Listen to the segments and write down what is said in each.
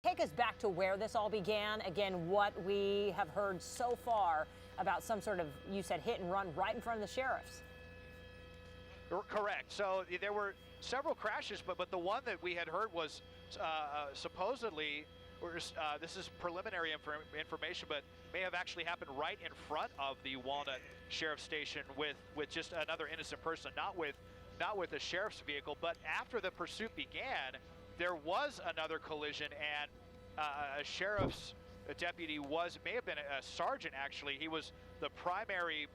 take us back to where this all began. Again, what we have heard so far about some sort of, you said, hit and run right in front of the sheriff's. Correct. So there were several crashes, but the one that we had heard was supposedly, this is preliminary information, but may have actually happened right in front of the Walnut Sheriff's Station with just another innocent person, not with a sheriff's vehicle. But after the pursuit began, there was another collision, and a sheriff's deputy may have been a sergeant actually. He was the primary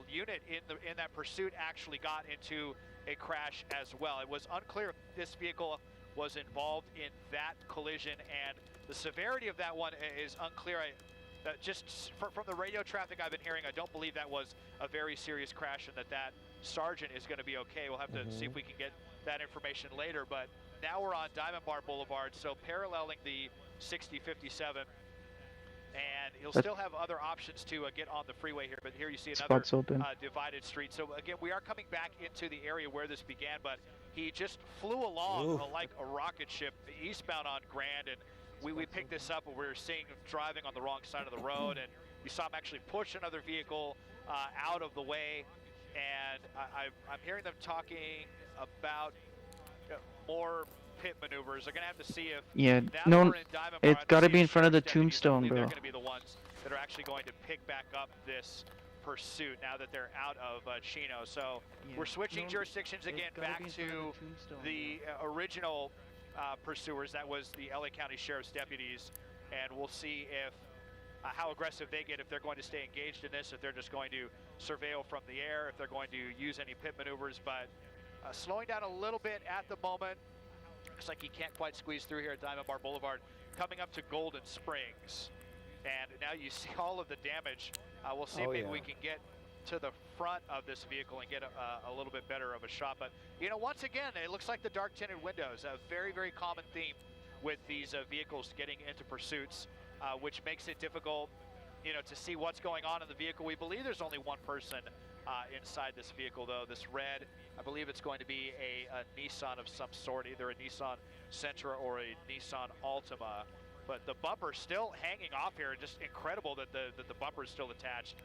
unit in that pursuit, actually got into a crash as well. It was unclear if this vehicle was involved in that collision, and the severity of that one is unclear. Just from the radio traffic I've been hearing, I don't believe that was a very serious crash, and that sergeant is going to be okay. We'll have to see if we can get that information later. But now we're on Diamond Bar Boulevard, so paralleling the 6057. And he'll still have other options to get on the freeway here, but here you see another divided street. So again, we are coming back into the area where this began, but he just flew along like a rocket ship eastbound on Grand, and we picked this up, and we were seeing him driving on the wrong side of the road, and you saw him actually push another vehicle out of the way. And I'm hearing them talking about more pit maneuvers. They're going to have to see if it's got to be in front of the tombstone, bro. They're going to be the ones that are actually going to pick back up this pursuit now that they're out of Chino. So we're switching jurisdictions again back to the original pursuers. That was the LA County Sheriff's deputies, and we'll see if how aggressive they get, if they're going to stay engaged in this, if they're just going to surveil from the air, if they're going to use any pit maneuvers. But slowing down a little bit at the moment. Looks like he can't quite squeeze through here at Diamond Bar Boulevard, coming up to Golden Springs. And now you see all of the damage. We'll see if maybe we can get to the front of this vehicle and get a little bit better of a shot. But, you know, once again, it looks like the dark tinted windows, a very, very common theme with these vehicles getting into pursuits, which makes it difficult, you know, to see what's going on in the vehicle. We believe there's only one person inside this vehicle, though. This red, I believe it's going to be a Nissan of some sort, either a Nissan Sentra or a Nissan Altima. But the bumper still hanging off here. Just incredible that the bumper is still attached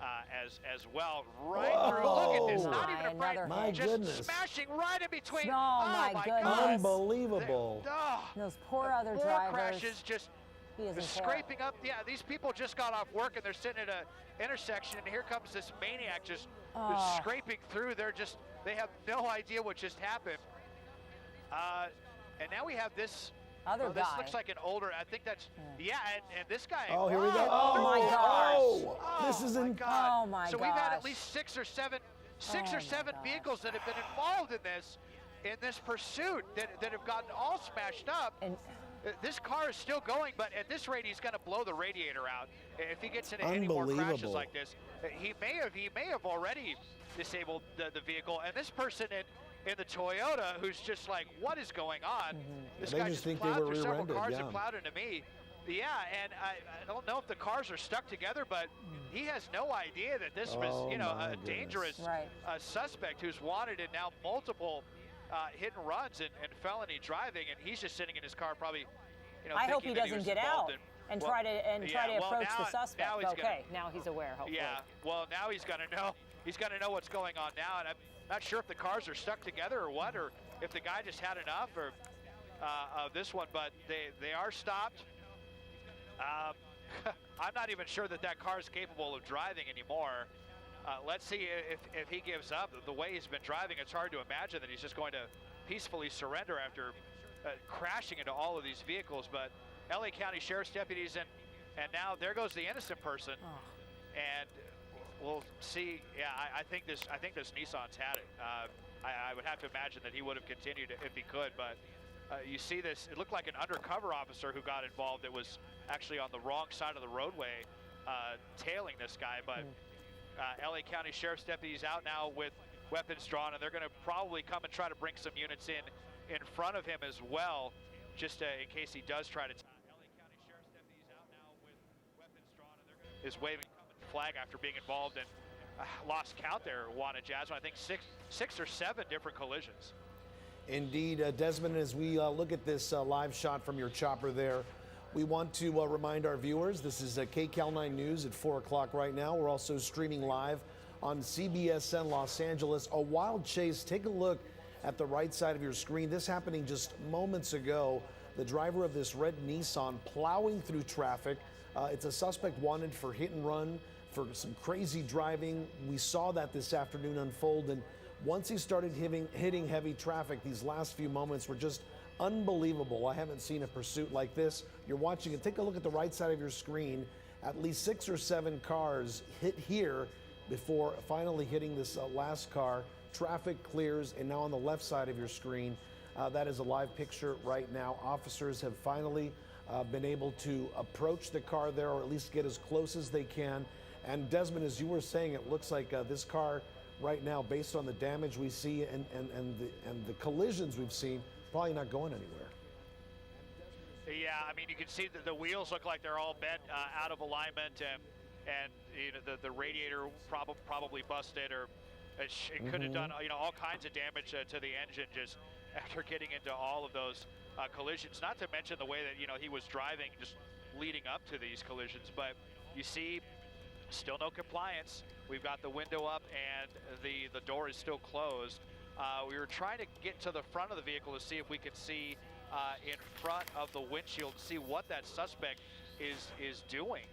as well. Right through. Look at this. Not even a break. My just goodness. Smashing right in between. Oh my goodness. Unbelievable. Those poor other drivers. Crashes just scraping up. Yeah, these people just got off work and they're sitting at an intersection, and here comes this maniac just scraping through. They have no idea what just happened. And now we have this other guy. This looks like an older, I think that's, and this guy. Oh, here we go. Oh my gosh. This is in. Oh my gosh. So we've had at least six or seven vehicles that have been involved in this pursuit that have gotten all smashed up. And this car is still going, but at this rate, he's going to blow the radiator out if he gets into any more crashes like this. He may have already disabled the vehicle, and this person in the Toyota, who's just like, what is going on? This guy just plowed through several cars and plowed into me. Yeah, and I don't know if the cars are stuck together, but he has no idea that this was, you know, a dangerous suspect who's wanted in now multiple hit and runs and felony driving, and he's just sitting in his car, probably, you know. I hope he doesn't get out and try to approach the suspect. Now he's aware. Hopefully. Yeah. Well, now he's gonna know. He's gonna know what's going on now, and I'm not sure if the cars are stuck together or what, or if the guy just had enough or of this one. But they are stopped. I'm not even sure that car is capable of driving anymore. Let's see if he gives up. The way he's been driving, it's hard to imagine that he's just going to peacefully surrender after crashing into all of these vehicles. But LA County Sheriff's deputies, and now there goes the innocent person. And we'll see. Yeah, I think this Nissan's had it. I would have to imagine that he would have continued if he could, but you see this, it looked like an undercover officer who got involved that was actually on the wrong side of the roadway tailing this guy. But LA County Sheriff's deputies out now with weapons drawn, and they're going to probably come and try to bring some units in front of him as well, just in case he does try to. LA County Sheriff's deputies out now with weapons drawn, and they're is waving flag after being involved in lost count there, Juana Jasmine. I think six or seven different collisions. Indeed, Desmond, as we look at this live shot from your chopper there, we want to remind our viewers, this is KCAL 9 News at 4 o'clock right now. We're also streaming live on CBSN Los Angeles. A wild chase. Take a look at the right side of your screen. This happening just moments ago. The driver of this red Nissan plowing through traffic. It's a suspect wanted for hit and run, for some crazy driving. We saw that this afternoon unfold, and once he started hitting heavy traffic, these last few moments were just unbelievable. I haven't seen a pursuit like this. You're watching it. Take a look at the right side of your screen. At least 6 or 7 cars hit here before finally hitting this last car. Traffic clears, and now on the left side of your screen, that is a live picture right now. Officers have finally been able to approach the car there, or at least get as close as they can. And Desmond, as you were saying, it looks like this car right now, based on the damage we see and the collisions we've seen, probably not going anywhere. Yeah, I mean, you can see that the wheels look like they're all bent out of alignment, and you know, the radiator probably busted, or it could have done, you know, all kinds of damage to the engine just after getting into all of those collisions. Not to mention the way that, you know, he was driving just leading up to these collisions. But you see, still no compliance. We've got the window up and the door is still closed. We were trying to get to the front of the vehicle to see if we could see in front of the windshield, see what that suspect is doing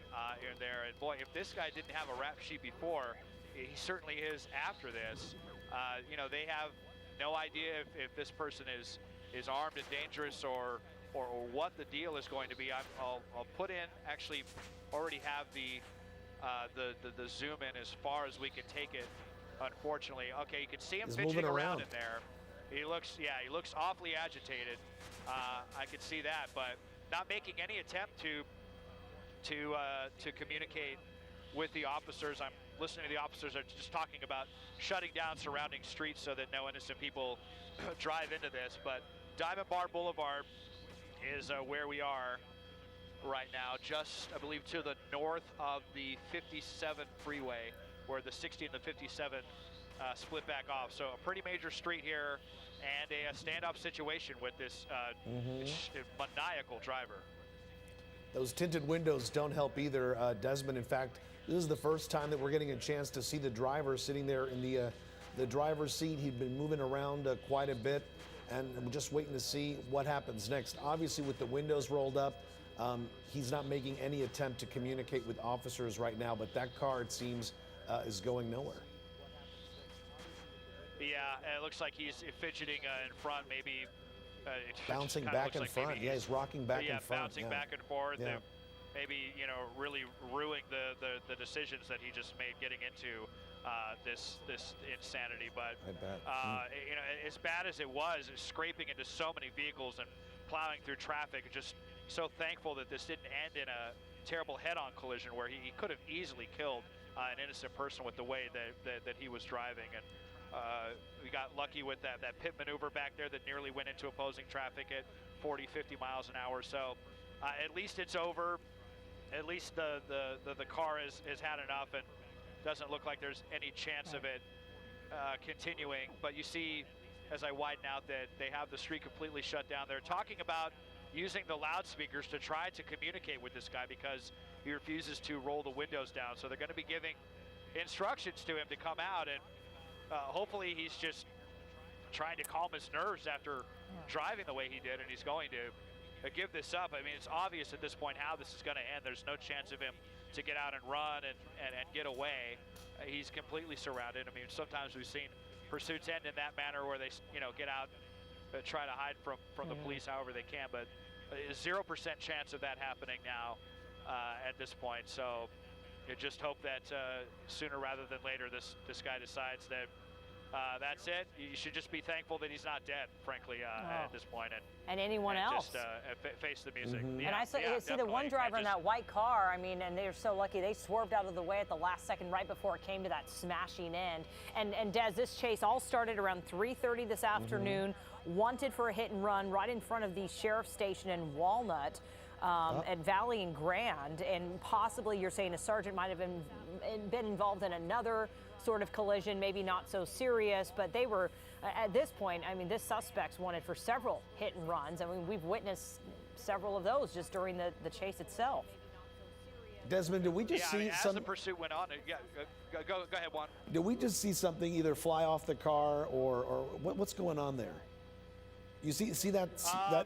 in there. And boy, if this guy didn't have a rap sheet before, he certainly is after this. You know, they have no idea if this person is armed and dangerous, or what the deal is going to be. I'll put in, actually already have the zoom in as far as we can take it, unfortunately. Okay, you can see him fidgeting around in there. He looks awfully agitated. I could see that, but not making any attempt to communicate with the officers. I'm listening to the officers are just talking about shutting down surrounding streets so that no innocent people drive into this. But Diamond Bar Boulevard is where we are right now, just, I believe, to the north of the 57 freeway, where the 60 and the 57 split back off. So a pretty major street here, and a standoff situation with this maniacal driver. Those tinted windows don't help either, Desmond. In fact, this is the first time that we're getting a chance to see the driver sitting there in the driver's seat. He'd been moving around quite a bit, and we're just waiting to see what happens next. Obviously, with the windows rolled up, he's not making any attempt to communicate with officers right now, but that car, it seems, is going nowhere. Yeah, it looks like he's fidgeting in front, maybe. Bouncing back and front. Yeah, he's rocking back and front. Bouncing back and forth. Yeah. Maybe, you know, really ruining the decisions that he just made getting into this insanity. But I bet. you know, as bad as it was, scraping into so many vehicles and plowing through traffic, just so thankful that this didn't end in a terrible head-on collision where he could have easily killed an innocent person with the way that he was driving. And we got lucky with that pit maneuver back there that nearly went into opposing traffic at 40, 50 miles an hour. So at least it's over. At least the car has had enough, and doesn't look like there's any chance of it continuing. But you see, as I widen out, that they have the street completely shut down. They're talking about using the loudspeakers to try to communicate with this guy because he refuses to roll the windows down. So they're going to be giving instructions to him to come out, and hopefully he's just trying to calm his nerves after driving the way he did, and he's going to give this up. I mean, it's obvious at this point how this is going to end. There's no chance of him to get out and run and get away. He's completely surrounded. I mean, sometimes we've seen pursuits end in that manner where they, you know, get out, try to hide from the police however they can, but 0% chance of that happening now at this point. So you just hope that sooner rather than later this guy decides that that's it. You should just be thankful that he's not dead, frankly, at this point. And anyone else. Just face the music. And I see the one driver in that white car, I mean, and they're so lucky they swerved out of the way at the last second right before it came to that smashing end. And Des, this chase all started around 3:30 this afternoon, wanted for a hit and run right in front of the sheriff's station in Walnut. At Valley and Grand, and possibly you're saying a sergeant might have been involved in another sort of collision, maybe not so serious, but they were At this point, I mean, this suspect's wanted for several hit and runs. I mean, we've witnessed several of those just during the chase itself. Desmond, did we just see as the pursuit went on? Yeah, go ahead, Juan. Did we just see something either fly off the car or what's going on there? You see that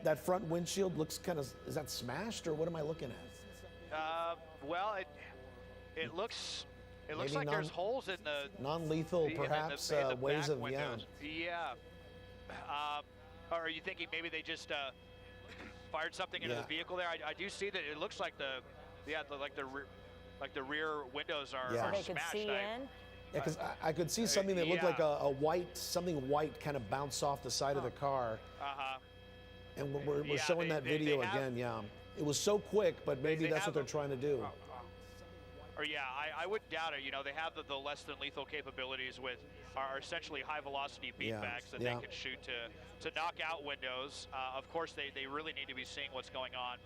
that front windshield looks kind of, is that smashed or what am I looking at? Well, it looks Maybe like there's holes in the non-lethal, perhaps in the ways back of windows. Yeah. Or are you thinking maybe they just fired something into the vehicle there? I do see that it looks like the rear windows are So they smashed. could see in. Yeah, because I could see something that looked like something white kind of bounce off the side of the car. And we're showing that video again. Yeah, it was so quick, but maybe that's what they're trying to do. Or I wouldn't doubt it. You know, they have the less than lethal capabilities with are essentially high velocity beanbags that they can shoot to knock out windows. Of course, they really need to be seeing what's going on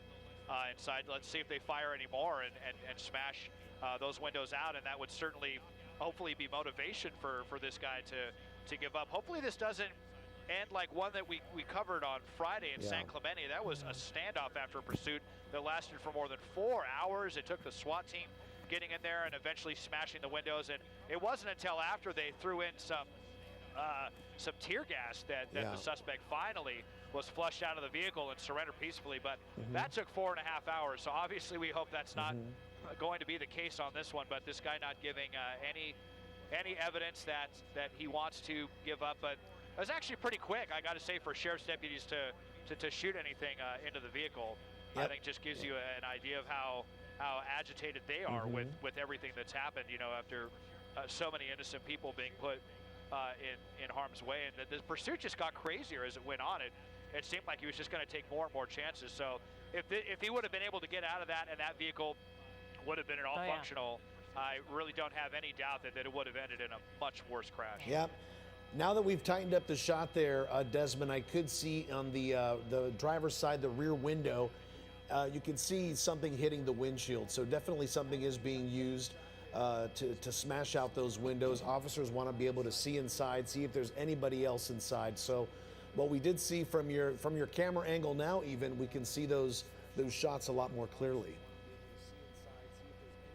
inside. Let's see if they fire any more and smash those windows out, and that would certainly, hopefully, be motivation for this guy to give up. Hopefully, this doesn't end like one that we covered on Friday in San Clemente. That was a standoff after a pursuit that lasted for more than 4 hours. It took the SWAT team getting in there and eventually smashing the windows, and it wasn't until after they threw in some tear gas that the suspect finally was flushed out of the vehicle and surrendered peacefully. But that took 4.5 hours, so obviously we hope that's not going to be the case on this one. But this guy not giving any evidence that he wants to give up. But it was actually pretty quick, I got to say, for sheriff's deputies to shoot anything into the vehicle. I think just gives you an idea of how agitated they are with everything that's happened, you know, after so many innocent people being put in harm's way. And the pursuit just got crazier as it went on. It seemed like he was just going to take more and more chances. So if he would have been able to get out of that and that vehicle would have been all functional, I really don't have any doubt that it would have ended in a much worse crash. Yep. Now that we've tightened up the shot there, Desmond, I could see on the driver's side, the rear window, you can see something hitting the windshield. So definitely something is being used to smash out those windows. Officers want to be able to see inside, see if there's anybody else inside. So what we did see from your camera angle now, even, we can see those shots a lot more clearly.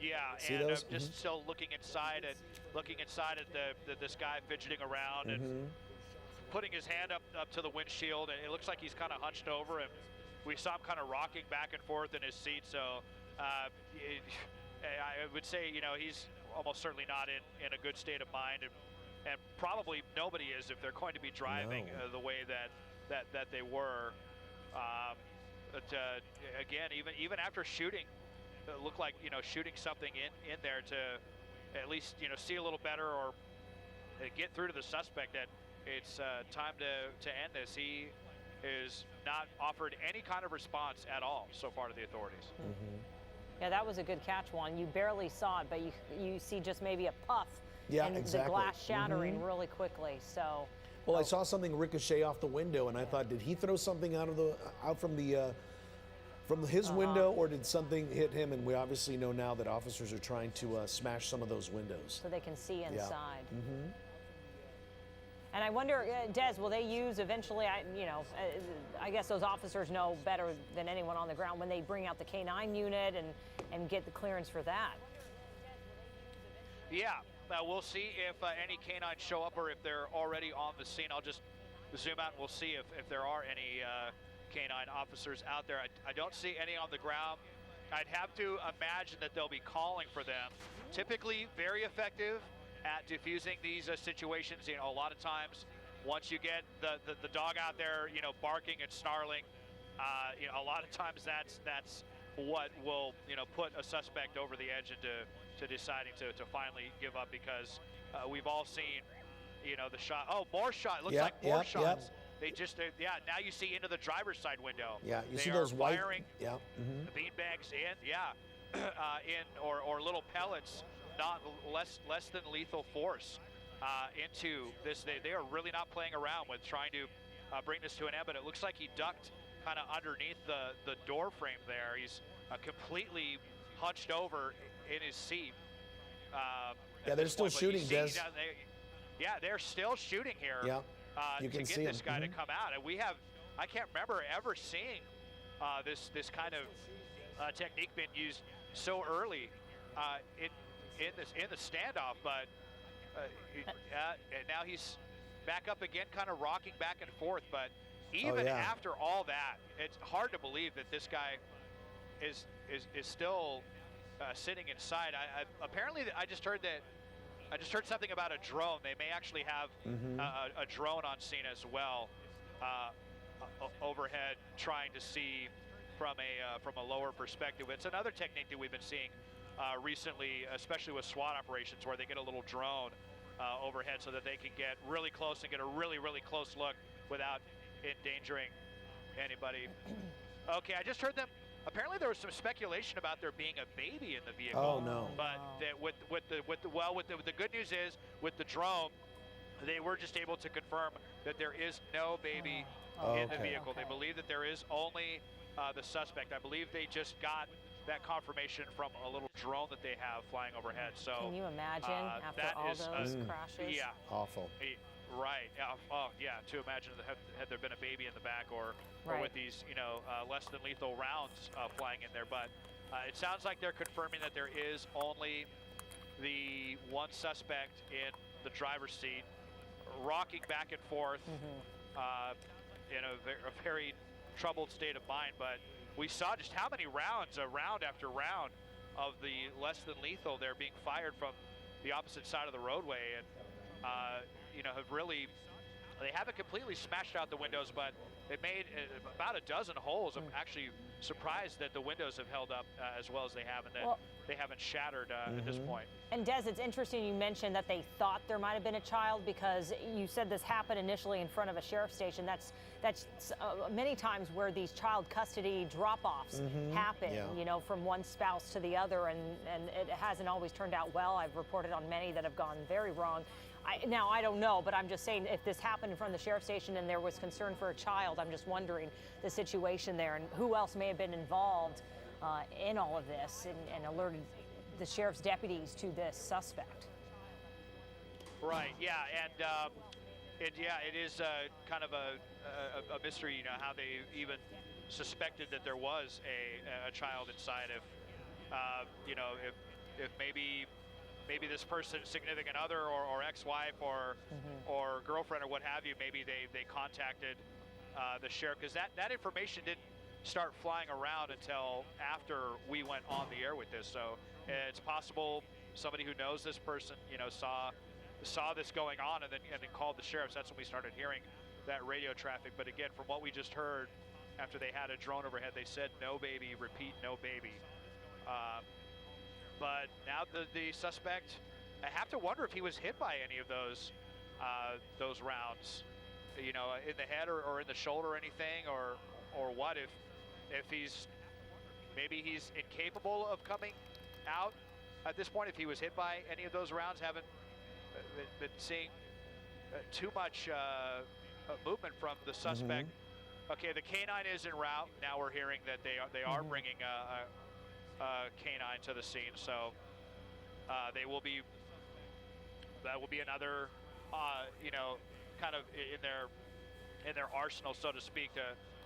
Yeah, see and those? I'm just still looking inside at this guy fidgeting around and putting his hand up to the windshield, and it looks like he's kind of hunched over, and we saw him kind of rocking back and forth in his seat. So I would say, you know, he's almost certainly not in a good state of mind, and probably nobody is if they're going to be driving the way that they were. But again, even after shooting, it looked like, you know, shooting something in there to at least, you know, see a little better or get through to the suspect that it's time to end this. He is not offered any kind of response at all so far to the authorities. Yeah, that was a good catch, Juan. You barely saw it, but you see just maybe a puff and the glass shattering really quickly. So. Well, I saw something ricochet off the window, and I thought, did he throw something out from his window, or did something hit him? And we obviously know now that officers are trying to smash some of those windows so they can see inside. And I wonder, Des, will they use eventually? I guess those officers know better than anyone on the ground when they bring out the K9 unit and get the clearance for that. Yeah, we'll see if any canines show up or if they're already on the scene. I'll just zoom out and we'll see if there are any canine officers out there. I don't see any on the ground. I'd have to imagine that they'll be calling for them. Typically very effective at diffusing these situations. You know, a lot of times once you get the dog out there, you know, barking and snarling, you know, a lot of times that's what will, you know, put a suspect over the edge into deciding to finally give up, because we've all seen, you know, the shot. Oh, more shot. It looks like more shots. They just, now you see into the driver's side window. Yeah, you they see those white. Firing beanbags in, or little pellets, not less than lethal force into this. They are really not playing around with trying to bring this to an end, but it looks like he ducked kind of underneath the door frame there. He's completely hunched over in his seat. Yeah, they're still shooting, Des. Yeah, they're still shooting here. Yeah. You to can get see this him. guy to come out. And I can't remember ever seeing this kind of technique being used so early in the standoff. But and now he's back up again, kind of rocking back and forth. But even after all that, it's hard to believe that this guy is still sitting inside. Apparently, I just heard something about a drone. They may actually have a drone on scene as well, overhead, trying to see from a lower perspective. It's another technique that we've been seeing recently, especially with SWAT operations, where they get a little drone overhead so that they can get really close and get a really close look without endangering anybody. Okay, I just heard them. Apparently, there was some speculation about there being a baby in the vehicle. Oh no! But that with the good news is, with the drone, they were just able to confirm that there is no baby in the vehicle. They believe that there is only the suspect. I believe they just got that confirmation from a little drone that they have flying overhead. So can you imagine after all those crashes? Yeah, awful. Right. Oh, yeah. To imagine had there been a baby in the back, or with these, less than lethal rounds flying in there. But it sounds like they're confirming that there is only the one suspect in the driver's seat, rocking back and forth in a very troubled state of mind. But we saw just how many rounds, round after round, of the less than lethal there being fired from the opposite side of the roadway, and they haven't completely smashed out the windows, but it made about a dozen holes. I'm actually surprised that the windows have held up as well as they have, and that they haven't shattered at this point. And Des, it's interesting you mentioned that they thought there might have been a child, because you said this happened initially in front of a sheriff's station. That's many times where these child custody drop-offs happen, from one spouse to the other, and it hasn't always turned out well. I've reported on many that have gone very wrong. Now, I don't know, but I'm just saying, if this happened in front of the sheriff's station and there was concern for a child, I'm just wondering the situation there and who else may have been involved in all of this and alerted the sheriff's deputies to this suspect. Right, yeah, and it is kind of a mystery, how they even suspected that there was a child inside. If maybe this person's significant other or ex-wife or girlfriend or what have you, maybe they contacted the sheriff, because that information didn't start flying around until after we went on the air with this. So it's possible somebody who knows this person, saw this going on and then called the sheriffs. That's when we started hearing that radio traffic. But again, from what we just heard, after they had a drone overhead, they said no baby, repeat, no baby. But now the suspect, I have to wonder if he was hit by any of those rounds, in the head or in the shoulder or anything, or what, if maybe he's incapable of coming out at this point. If he was hit by any of those rounds, haven't been seeing too much movement from the suspect. Okay, the canine is en route. Now we're hearing that they are bringing a canine to the scene, so that will be another kind of in their arsenal, so to speak,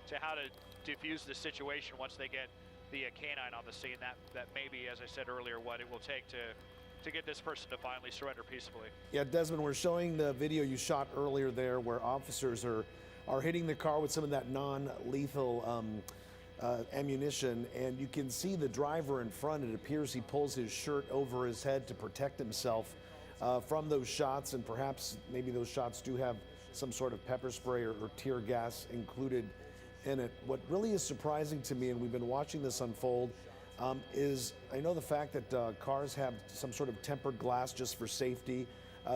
to how to defuse the situation once they get the canine on the scene. That may be, as I said earlier, what it will take to get this person to finally surrender peacefully. Yeah, Desmond, we're showing the video you shot earlier there, where officers are hitting the car with some of that non-lethal ammunition, and you can see the driver in front. It appears he pulls his shirt over his head to protect himself from those shots, and perhaps maybe those shots do have some sort of pepper spray or tear gas included in it. What really is surprising to me, and we've been watching this unfold, is I know the fact that cars have some sort of tempered glass just for safety.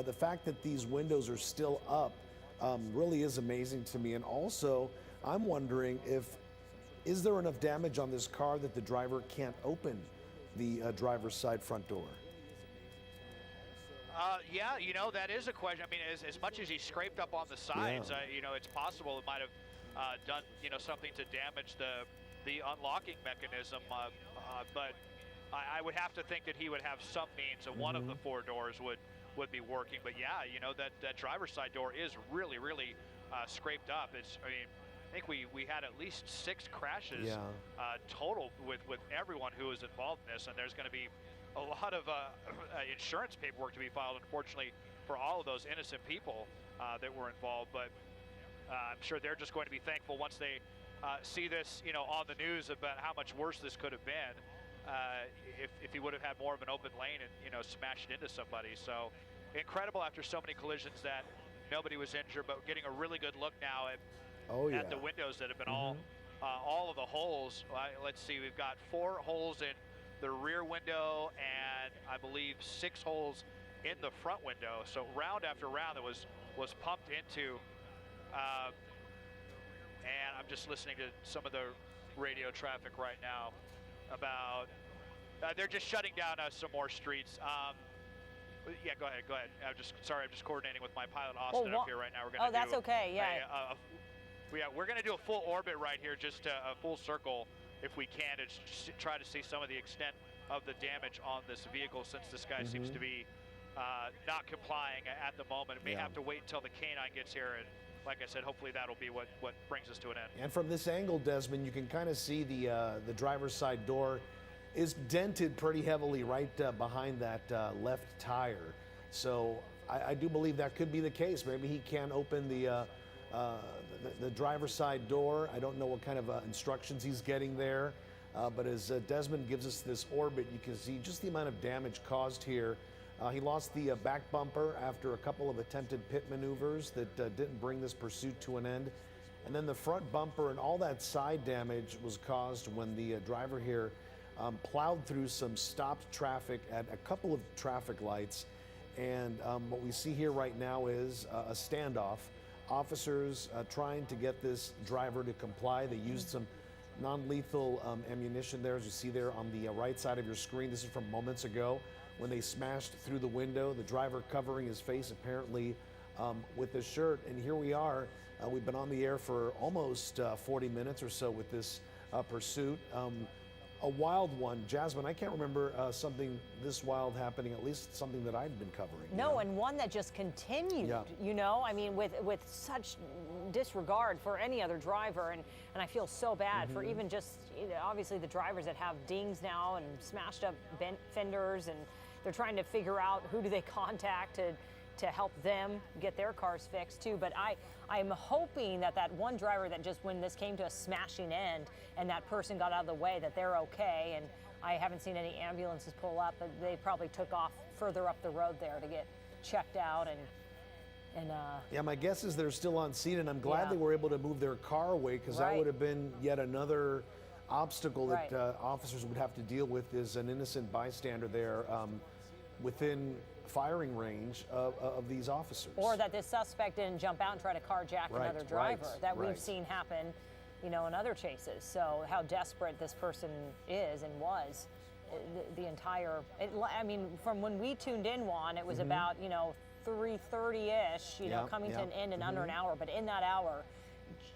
The fact that these windows are still up really is amazing to me. And also, I'm wondering is there enough damage on this car that the driver can't open the driver's side front door? Yeah, that is a question. I mean, as much as he scraped up on the sides, it's possible it might have done, something to damage the unlocking mechanism. But I would have to think that he would have some means, and one of the four doors would be working. But yeah, you know, that driver's side door is really scraped up. I mean, I think we had at least 6 crashes total with everyone who was involved in this, and there's going to be a lot of insurance paperwork to be filed, unfortunately, for all of those innocent people that were involved. But I'm sure they're just going to be thankful once they see this, you know, on the news about how much worse this could have been if he would have had more of an open lane and, you know, smashed into somebody. So incredible after so many collisions that nobody was injured, but getting a really good look now at the windows that have been all of the holes. Let's see, we've got 4 holes in the rear window and I believe 6 holes in the front window. So round after round that was pumped into. And I'm just listening to some of the radio traffic right now about they're just shutting down some more streets. Yeah, go ahead. I'm just coordinating with my pilot Austin up here right now. We're gonna that's okay. Yeah. We're gonna do a full orbit right here, just a full circle if we can, to try to see some of the extent of the damage on this vehicle, since this guy seems to be not complying at the moment. It may have to wait until the canine gets here, and like I said, hopefully that'll be what brings us to an end. And from this angle, Desmond, you can kind of see the driver's side door is dented pretty heavily right behind that left tire. So I do believe that could be the case. Maybe he can't open the driver's side door. I don't know what kind of instructions he's getting there. But as Desmond gives us this orbit, you can see just the amount of damage caused here. He lost the back bumper after a couple of attempted pit maneuvers that didn't bring this pursuit to an end. And then the front bumper and all that side damage was caused when the driver here plowed through some stopped traffic at a couple of traffic lights. And what we see here right now is a standoff. Officers trying to get this driver to comply. They used some non-lethal ammunition there, as you see there on the right side of your screen. This is from moments ago when they smashed through the window, the driver covering his face apparently with his shirt. And here we are. We've been on the air for almost 40 minutes or so with this pursuit. A wild one. Jasmine, I can't remember something this wild happening, at least something that I'd been covering. No, and one that just continued, you know, I mean, with such disregard for any other driver. And I feel so bad for even just, you know, obviously the drivers that have dings now and smashed up fenders, and they're trying to figure out who do they contact to help them get their cars fixed too. But I'm hoping that one driver that just, when this came to a smashing end and that person got out of the way, that they're okay. And I haven't seen any ambulances pull up, but they probably took off further up the road there to get checked out. And yeah, my guess is they're still on scene, and I'm glad they were able to move their car away, because that would have been yet another obstacle that officers would have to deal with, is an innocent bystander there within firing range of these officers. Or that this suspect didn't jump out and try to carjack another driver that we've seen happen, you know, in other chases. So how desperate this person is and was. The entire, I mean, from when we tuned in, Juan, it was about, you know, 3:30-ish, you know, coming to an end in under an hour. But in that hour,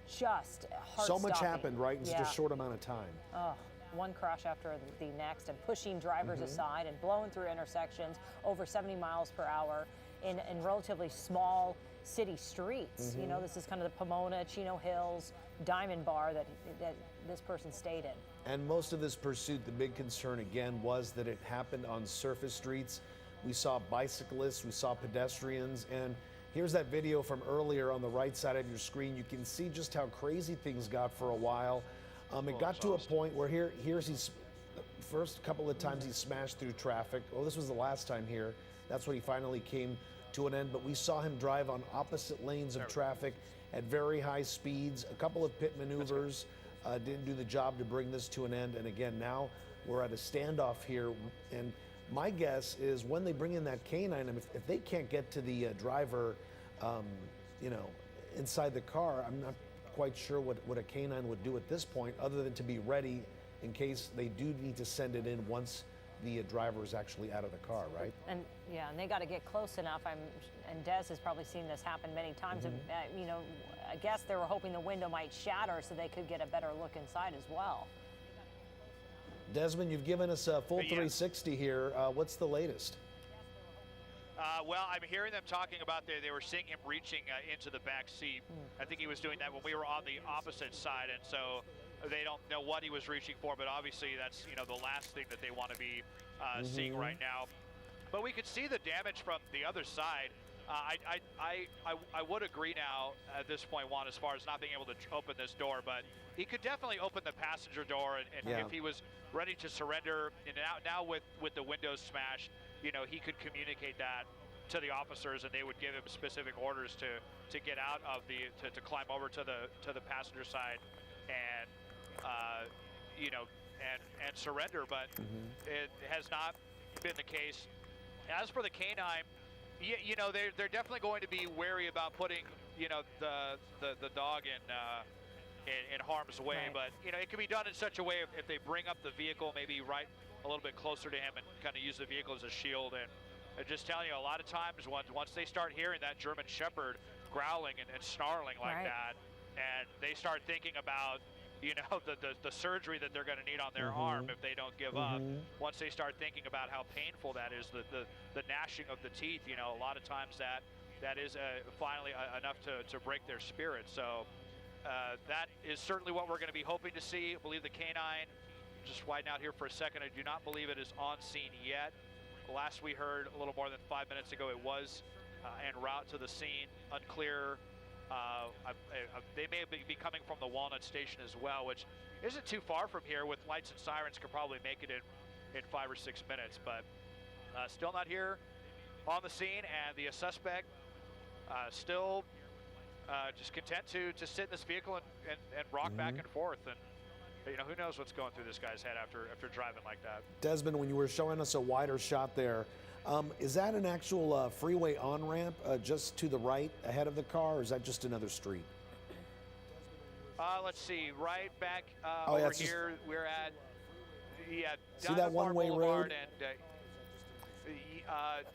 just heart-stopping. So much happened, right, in such a short amount of time. Oh, one crash after the next, and pushing drivers aside and blowing through intersections over 70 miles per hour in relatively small city streets. You know, this is kind of the Pomona, Chino Hills, Diamond Bar that this person stayed in. And most of this pursuit, the big concern again was that it happened on surface streets. We saw bicyclists, we saw pedestrians, and here's that video from earlier on the right side of your screen. You can see just how crazy things got for a while. It got to a point where here's he's first couple of times he smashed through traffic. Well, this was the last time here. That's when he finally came to an end. But we saw him drive on opposite lanes of traffic at very high speeds. A couple of pit maneuvers didn't do the job to bring this to an end. And again, now we're at a standoff here. And my guess is when they bring in that canine, if they can't get to the driver, you know, inside the car, I'm not quite sure what a canine would do at this point, other than to be ready in case they do need to send it in once the driver is actually out of the car, right? And yeah, and they got to get close enough. And Des has probably seen this happen many times. And, you know, I guess they were hoping the window might shatter so they could get a better look inside as well. Desmond, you've given us a full 360 here. What's the latest? Well, I'm hearing them talking about they were seeing him reaching into the back seat. I think he was doing that when we were on the opposite side, and so they don't know what he was reaching for, but obviously that's, you know, the last thing that they want to be seeing right now. But we could see the damage from the other side. I would agree now at this point, Juan, as far as not being able to open this door, but he could definitely open the passenger door, and if he was ready to surrender, and now with the windows smashed, you know, he could communicate that to the officers, and they would give him specific orders to get out of to climb over to the passenger side, and you know, and surrender. But it has not been the case. As for the canine, you know, they're definitely going to be wary about putting, you know, the dog in harm's way. But you know, it can be done in such a way if they bring up the vehicle, maybe right a little bit closer to him, and kind of use the vehicle as a shield. And just telling you, a lot of times once they start hearing that German Shepherd growling and snarling like that, and they start thinking about, you know, the surgery that they're going to need on their arm if they don't give up. Once they start thinking about how painful that is, the gnashing of the teeth, you know, a lot of times that is finally enough to break their spirit. So that is certainly what we're going to be hoping to see. I believe the canine, just widen out here for a second, I do not believe it is on scene yet. Last we heard a little more than 5 minutes ago, it was en route to the scene. Unclear. They may be coming from the Walnut Station as well, which isn't too far from here. With lights and sirens, could probably make it in 5 or 6 minutes, but still not here on the scene. And the suspect still just content to sit in this vehicle and rock back and forth. And you know, who knows what's going through this guy's head after driving like that. Desmond, when you were showing us a wider shot there, is that an actual freeway on-ramp just to the right ahead of the car, or is that just another street? Let's see, right back over here, we're at, see that one-way road? And,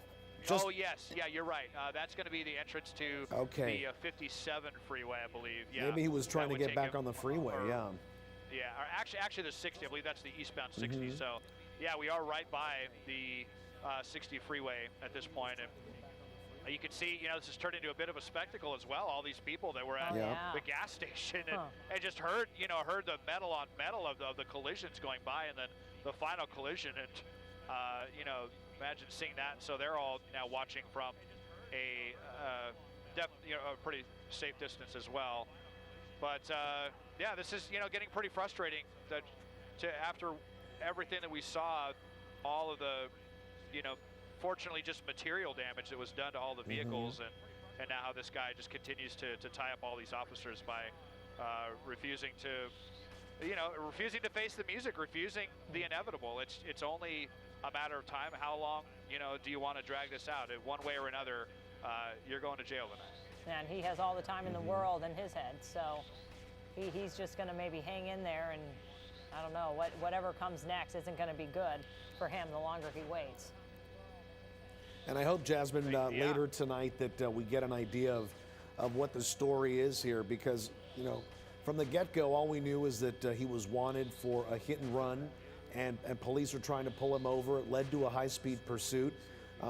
oh, yes, yeah, you're right. That's going to be the entrance to the 57 freeway, I believe. Yeah, maybe he was trying to get back on the freeway, Yeah, or actually the 60, I believe that's the eastbound 60. So, yeah, we are right by the 60 freeway at this point. And you can see, you know, this has turned into a bit of a spectacle as well. All these people that were at the gas station and just heard the metal on metal of the collisions going by, and then the final collision. And, you know, imagine seeing that. So they're all now watching from a pretty safe distance as well. But yeah, this is, you know, getting pretty frustrating that after everything that we saw, all of the, you know, fortunately just material damage that was done to all the vehicles, and now how this guy just continues to tie up all these officers by refusing to face the music, refusing the inevitable. It's only a matter of time. How long, you know, do you want to drag this out? In one way or another, you're going to jail tonight. And he has all the time in the world in his head, so he's just going to maybe hang in there, and I don't know, whatever comes next isn't going to be good for him the longer he waits. And I hope, Jasmine, later tonight that we get an idea of what the story is here, because, you know, from the get-go, all we knew is that he was wanted for a hit and run, and police were trying to pull him over. It led to a high-speed pursuit.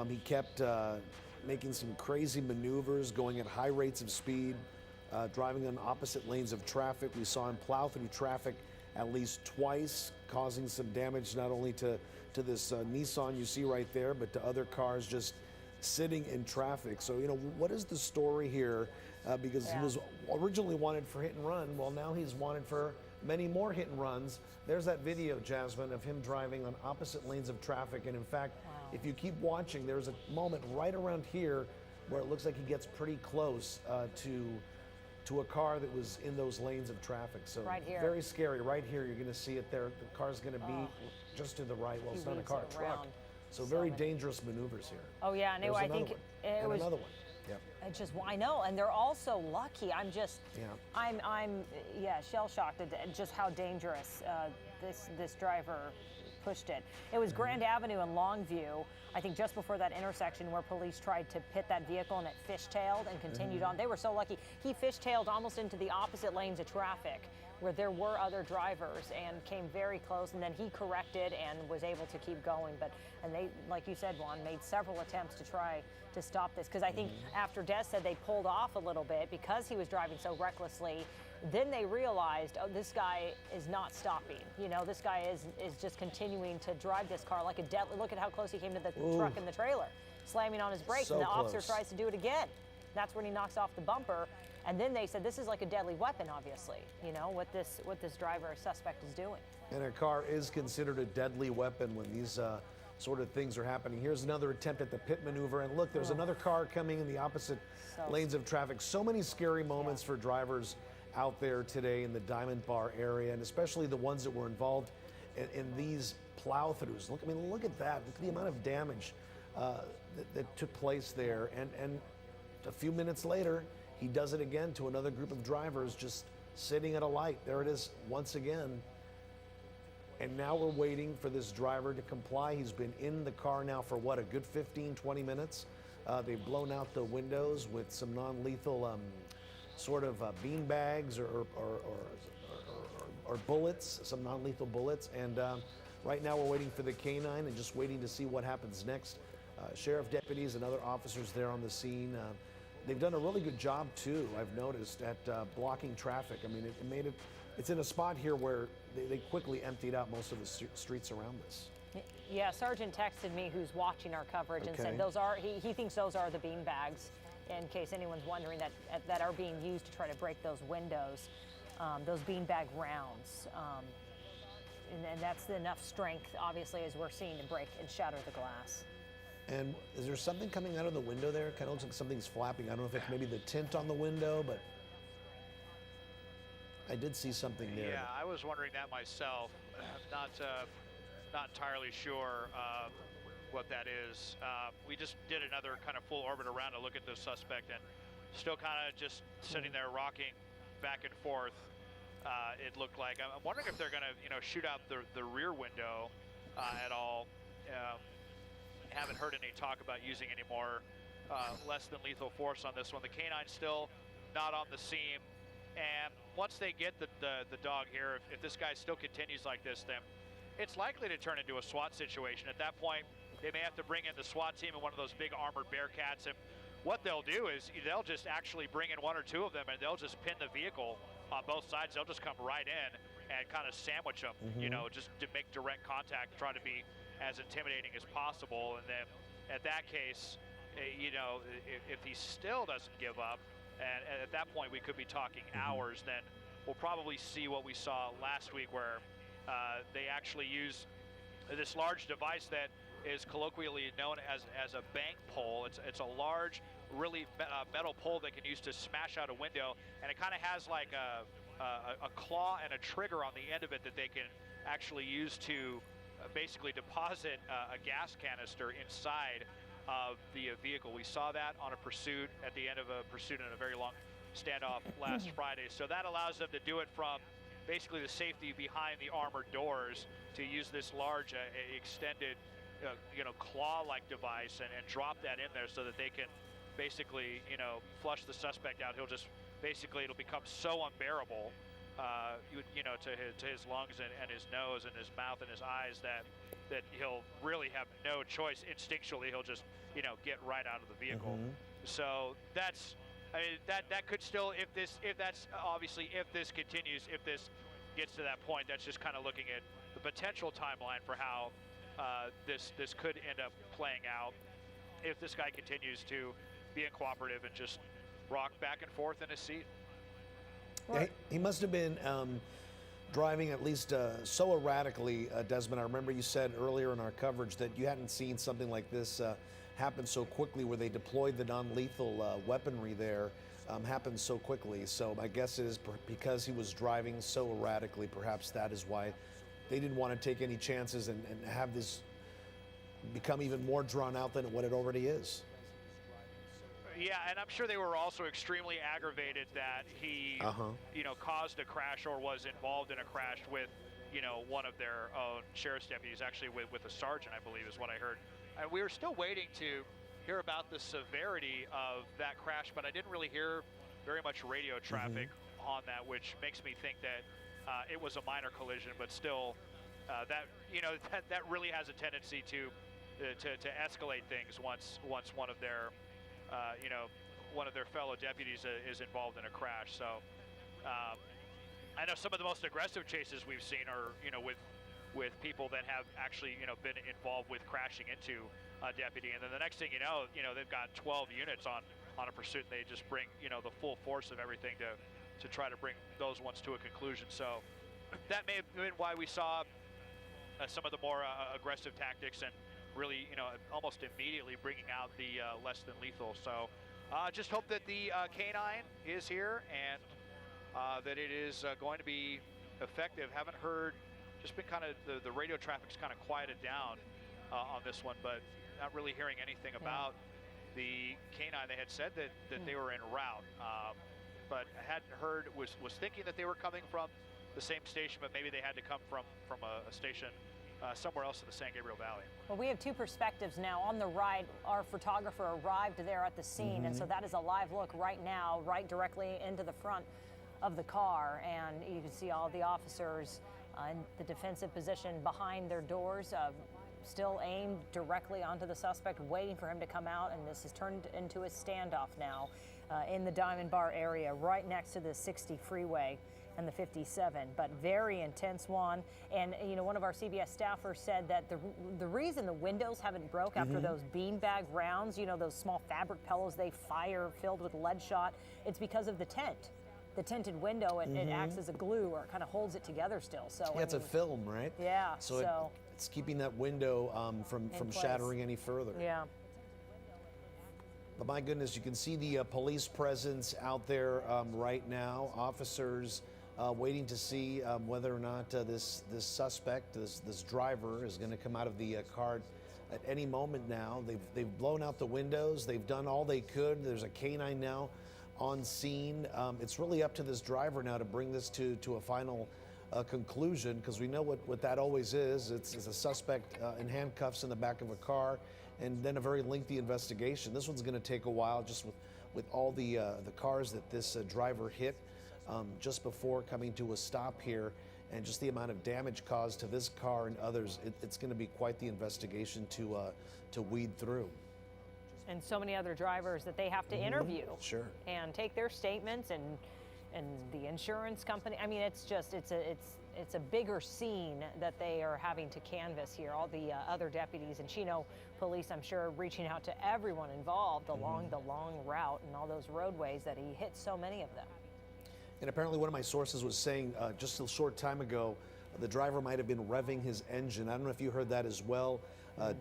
He kept making some crazy maneuvers, going at high rates of speed, driving on opposite lanes of traffic. We saw him plow through traffic at least twice, causing some damage not only to this Nissan you see right there, but to other cars just sitting in traffic. So, you know, what is the story here? Because he was originally wanted for hit and run. Well, now he's wanted for many more hit and runs. There's that video, Jasmine, of him driving on opposite lanes of traffic. And in fact, if you keep watching, there's a moment right around here where it looks like he gets pretty close to a car that was in those lanes of traffic. So right here. Very scary. Right here, you're going to see it there. The car's going to be just to the right. Well, it's not a car, a truck. So very dangerous manuevers here. Oh yeah, and I think it was another one. Yep. It's just, I know, and they're all so lucky. I'm just, I'm shell shocked at just how dangerous this driver pushed it. It was Grand Avenue in Longview, I think just before that intersection, where police tried to pit that vehicle and it fishtailed and continued on. They were so lucky. He fishtailed almost into the opposite lanes of traffic where there were other drivers and came very close, and then he corrected and was able to keep going. And they, like you said, Juan, made several attempts to try to stop this, because I think after Des said they pulled off a little bit because he was driving so recklessly, then they realized, oh, this guy is not stopping. This guy is just continuing to drive this car like a deadly. Look at how close he came to the truck and the trailer, slamming on his brakes, So and the close. officer tries to do it again. That's when he knocks off the bumper. And then they said this is like a deadly weapon, obviously, what this driver or suspect is doing. And a car is considered a deadly weapon when these sort of things are happening. Here's another attempt at the pit maneuver, and look, there's another car coming in the opposite lanes of traffic. So many scary moments for drivers out there today in the Diamond Bar area, and especially the ones that were involved in these plow-throughs. Look at that. Look at the amount of damage that took place there. And a few minutes later, he does it again to another group of drivers just sitting at a light. There it is once again. And now we're waiting for this driver to comply. He's been in the car now for what, a good 15, 20 minutes. They've blown out the windows with some non-lethal sort of bean bags or bullets, some non-lethal bullets. And right now we're waiting for the canine and just waiting to see what happens next. Sheriff deputies and other officers there on the scene. They've done a really good job too, I've noticed, at blocking traffic. It's in a spot here where they quickly emptied out most of the streets around this. Yeah, Sergeant texted me, who's watching our coverage, and said he thinks those are the bean bags, in case anyone's wondering, that are being used to try to break those windows, those bean bag rounds. And that's enough strength, obviously, as we're seeing, to break and shatter the glass. And is there something coming out of the window there? Kind of looks like something's flapping. I don't know if it's maybe the tint on the window, but I did see something there. Yeah, I was wondering that myself. Not entirely sure what that is. We just did another kind of full orbit around to look at the suspect, and still kind of just sitting there rocking back and forth. It looked like. I'm wondering if they're going to, shoot out the rear window at all. Haven't heard any talk about using any more less than lethal force on this one. The canine's still not on the scene, and once they get the dog here, if this guy still continues like this, then it's likely to turn into a SWAT situation. At that point, they may have to bring in the SWAT team and one of those big armored Bearcats, and what they'll do is they'll just actually bring in one or two of them, and they'll just pin the vehicle on both sides. They'll just come right in and kind of sandwich them, just to make direct contact, try to be as intimidating as possible. And then at that case, if he still doesn't give up, and at that point we could be talking hours, then we'll probably see what we saw last week, where they actually use this large device that is colloquially known as a bank pole. It's a large, really metal pole that can use to smash out a window, and it kind of has like a claw and a trigger on the end of it that they can actually use to basically deposit a gas canister inside of the vehicle. We saw that on a pursuit, at the end of a pursuit in a very long standoff last Friday. So that allows them to do it from basically the safety behind the armored doors, to use this large extended claw-like device and drop that in there so that they can basically flush the suspect out. He'll just basically, it'll become so unbearable to his lungs and his nose and his mouth and his eyes that he'll really have no choice. Instinctually, he'll just get right out of the vehicle. So that's, that could still, if this continues, if this gets to that point, that's just kind of looking at the potential timeline for how this could end up playing out if this guy continues to be uncooperative and just rock back and forth in his seat. Yeah, he must have been driving at least so erratically, Desmond. I remember you said earlier in our coverage that you hadn't seen something like this happen so quickly, where they deployed the non-lethal weaponry there, happen so quickly. So my guess is because he was driving so erratically, perhaps that is why they didn't want to take any chances and have this become even more drawn out than what it already is. Yeah, and I'm sure they were also extremely aggravated that he, caused a crash or was involved in a crash with, one of their own sheriff's deputies, actually with a sergeant, I believe is what I heard. And we were still waiting to hear about the severity of that crash, but I didn't really hear very much radio traffic on that, which makes me think that it was a minor collision, but still, that really has a tendency to escalate things once one of their one of their fellow deputies is involved in a crash. So I know some of the most aggressive chases we've seen are with people that have actually been involved with crashing into a deputy, and then the next thing you know they've got 12 units on a pursuit, and they just bring the full force of everything to try to bring those ones to a conclusion. So that may have been why we saw some of the more aggressive tactics, and really almost immediately bringing out the less than lethal. So just hope that the K9 is here and that it is going to be effective. Haven't heard, just been kind of the radio traffic's kind of quieted down on this one, but not really hearing anything about the K9. They had said that they were en route, but I hadn't heard, was thinking that they were coming from the same station, but maybe they had to come from a station somewhere else in the San Gabriel Valley. Well, we have two perspectives now. On the right, our photographer arrived there at the scene, and so that is a live look right now, right directly into the front of the car, and you can see all the officers in the defensive position behind their doors, still aimed directly onto the suspect, waiting for him to come out, and this has turned into a standoff now in the Diamond Bar area, right next to the 60 freeway and the 57, but very intense one. And one of our CBS staffers said that the reason the windows haven't broke after those beanbag rounds, those small fabric pillows they fire filled with lead shot, it's because of the tent. The tinted window, it acts as a glue, or it kind of holds it together still. So yeah, it's a film, right? Yeah. So it's keeping that window from shattering any further. Yeah. But my goodness, you can see the police presence out there right now. Officers waiting to see whether or not this suspect, this driver, is going to come out of the car at any moment now. They've blown out the windows. They've done all they could. There's a K9 now on scene. It's really up to this driver now to bring this to a final conclusion, because we know what that always is. It's a suspect in handcuffs in the back of a car, and then a very lengthy investigation. This one's going to take a while, just with all the cars that this driver hit just before coming to a stop here, and just the amount of damage caused to this car and others. It's going to be quite the investigation to weed through. And so many other drivers that they have to interview and take their statements, and the insurance company. I mean, it's a bigger scene that they are having to canvass here. All the other deputies and Chino police, I'm sure, reaching out to everyone involved along the long route and all those roadways that he hit so many of them. And apparently one of my sources was saying just a short time ago, the driver might have been revving his engine. I don't know if you heard that as well,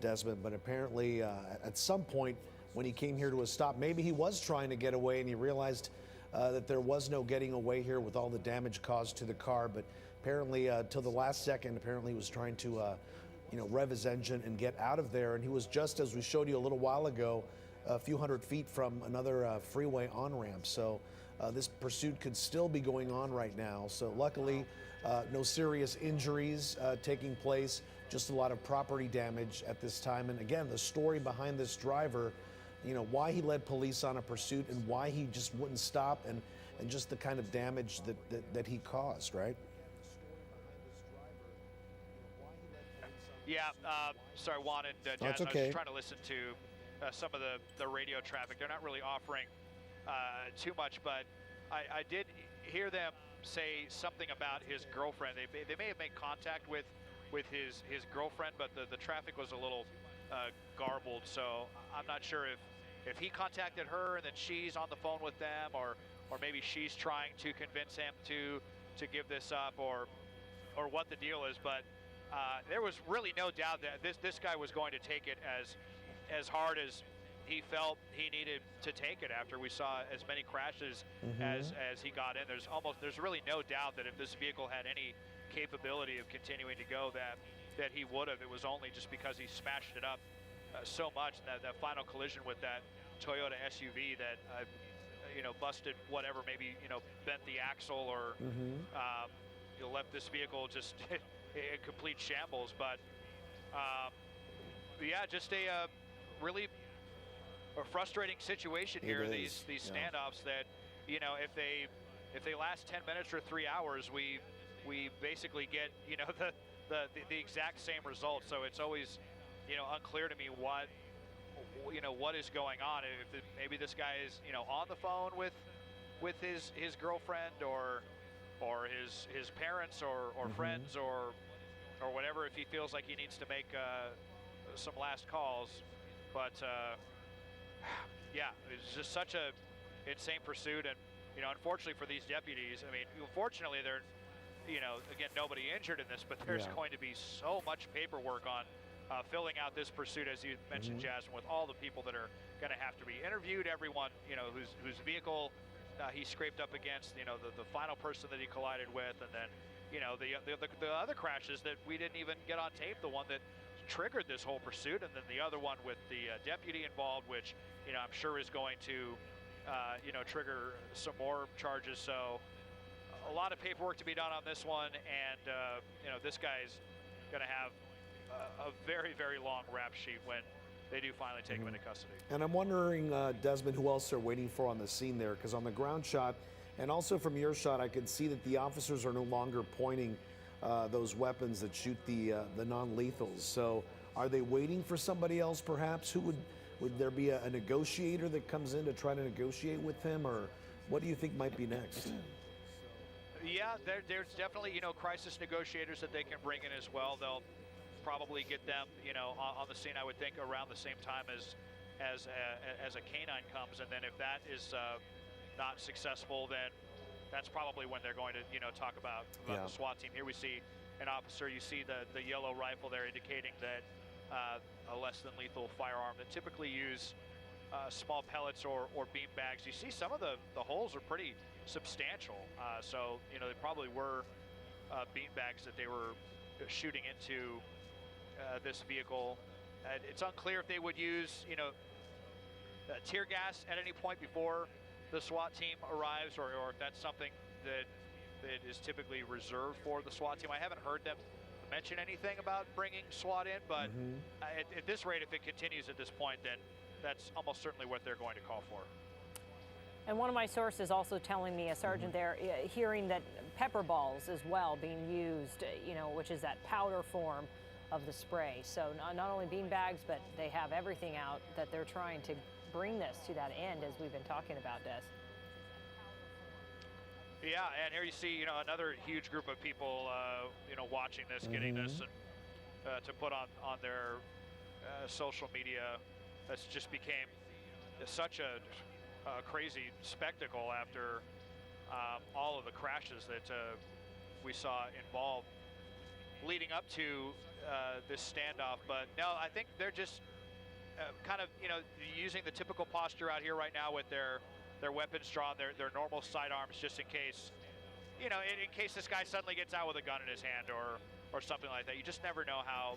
Desmond, but apparently at some point when he came here to a stop, maybe he was trying to get away and he realized that there was no getting away here with all the damage caused to the car. But apparently till the last second, apparently he was trying to rev his engine and get out of there. And he was, just as we showed you a little while ago, a few hundred feet from another freeway on-ramp. So this pursuit could still be going on right now. So luckily, no serious injuries taking place, just a lot of property damage at this time. And again, the story behind this driver, why he led police on a pursuit and why he just wouldn't stop, and just the kind of damage that he caused, right? Yeah, sorry, Juan and Jazz, That's okay. I was just trying to listen to some of the radio traffic. They're not really offering too much, but I did hear them say something about his girlfriend. They may have made contact with his girlfriend, but the traffic was a little garbled, so I'm not sure if he contacted her and then she's on the phone with them, or maybe she's trying to convince him to give this up, or what the deal is. But there was really no doubt that this guy was going to take it as hard as he felt he needed to take it after we saw as many crashes as he got in. There's really no doubt that if this vehicle had any capability of continuing to go, that he would have. It was only just because he smashed it up so much, that final collision with that Toyota SUV that busted whatever, maybe bent the axle, or left this vehicle just in complete shambles. But yeah, just a really frustrating situation here. These standoffs that if they last 10 minutes or 3 hours, we we basically get, you know, the exact same result. So it's always, you know, unclear to me what, you know, what is going on. If maybe this guy is, you know, on the phone with his girlfriend or his parents or friends or whatever, if he feels like he needs to make some last calls. But yeah, it's just such a insane pursuit. And, you know, unfortunately for these deputies, I mean, fortunately they're, you know, again, nobody injured in this, but there's going to be so much paperwork on filling out this pursuit, as you mentioned, Jasmine, with all the people that are going to have to be interviewed, everyone, you know, whose vehicle he scraped up against, you know, the final person that he collided with, and then, you know, the other crashes that we didn't even get on tape, the one that triggered this whole pursuit, and then the other one with the deputy involved, which, you know, I'm sure is going to, you know, trigger some more charges. So a lot of paperwork to be done on this one, and you know, this guy's going to have a very, very long rap sheet when they do finally take him into custody. And I'm wondering, Desmond, who else they're waiting for on the scene there, because on the ground shot, and also from your shot, I could see that the officers are no longer pointing those weapons that shoot the non-lethals. So are they waiting for somebody else, perhaps? Who would there be a negotiator that comes in to try to negotiate with him, or what do you think might be next? Yeah, there's definitely, you know, crisis negotiators that they can bring in as well. They'll probably get them, you know, on the scene, I would think, around the same time as a canine comes, and then if that is not successful, then that's probably when they're going to, you know, talk about the SWAT team. Here we see an officer. You see the yellow rifle there, indicating that a less than lethal firearm that typically use small pellets or bean bags. You see some of the holes are pretty substantial, so, you know, they probably were bean bags that they were shooting into this vehicle. It's unclear if they would use, you know, tear gas at any point before the SWAT team arrives, or if that's something that is typically reserved for the SWAT team. I haven't heard them mention anything about bringing SWAT in, but at this rate, if it continues at this point, then that's almost certainly what they're going to call for. And one of my sources also telling me, a sergeant there, hearing that pepper balls as well being used, you know, which is that powder form of the spray. So not only bean bags, but they have everything out, that they're trying to bring this to that end, as we've been talking about, Des. Yeah, and here you see, you know, another huge group of people, you know, watching this, getting this and to put on their social media. That's just became such a crazy spectacle after all of the crashes that we saw involved leading up to this standoff. But no, I think they're just kind of, you know, using the typical posture out here right now with their weapons drawn, their normal sidearms, just in case, you know, in case this guy suddenly gets out with a gun in his hand or something like that. You just never know how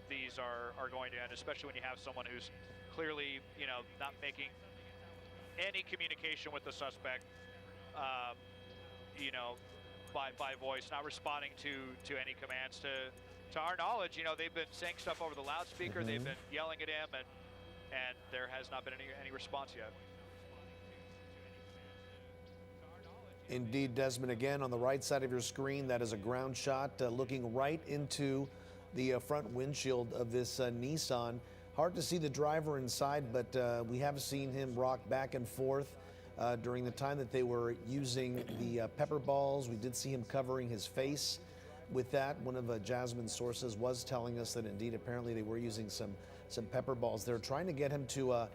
these are going to end, especially when you have someone who's clearly, you know, not making any communication with the suspect, you know, by voice, not responding to any commands. To our knowledge, you know, they've been saying stuff over the loudspeaker, they've been yelling at him, and there has not been any response yet. Indeed, Desmond, again, on the right side of your screen, that is a ground shot looking right into the front windshield of this Nissan. Hard to see the driver inside, but we have seen him rock back and forth during the time that they were using the pepper balls. We did see him covering his face with that. One of Jasmine's sources was telling us that indeed, apparently they were using some pepper balls. They're trying to get him to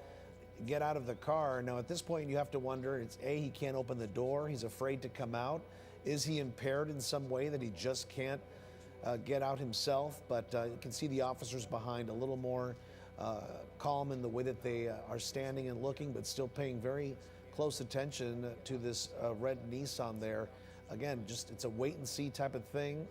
get out of the car. Now, at this point, you have to wonder, it's A, he can't open the door. He's afraid to come out. Is he impaired in some way that he just can't get out himself? But you can see the officers behind a little more calm in the way that they are standing and looking, but still paying very close attention to this red Nissan there. Again, just it's a wait and see type of thing.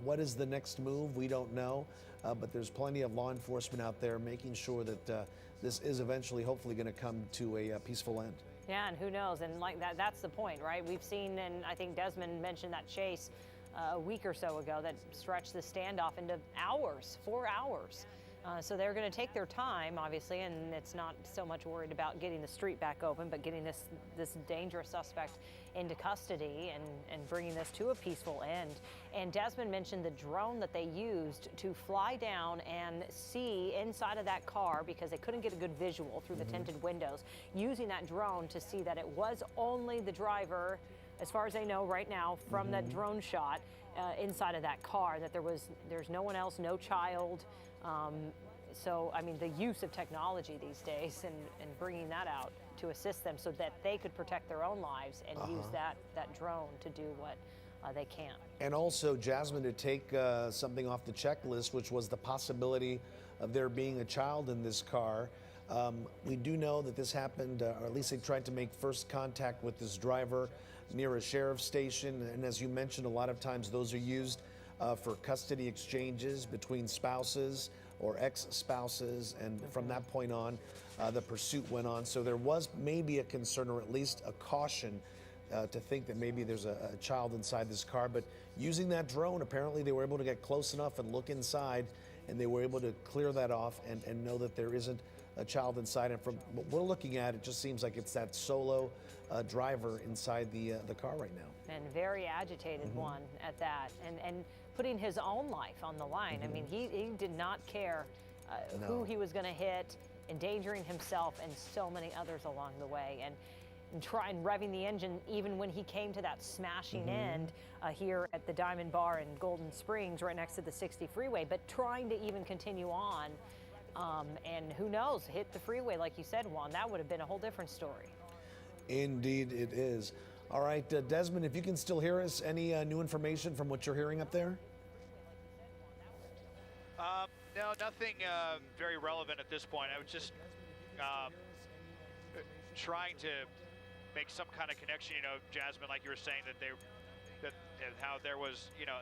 What is the next move? We don't know, but there's plenty of law enforcement out there making sure that this is eventually, hopefully, going to come to a peaceful end. Yeah, and who knows? And like that's the point, right? We've seen, and I think Desmond mentioned that chase a week or so ago that stretched the standoff into hours, 4 hours. So they're going to take their time, obviously, and it's not so much worried about getting the street back open, but getting this dangerous suspect into custody and bringing this to a peaceful end. And Desmond mentioned the drone that they used to fly down and see inside of that car because they couldn't get a good visual through the tinted windows, using that drone to see that it was only the driver, as far as they know right now, from that drone shot inside of that car, that there's no one else, no child. So, I mean, the use of technology these days and bringing that out to assist them so that they could protect their own lives and use that drone to do what they can. And also, Jasmine, to take something off the checklist, which was the possibility of there being a child in this car. We do know that this happened, or at least they tried to make first contact with this driver near a sheriff's station. And as you mentioned, a lot of times those are used for custody exchanges between spouses or ex-spouses, and from that point on, the pursuit went on. So there was maybe a concern, or at least a caution, to think that maybe there's a child inside this car. But using that drone, apparently they were able to get close enough and look inside, and they were able to clear that off and know that there isn't a child inside. And from what we're looking at, it just seems like it's that solo driver inside the car right now. And very agitated one at that, and putting his own life on the line. I mean, he did not care who he was going to hit, endangering himself and so many others along the way, and trying revving the engine even when he came to that smashing end here at the Diamond Bar in Golden Springs, right next to the 60 freeway, but trying to even continue on. And who knows, hit the freeway, like you said, Juan, that would have been a whole different story. Indeed it is. All right, Desmond, if you can still hear us, any new information from what you're hearing up there? No, nothing very relevant at this point. I was just trying to make some kind of connection, you know, Jasmine, like you were saying, that how there was, you know,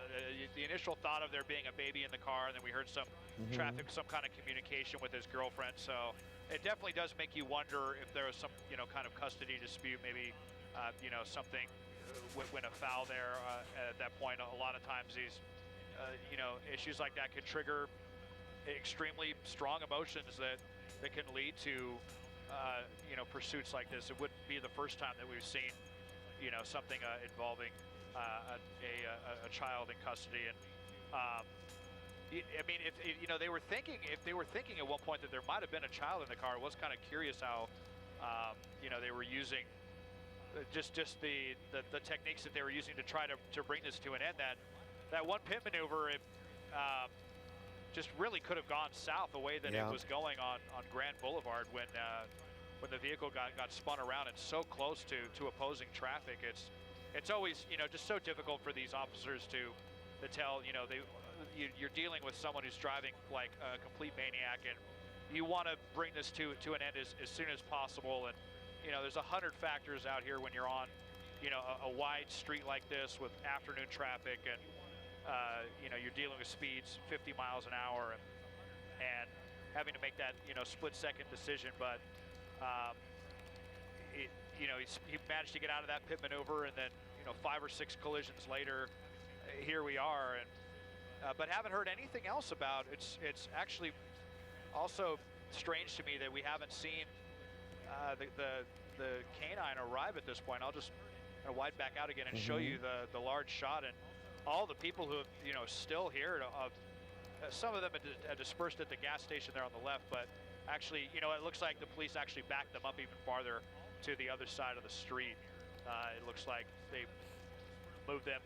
the initial thought of there being a baby in the car, and then we heard some traffic, some kind of communication with his girlfriend. So it definitely does make you wonder if there was some, you know, kind of custody dispute, maybe, you know, something went afoul there at that point. A lot of times these, you know, issues like that could trigger extremely strong emotions that can lead to, you know, pursuits like this. It wouldn't be the first time that we've seen, you know, something involving a child in custody. And I mean, if you know, they were thinking at one point that there might have been a child in the car. It was kind of curious how, you know, they were using just the techniques that they were using to try to bring this to an end. That one pit maneuver, it just really could have gone south the way that it was going on Grand Boulevard when the vehicle got spun around and so close to opposing traffic. It's always, you know, just so difficult for these officers to tell, you know, you're dealing with someone who's driving like a complete maniac, and you want to bring this to an end as soon as possible. And you know, there's 100 factors out here when you're on, you know, a wide street like this with afternoon traffic, and you know, you're dealing with speeds 50 miles an hour, and having to make that, you know, split-second decision. But you know, he managed to get out of that pit maneuver, and then, you know, 5 or 6 collisions later, here we are. And but haven't heard anything else about. It's actually also strange to me that we haven't seen the canine arrive at this point. I'll just kind of wide back out again and show you the large shot, and all the people who have, you know, still here. Some of them are dispersed at the gas station there on the left, but actually, you know, it looks like the police actually backed them up even farther to the other side of the street. It looks like they moved them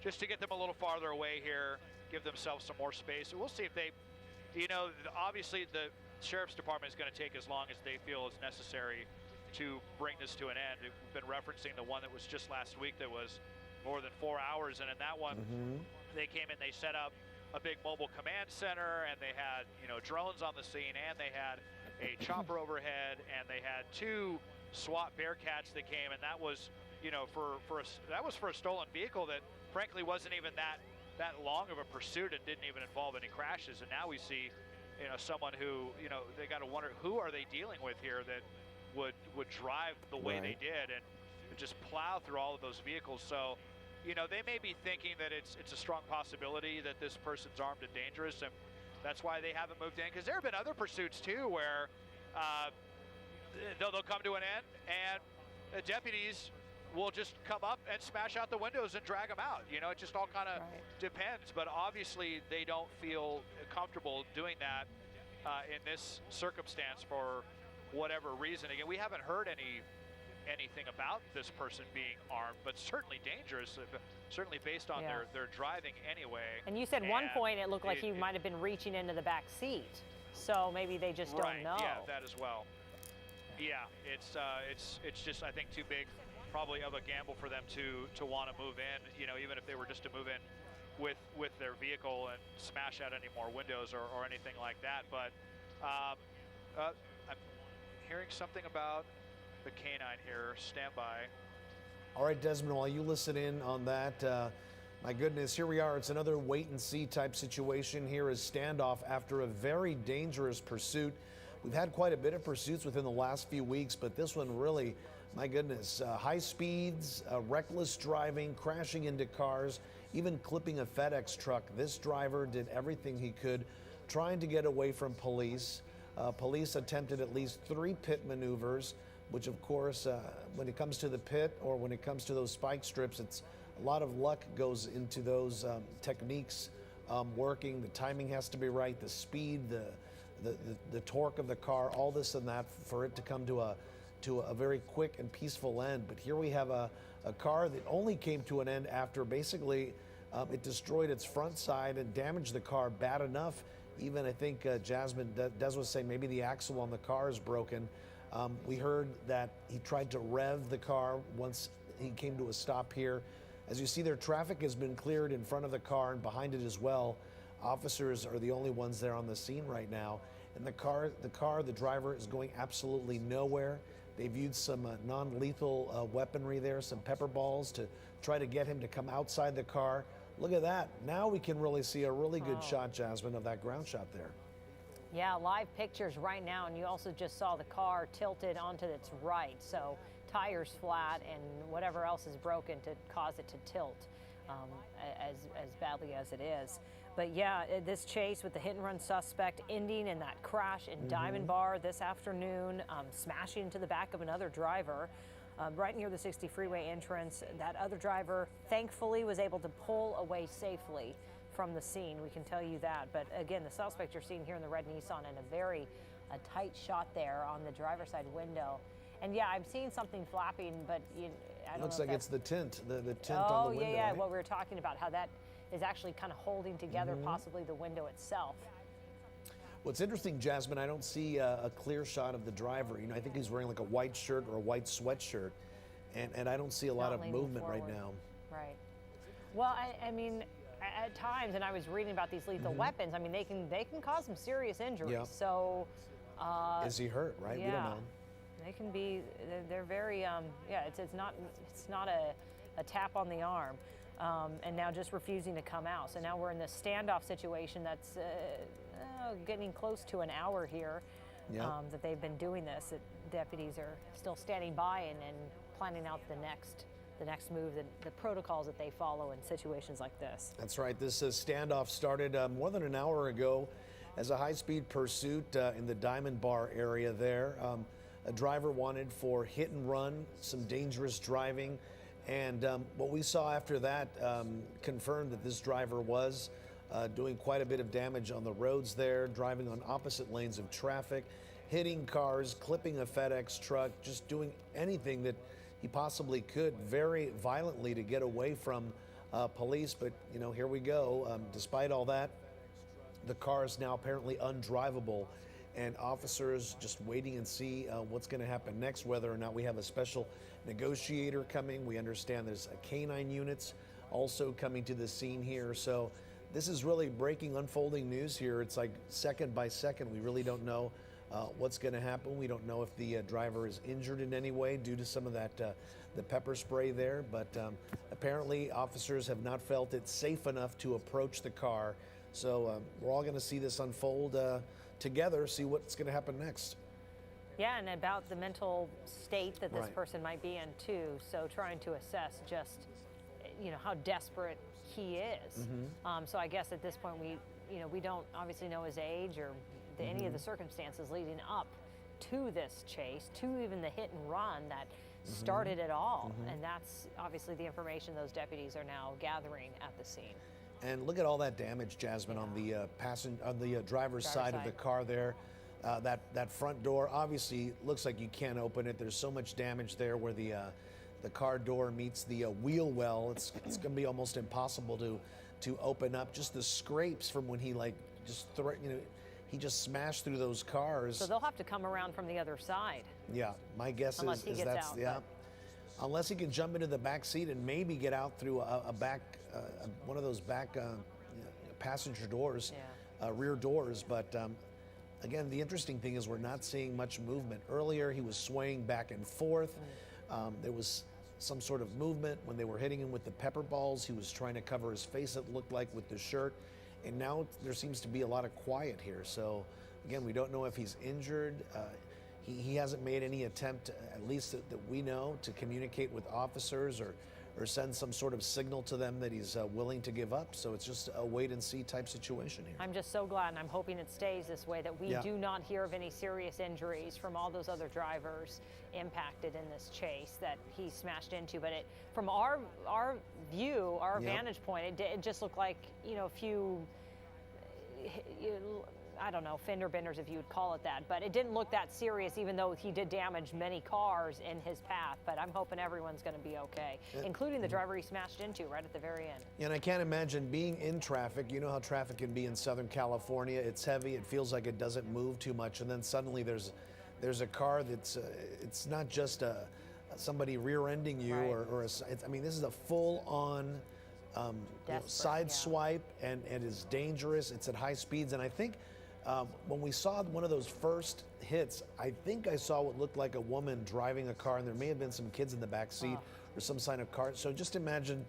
just to get them a little farther away here, give themselves some more space. We'll see if they, you know, obviously the Sheriff's Department is going to take as long as they feel is necessary to bring this to an end. We've been referencing the one that was just last week that was more than 4 hours, and in that one, they came in, they set up a big mobile command center, and they had, you know, drones on the scene, and they had a chopper overhead, and they had 2 SWAT Bearcats that came, and that was, you know, for a stolen vehicle that frankly wasn't even that long of a pursuit and didn't even involve any crashes. And now we see, you know, someone who, you know, they got to wonder, who are they dealing with here that would drive the way they did and just plow through all of those vehicles. So, you know, they may be thinking that it's a strong possibility that this person's armed and dangerous, and That's why they haven't moved in, because there have been other pursuits too where they'll come to an end and the deputies will just come up and smash out the windows and drag them out. You know, it just all kind of depends, but obviously they don't feel comfortable doing that in this circumstance for whatever reason. Again, we haven't heard anything about this person being armed, but certainly dangerous, certainly based on their driving anyway. And you said one point it looked like he might have been reaching into the back seat, so maybe they just don't know. Yeah, that as well. Yeah, it's just, I think, too big probably of a gamble for them to want to move in, you know, even if they were just to move in with their vehicle and smash out any more windows or anything like that. But I'm hearing something about the canine here. Stand by. All right, Desmond, while you listen in on that, my goodness, here we are. It's another wait-and-see type situation here as Standoff after a very dangerous pursuit. We've had quite a bit of pursuits within the last few weeks, but this one really, my goodness, high speeds, reckless driving, crashing into cars, even clipping a FedEx truck. This driver did everything he could trying to get away from police. Police attempted at least 3 pit maneuvers, which of course, when it comes to the pit or when it comes to those spike strips, it's a lot of luck goes into those techniques working. The timing has to be right, the speed, the torque of the car, all this and that for it to come to a very quick and peaceful end. But here we have a car that only came to an end after basically it destroyed its front side and damaged the car bad enough. Even I think Jasmine, Des was saying maybe the axle on the car is broken. We heard that he tried to rev the car once he came to a stop here. As you see there, traffic has been cleared in front of the car and behind it as well. Officers are the only ones there on the scene right now. And the driver is going absolutely nowhere. They've used some non-lethal weaponry there, some pepper balls to try to get him to come outside the car. Look at that. Now we can really see a really good shot, Jasmine, of that ground shot there. Yeah, live pictures right now, and you also just saw the car tilted onto its right, so tires flat and whatever else is broken to cause it to tilt as badly as it is. But yeah, this chase with the hit-and-run suspect ending in that crash in Diamond Bar this afternoon, smashing into the back of another driver right near the 60 freeway entrance. That other driver, thankfully, was able to pull away safely from the scene. We can tell you that. But again, the suspect you're seeing here in the red Nissan and a very tight shot there on the driver's side window. And yeah, I'm seeing something flapping, but I don't know. Looks like it's the tint, the tint on the window. Oh, yeah, right? what we were talking about, how that is actually kind of holding together possibly the window itself. What's interesting, Jasmine, I don't see a clear shot of the driver. You know, I think he's wearing like a white shirt or a white sweatshirt, and I don't see a lot of movement right now. Right. Well, I mean, at times, and I was reading about these lethal weapons, I mean, they can cause some serious injuries. Yeah. So. Is he hurt, right? Yeah. We don't know. They can be, they're very, yeah, it's not a tap on the arm. And now just refusing to come out. So now we're in this standoff situation that's getting close to an hour here that they've been doing this. That deputies are still standing by and planning out the next move, the protocols that they follow in situations like this. That's right. This standoff started more than an hour ago as a high-speed pursuit in the Diamond Bar area there. A driver wanted for hit and run, some dangerous driving. And what we saw after that confirmed that this driver was doing quite a bit of damage on the roads there, driving on opposite lanes of traffic, hitting cars, clipping a FedEx truck, just doing anything that he possibly could very violently to get away from police. But, you know, here we go. Despite all that, the car is now apparently undrivable. And officers just waiting and see what's going to happen next, whether or not we have a special negotiator coming. We understand there's canine units also coming to the scene here. So this is really breaking, unfolding news here. It's like second by second. We really don't know what's going to happen. We don't know if the driver is injured in any way due to some of that the pepper spray there. But apparently officers have not felt it safe enough to approach the car. So we're all going to see this unfold together, see what's going to happen next. Yeah, and about the mental state that this person might be in too. So trying to assess just, you know, how desperate he is. So I guess at this point we don't obviously know his age or any of the circumstances leading up to this chase, to even the hit and run that started it all. And that's obviously the information those deputies are now gathering at the scene. And look at all that damage, Jasmine, on the driver's side of the car there. That front door obviously looks like you can't open it. There's so much damage there where the car door meets the wheel well. It's going to be almost impossible to open up. Just the scrapes from when he he just smashed through those cars. So they'll have to come around from the other side. Yeah, my guess unless he is gets that's out, unless he can jump into the back seat and maybe get out through a back one of those back passenger doors, rear doors. But again, the interesting thing is we're not seeing much movement. Earlier, he was swaying back and forth. There was some sort of movement when they were hitting him with the pepper balls. He was trying to cover his face, it looked like, with the shirt. And now there seems to be a lot of quiet here. So again, we don't know if he's injured. He hasn't made any attempt, at least that we know, to communicate with officers or send some sort of signal to them that he's willing to give up. So it's just a wait and see type situation here. I'm just so glad, and I'm hoping it stays this way, that we do not hear of any serious injuries from all those other drivers impacted in this chase that he smashed into. But from our view, our vantage point, it just looked like, a few, I don't know, fender benders, if you would call it that. But it didn't look that serious, even though he did damage many cars in his path. But I'm hoping everyone's going to be okay, including the driver he smashed into right at the very end. And I can't imagine being in traffic. You know how traffic can be in Southern California. It's heavy. It feels like it doesn't move too much. And then suddenly there's a car that's, it's not just somebody rear-ending you I mean, this is a full-on side swipe, and it is dangerous. It's at high speeds. And I think when we saw one of those first hits, I think I saw what looked like a woman driving a car, and there may have been some kids in the back seat or some sign of car. So just imagine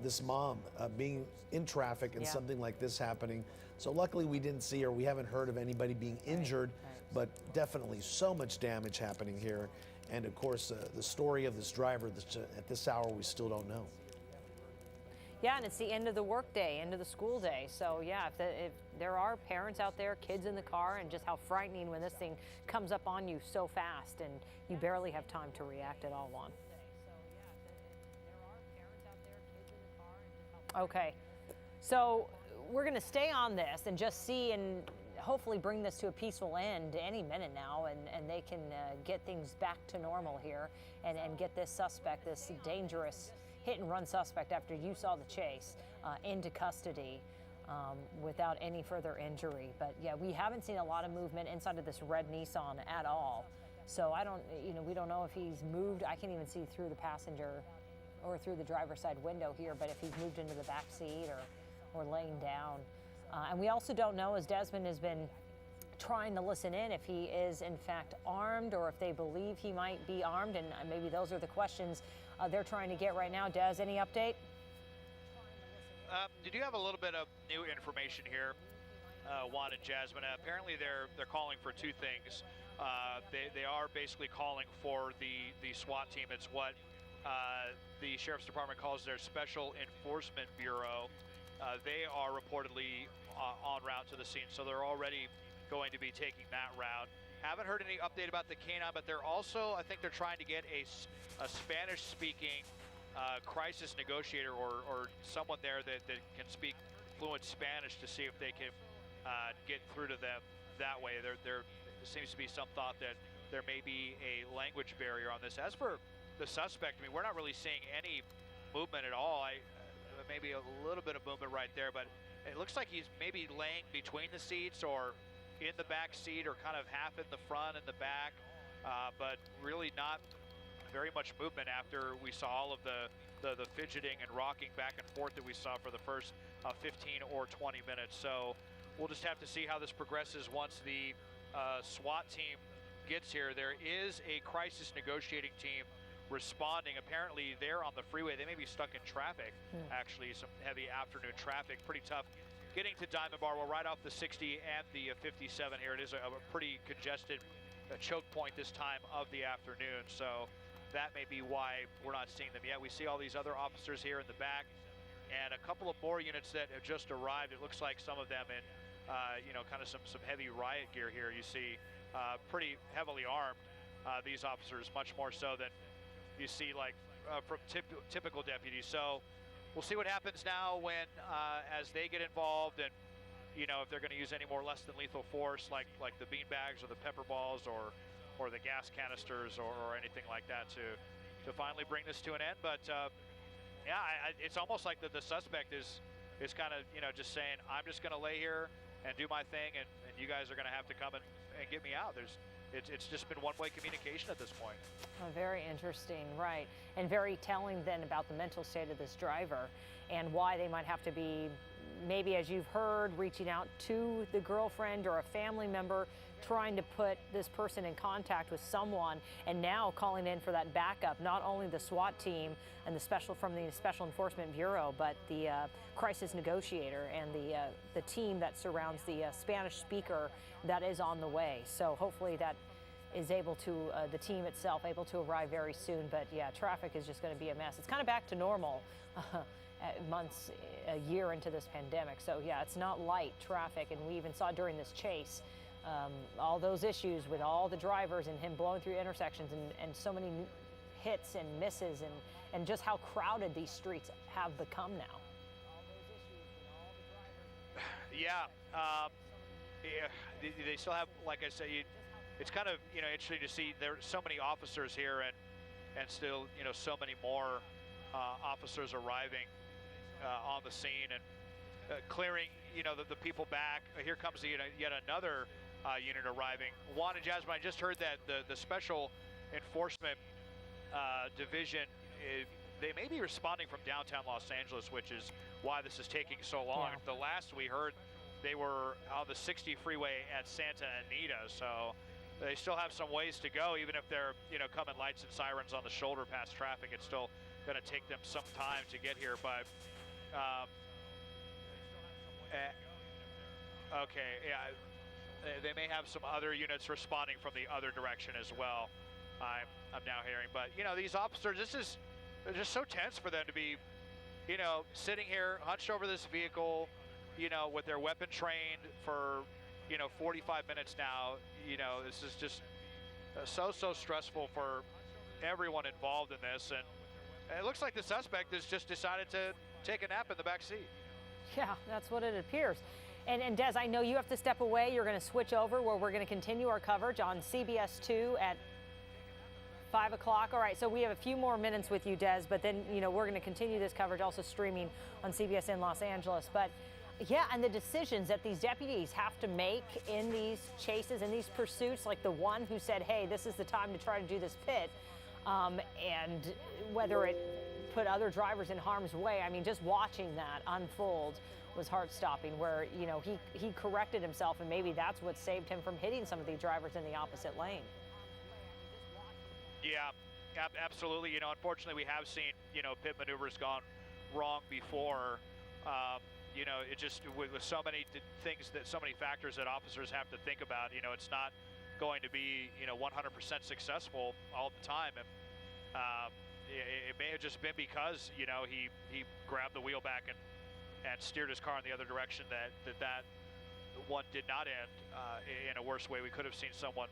this mom being in traffic and something like this happening. So luckily we didn't see, or we haven't heard of anybody being injured, but definitely so much damage happening here. And of course, the story of this driver at this hour, we still don't know. Yeah, and it's the end of the workday, end of the school day. So yeah, if there are parents out there, kids in the car, and just how frightening when this thing comes up on you so fast and you barely have time to react at all, Juan. Okay, so we're going to stay on this and just see and hopefully bring this to a peaceful end any minute now, and they can get things back to normal here and get this suspect, this dangerous hit-and-run suspect, after you saw the chase, into custody without any further injury. But yeah, we haven't seen a lot of movement inside of this red Nissan at all. So we don't know if he's moved. I can't even see through the passenger or through the driver's side window here, but if he's moved into the back seat or laying down. And we also don't know, as Desmond has been trying to listen in, if he is in fact armed or if they believe he might be armed, and maybe those are the questions they're trying to get right now. Des, any update? Did you have a little bit of new information here, Juan and Jasmine? Apparently they're calling for two things. They are basically calling for the SWAT team. It's what the Sheriff's Department calls their Special Enforcement Bureau. They are reportedly en route to the scene, so they're already going to be taking that route. Haven't heard any update about the canine, but they're also, I think they're trying to get a Spanish-speaking crisis negotiator or someone there that can speak fluent Spanish to see if they can get through to them that way. There seems to be some thought that there may be a language barrier on this. As for the suspect, I mean, we're not really seeing any movement at all. Maybe a little bit of movement right there, but it looks like he's maybe laying between the seats or in the back seat, or kind of half in the front and the back, but really not very much movement after we saw all of the fidgeting and rocking back and forth that we saw for the first 15 or 20 minutes. So we'll just have to see how this progresses once the SWAT team gets here. There is a crisis negotiating team responding. Apparently they're on the freeway. They may be stuck in traffic, actually, some heavy afternoon traffic. Pretty tough getting to Diamond Bar. We're right off the 60 and the 57 here. It is a pretty congested choke point this time of the afternoon, so that may be why we're not seeing them yet. We see all these other officers here in the back and a couple of more units that have just arrived. It looks like some of them in, kind of some heavy riot gear here. You see pretty heavily armed, these officers, much more so than you see like from typical deputies. So we'll see what happens now when, as they get involved, and if they're going to use any more less than lethal force, like the bean bags or the pepper balls or the gas canisters or anything like that to finally bring this to an end. But yeah, it's almost like the suspect is kind of just saying, I'm just going to lay here and do my thing, and you guys are going to have to come and get me out. It's just been one-way communication at this point. Oh, very interesting, right. And very telling then about the mental state of this driver and why they might have to be, maybe as you've heard, reaching out to the girlfriend or a family member, trying to put this person in contact with someone, and now calling in for that backup, not only the SWAT team and the Special Enforcement Bureau, but the crisis negotiator and the team that surrounds the Spanish speaker that is on the way. So hopefully that is able to, the team itself, able to arrive very soon. But yeah, traffic is just going to be a mess. It's kind of back to normal months, a year into this pandemic. So yeah, it's not light traffic. And we even saw during this chase, all those issues with all the drivers and him blowing through intersections and so many hits and misses and just how crowded these streets have become now. Yeah, they still have, like I say, it's kind of interesting to see there's so many officers here and still so many more officers arriving on the scene and clearing the people back. Here comes yet another unit arriving. Juan and Jasmine, I just heard that the Special Enforcement Division, they may be responding from downtown Los Angeles, which is why this is taking so long. Yeah. The last we heard, they were on the 60 freeway at Santa Anita, so they still have some ways to go. Even if they're coming lights and sirens on the shoulder past traffic, it's still going to take them some time to get here. But okay, yeah, they may have some other units responding from the other direction as well. I'm now hearing, but these officers, they're just so tense for them to be, sitting here hunched over this vehicle, with their weapon trained for 45 minutes now. This is just so stressful for everyone involved in this, and it looks like the suspect has just decided to take a nap in the back seat. Yeah, that's what it appears. And Des, I know you have to step away. You're going to switch over where we're going to continue our coverage on CBS 2 at 5 o'clock. All right, so we have a few more minutes with you, Des, but then, we're going to continue this coverage also streaming on CBS in Los Angeles. But yeah, and the decisions that these deputies have to make in these chases, in these pursuits, like the one who said, hey, this is the time to try to do this pit, and whether it put other drivers in harm's way. I mean, just watching that unfold was heart-stopping, where, he corrected himself, and maybe that's what saved him from hitting some of these drivers in the opposite lane. Yeah, absolutely. Unfortunately, we have seen, pit maneuvers gone wrong before. It just, with so many things, so many factors that officers have to think about, it's not going to be, 100% successful all the time. And it may have just been because, he grabbed the wheel back and steered his car in the other direction that one did not end in a worse way. We could have seen someone,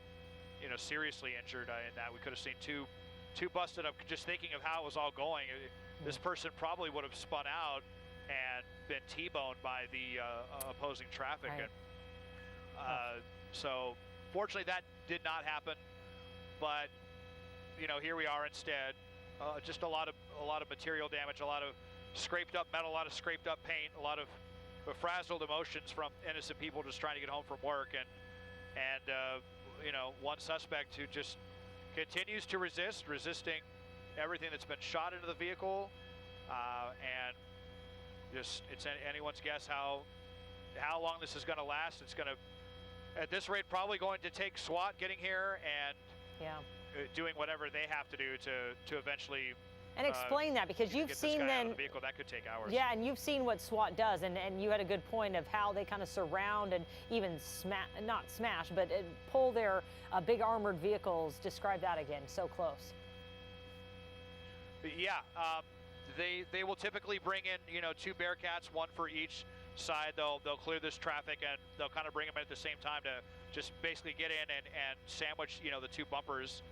seriously injured in that. We could have seen two busted up. Just thinking of how it was all going, this person probably would have spun out and been T-boned by the opposing traffic. Right. And so fortunately that did not happen, but here we are instead. Just a lot of material damage, a lot of scraped up metal, a lot of scraped up paint, a lot of frazzled emotions from innocent people just trying to get home from work, and one suspect who just continues to resisting everything that's been shot into the vehicle, and just it's anyone's guess how long this is going to last. It's going to, at this rate, probably going to take SWAT getting here and doing whatever they have to do to eventually. And explain that, because you've seen then the vehicle. That could take hours. Yeah, and you've seen what SWAT does, and you had a good point of how they kind of surround and even not smash, but pull their big armored vehicles. Describe that again. So close. Yeah, they will typically bring in, you know, 2 Bearcats, 1 for each side. They'll clear this traffic, and they'll kind of bring them in at the same time to just basically get in and sandwich, you know, the 2 bumpers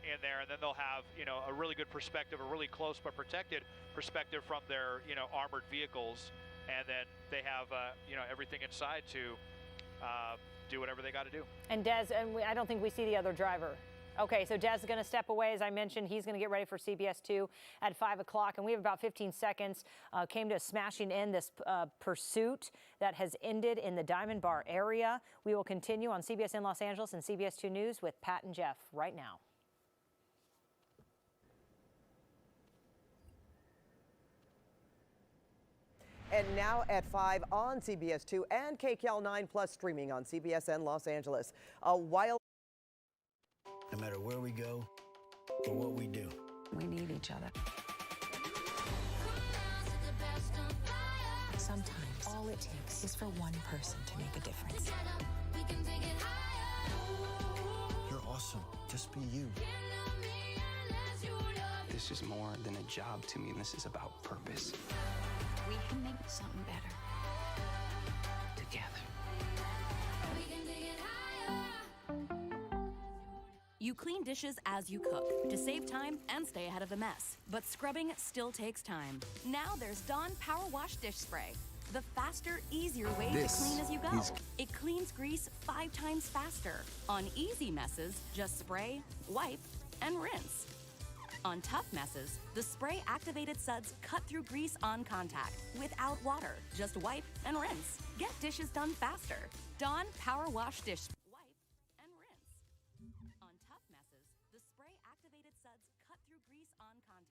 in there, and then they'll have, you know, a really good perspective, a really close but protected perspective from their, you know, armored vehicles, and then they have, you know, everything inside to do whatever they got to do. And Des, I don't think we see the other driver. Okay, so Des is going to step away. As I mentioned, he's going to get ready for CBS 2 at 5 o'clock, and we have about 15 seconds. Came to smashing in this pursuit that has ended in the Diamond Bar area. We will continue on CBS in Los Angeles and CBS 2 News with Pat and Jeff right now. And now at 5 on CBS 2 and KCAL 9 Plus streaming on CBSN Los Angeles. A wild. No matter where we go or what we do, we need each other. Sometimes all it takes is for one person to make a difference. You're awesome. Just be you. This is more than a job to me, and this is about purpose. We can make something better together. You clean dishes as you cook to save time and stay ahead of the mess. But scrubbing still takes time. Now there's Dawn Power Wash Dish Spray. The faster, easier way to clean as you go. It cleans grease 5 times faster. On easy messes, just spray, wipe, and rinse. On tough messes, the spray-activated suds cut through grease on contact without water. Just wipe and rinse. Get dishes done faster. Dawn Power Wash Dish Spray. Wipe and rinse. On tough messes, the spray-activated suds cut through grease on contact.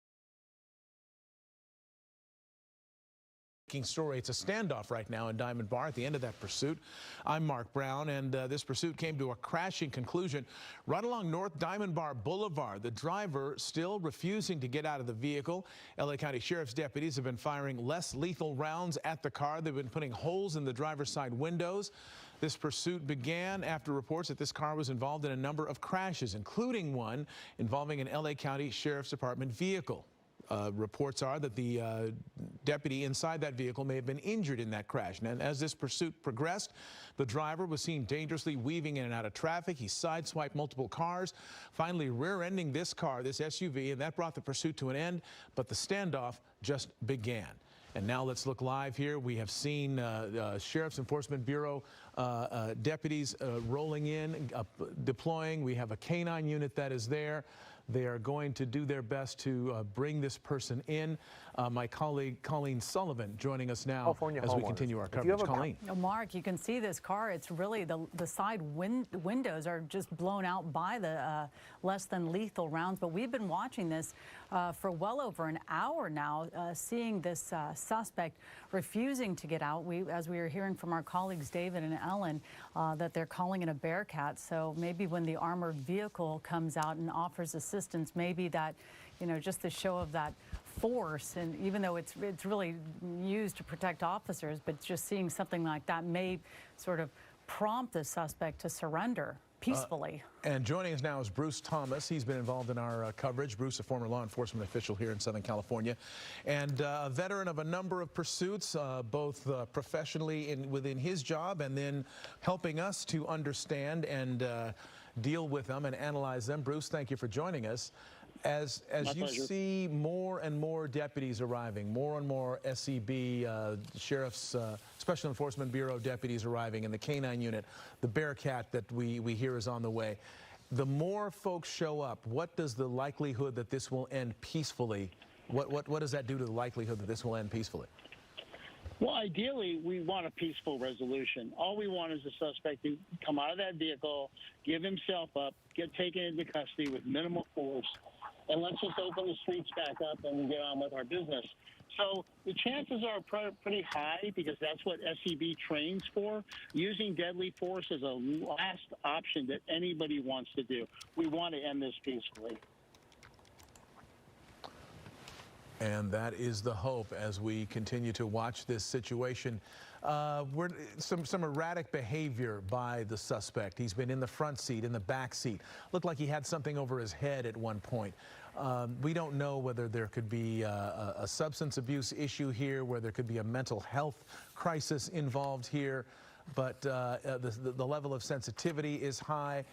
Story. It's a standoff right now in Diamond Bar at the end of that pursuit. I'm Mark Brown, and this pursuit came to a crashing conclusion right along North Diamond Bar Boulevard. The driver still refusing to get out of the vehicle. LA County Sheriff's deputies have been firing less lethal rounds at the car. They've been putting holes in the driver's side windows. This pursuit began after reports that this car was involved in a number of crashes, including one involving an LA County Sheriff's Department vehicle. Reports are that the deputy inside that vehicle may have been injured in that crash. And as this pursuit progressed, the driver was seen dangerously weaving in and out of traffic. He sideswiped multiple cars, finally rear-ending this car, this SUV, and that brought the pursuit to an end. But the standoff just began. And now let's look live here. We have seen Sheriff's Enforcement Bureau deputies rolling in, deploying. We have a canine unit that is there. They are going to do their best to bring this person in. My colleague Colleen Sullivan joining us now as we continue our coverage. Colleen. Mark, you can see this car. It's really the side windows are just blown out by the less than lethal rounds. But we've been watching this for well over an hour now, seeing this suspect refusing to get out. As we were hearing from our colleagues David and Ellen, that they're calling it a Bearcat. So maybe when the armored vehicle comes out and offers assistance, maybe that, you know, just the show of that force, and even though it's really used to protect officers, but just seeing something like that may sort of prompt the suspect to surrender peacefully. And joining us now is Bruce Thomas. He's been involved in our coverage. Bruce, a former law enforcement official here in Southern California, and a veteran of a number of pursuits, both professionally within his job, and then helping us to understand and deal with them and analyze them. Bruce, thank you for joining us. As you see more and more deputies arriving, more and more SEB, Sheriff's Special Enforcement Bureau deputies arriving, and the canine unit, the Bearcat that we hear is on the way. The more folks show up, what does the likelihood that this will end peacefully, what does that do to the likelihood that this will end peacefully? Well, ideally, we want a peaceful resolution. All we want is the suspect to come out of that vehicle, give himself up, get taken into custody with minimal force, and let's just open the streets back up and get on with our business. So the chances are pretty high, because that's what SEB trains for. Using deadly force is a last option that anybody wants to do. We want to end this peacefully. And that is the hope as we continue to watch this situation. Some erratic behavior by the suspect. He's been in the front seat, in the back seat. Looked like he had something over his head at one point. We don't know whether there could be a substance abuse issue here, where there could be a mental health crisis involved here, but the level of sensitivity is high.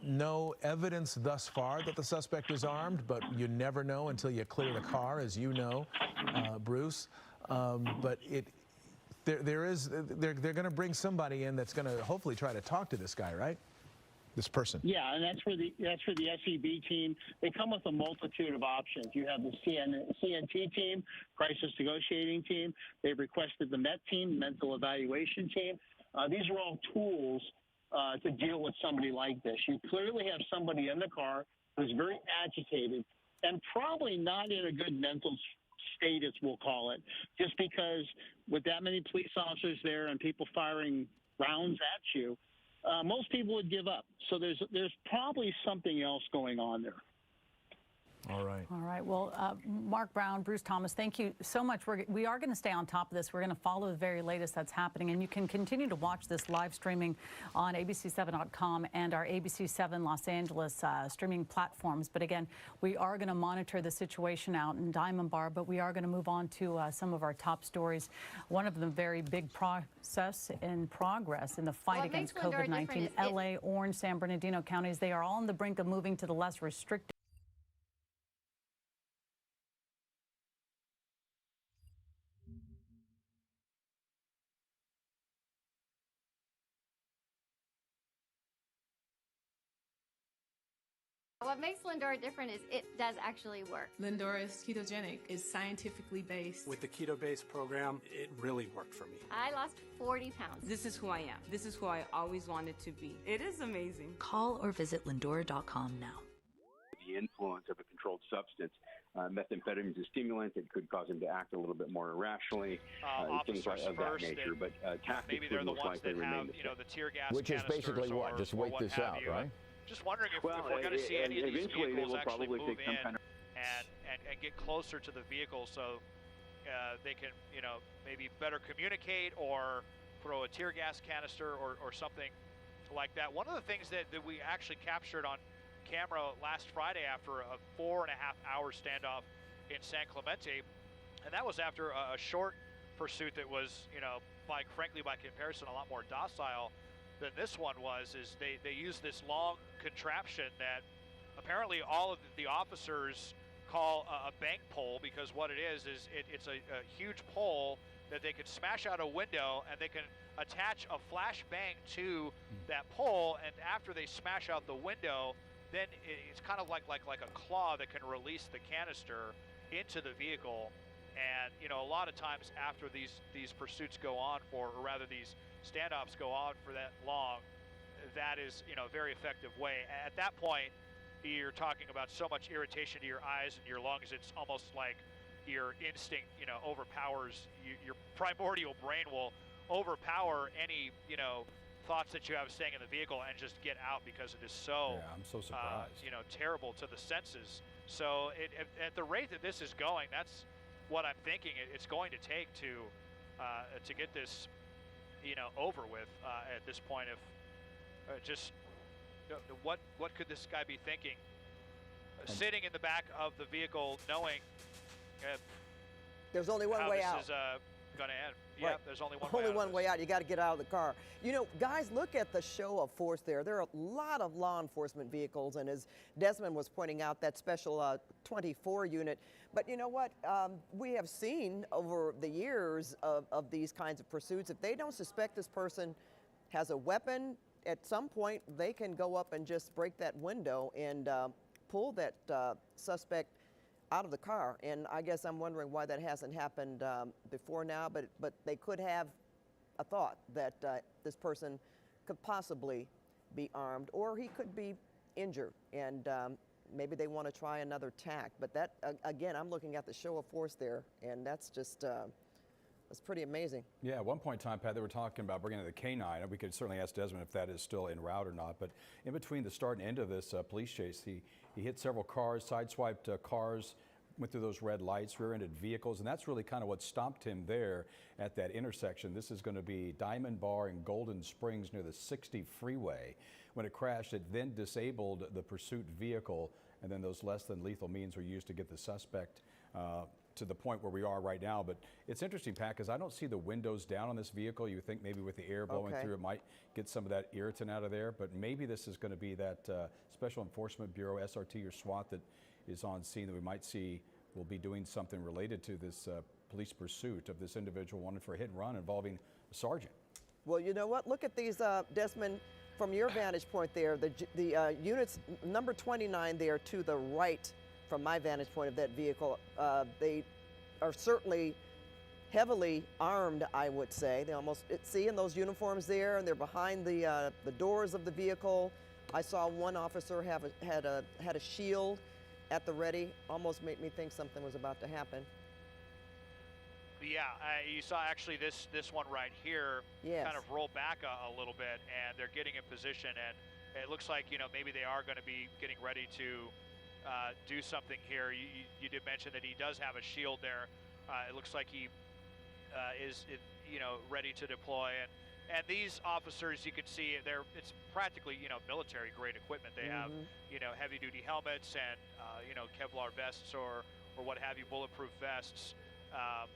No evidence thus far that the suspect is armed, but you never know until you clear the car, as you know, Bruce. But they're going to bring somebody in that's going to hopefully try to talk to this guy, right? This person. Yeah, and that's where the SEB team, they come with a multitude of options. You have the CNT team, crisis negotiating team. They've requested the MET team, mental evaluation team. These are all tools to deal with somebody like this. You clearly have somebody in the car who's very agitated and probably not in a good mental state, as we'll call it, just because with that many police officers there and people firing rounds at you, most people would give up. So there's probably something else going on there. All right. All right. Well, Mark Brown, Bruce Thomas, thank you so much. We are going to stay on top of this. We're going to follow the very latest that's happening. And you can continue to watch this live streaming on ABC7.com and our ABC7 Los Angeles streaming platforms. But again, we are going to monitor the situation out in Diamond Bar, but we are going to move on to some of our top stories. One of them, very big process in progress in the fight against COVID-19. LA, Orange, San Bernardino counties, they are all on the brink of moving to the less restrictive. What makes Lindora different is it does actually work. Lindora is ketogenic. It's scientifically based. With the keto-based program, it really worked for me. I lost 40 pounds. This is who I am. This is who I always wanted to be. It is amazing. Call or visit Lindora.com now. The influence of a controlled substance. Methamphetamine is a stimulant. It could cause him to act a little bit more irrationally, things like of that nature. But tactics maybe they're would the most ones likely that have, remain you know, the tear gas which is basically what? Just wait this out, right? Just wondering if we're going to see any of these vehicles actually move in and get closer to the vehicle so they can, you know, maybe better communicate or throw a tear gas canister or something like that. One of the things that we actually captured on camera last Friday after a 4.5-hour standoff in San Clemente, and that was after a short pursuit that was, you know, frankly by comparison a lot more docile than this one was, is they used this long contraption that apparently all of the officers call a bank pole, because what it is it's a huge pole that they can smash out a window and they can attach a flashbang to that pole, and after they smash out the window, then it's kind of like a claw that can release the canister into the vehicle. And you know, a lot of times after these pursuits go on for, or rather these standoffs go on for that long, that is, you know, a very effective way. At that point, you're talking about so much irritation to your eyes and your lungs, it's almost like your instinct, you know, overpowers, your primordial brain will overpower any, you know, thoughts that you have staying in the vehicle and just get out, because it is so, I'm so surprised. you know, terrible to the senses. So at the rate that this is going, that's what I'm thinking it's going to take to get this, you know, over with at this point. If just what could this guy be thinking, sitting in the back of the vehicle, knowing there's only one way out. This is going to end. Right. Yeah, there's only one way out. You got to get out of the car. You know, guys, look at the show of force there. There are a lot of law enforcement vehicles, and as Desmond was pointing out, that special 24 unit. But you know what? We have seen over the years of these kinds of pursuits, if they don't suspect this person has a weapon, at some point they can go up and just break that window and pull that suspect out of the car. And I guess I'm wondering why that hasn't happened before now, but they could have a thought that this person could possibly be armed, or he could be injured, and maybe they want to try another tack. But that, again, I'm looking at the show of force there, and that's just that's pretty amazing. Yeah, at one point in time, Pat, they were talking about bringing in the K-9. We could certainly ask Desmond if that is still en route or not. But in between the start and end of this police chase, he hit several cars, sideswiped cars, went through those red lights, rear-ended vehicles, and that's really kind of what stopped him there at that intersection. This is going to be Diamond Bar and Golden Springs near the 60 freeway. When it crashed, it then disabled the pursuit vehicle, and then those less than lethal means were used to get the suspect to the point where we are right now. But it's interesting, Pat, because I don't see the windows down on this vehicle. You think maybe with the air blowing through it might get some of that irritant out of there, but maybe this is going to be that Special Enforcement Bureau, SRT or SWAT that is on scene that we might see will be doing something related to this police pursuit of this individual wanted for a hit and run involving a sergeant. Well, you know what? Look at these, Desmond, from your vantage point there, the units number 29 there to the right from my vantage point of that vehicle, they are certainly heavily armed, I would say. They almost, see in those uniforms there, and they're behind the doors of the vehicle. I saw one officer had a shield at the ready. Almost made me think something was about to happen. Yeah, you saw actually this one right here kind of roll back a little bit, and they're getting in position, and it looks like, you know, maybe they are going to be getting ready to do something here. You did mention that he does have a shield there. It looks like he is, you know, ready to deploy, and these officers, you can see it's practically, you know, military grade equipment. They have, you know, heavy duty helmets and you know, Kevlar vests or what have you, bulletproof vests.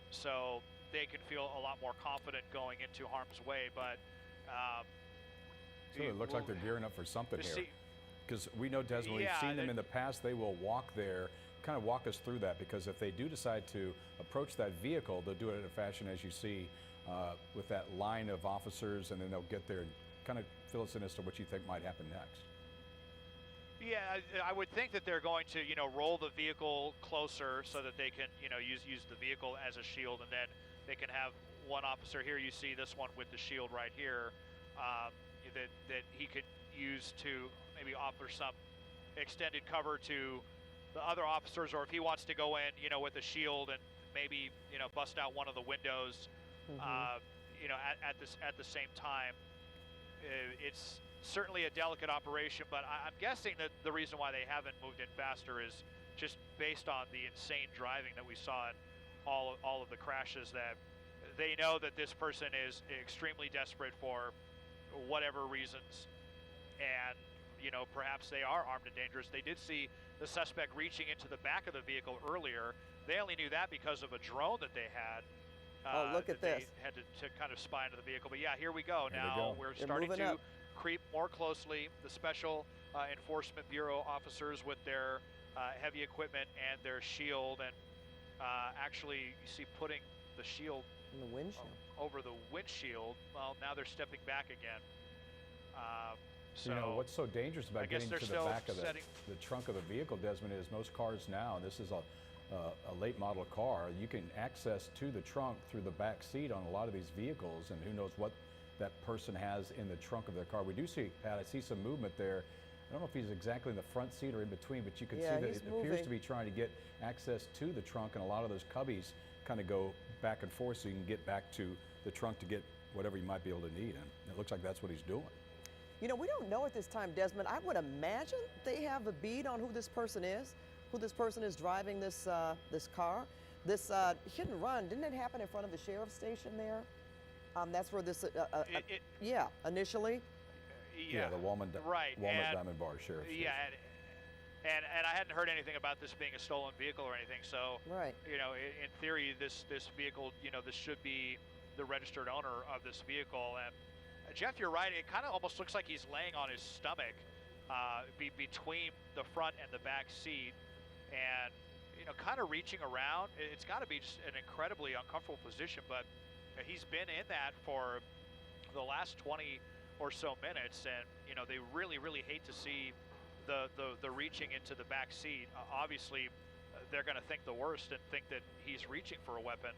So they can feel a lot more confident going into harm's way, but so it looks like they're gearing up for something here. Because we know, Desmond, we've seen them in the past, they will walk there. Kind of walk us through that, because if they do decide to approach that vehicle, they'll do it in a fashion as you see with that line of officers, and then they'll get there and kind of fill us in as to what you think might happen next. Yeah, I would think that they're going to, you know, roll the vehicle closer so that they can, you know, use the vehicle as a shield, and then they can have one officer here. You see this one with the shield right here that he could use to maybe offer some extended cover to the other officers, or if he wants to go in, you know, with a shield and maybe, you know, bust out one of the windows, you know, at the same time. It's certainly a delicate operation, but I'm guessing that the reason why they haven't moved in faster is just based on the insane driving that we saw in all of the crashes, that they know that this person is extremely desperate for whatever reasons, and, you know, perhaps they are armed and dangerous. They did see the suspect reaching into the back of the vehicle earlier. They only knew that because of a drone that they had. Oh, look at this. They had to kind of spy into the vehicle. But yeah, here we go. Now we're starting to creep more closely. The Special Enforcement Bureau officers with their heavy equipment and their shield, and actually you see putting the shield in the windshield over the windshield. Well, now they're stepping back again. So, you know, what's so dangerous about getting to the back of the trunk of the vehicle, Desmond, is most cars now, this is a late model car, you can access to the trunk through the back seat on a lot of these vehicles, and who knows what that person has in the trunk of their car. We do see, Pat, I see some movement there. I don't know if he's exactly in the front seat or in between, but you can see that it appears to be trying to get access to the trunk, and a lot of those cubbies kind of go back and forth so you can get back to the trunk to get whatever you might be able to need, and it looks like that's what he's doing. You know, we don't know at this time, Desmond. I would imagine they have a bead on who this person is, driving this this car. This hit and run, didn't it happen in front of the sheriff's station there? That's where this, initially. Yeah, the Walnut Diamond Bar Sheriff. Yeah, and I hadn't heard anything about this being a stolen vehicle or anything. So, you know, in theory, this vehicle, you know, this should be the registered owner of this vehicle. And Jeff, you're right. It kind of almost looks like he's laying on his stomach between the front and the back seat, and, you know, kind of reaching around. It's got to be just an incredibly uncomfortable position, but he's been in that for the last 20 or so minutes, and, you know, they really hate to see the reaching into the back seat. Obviously, they're going to think the worst and think that he's reaching for a weapon.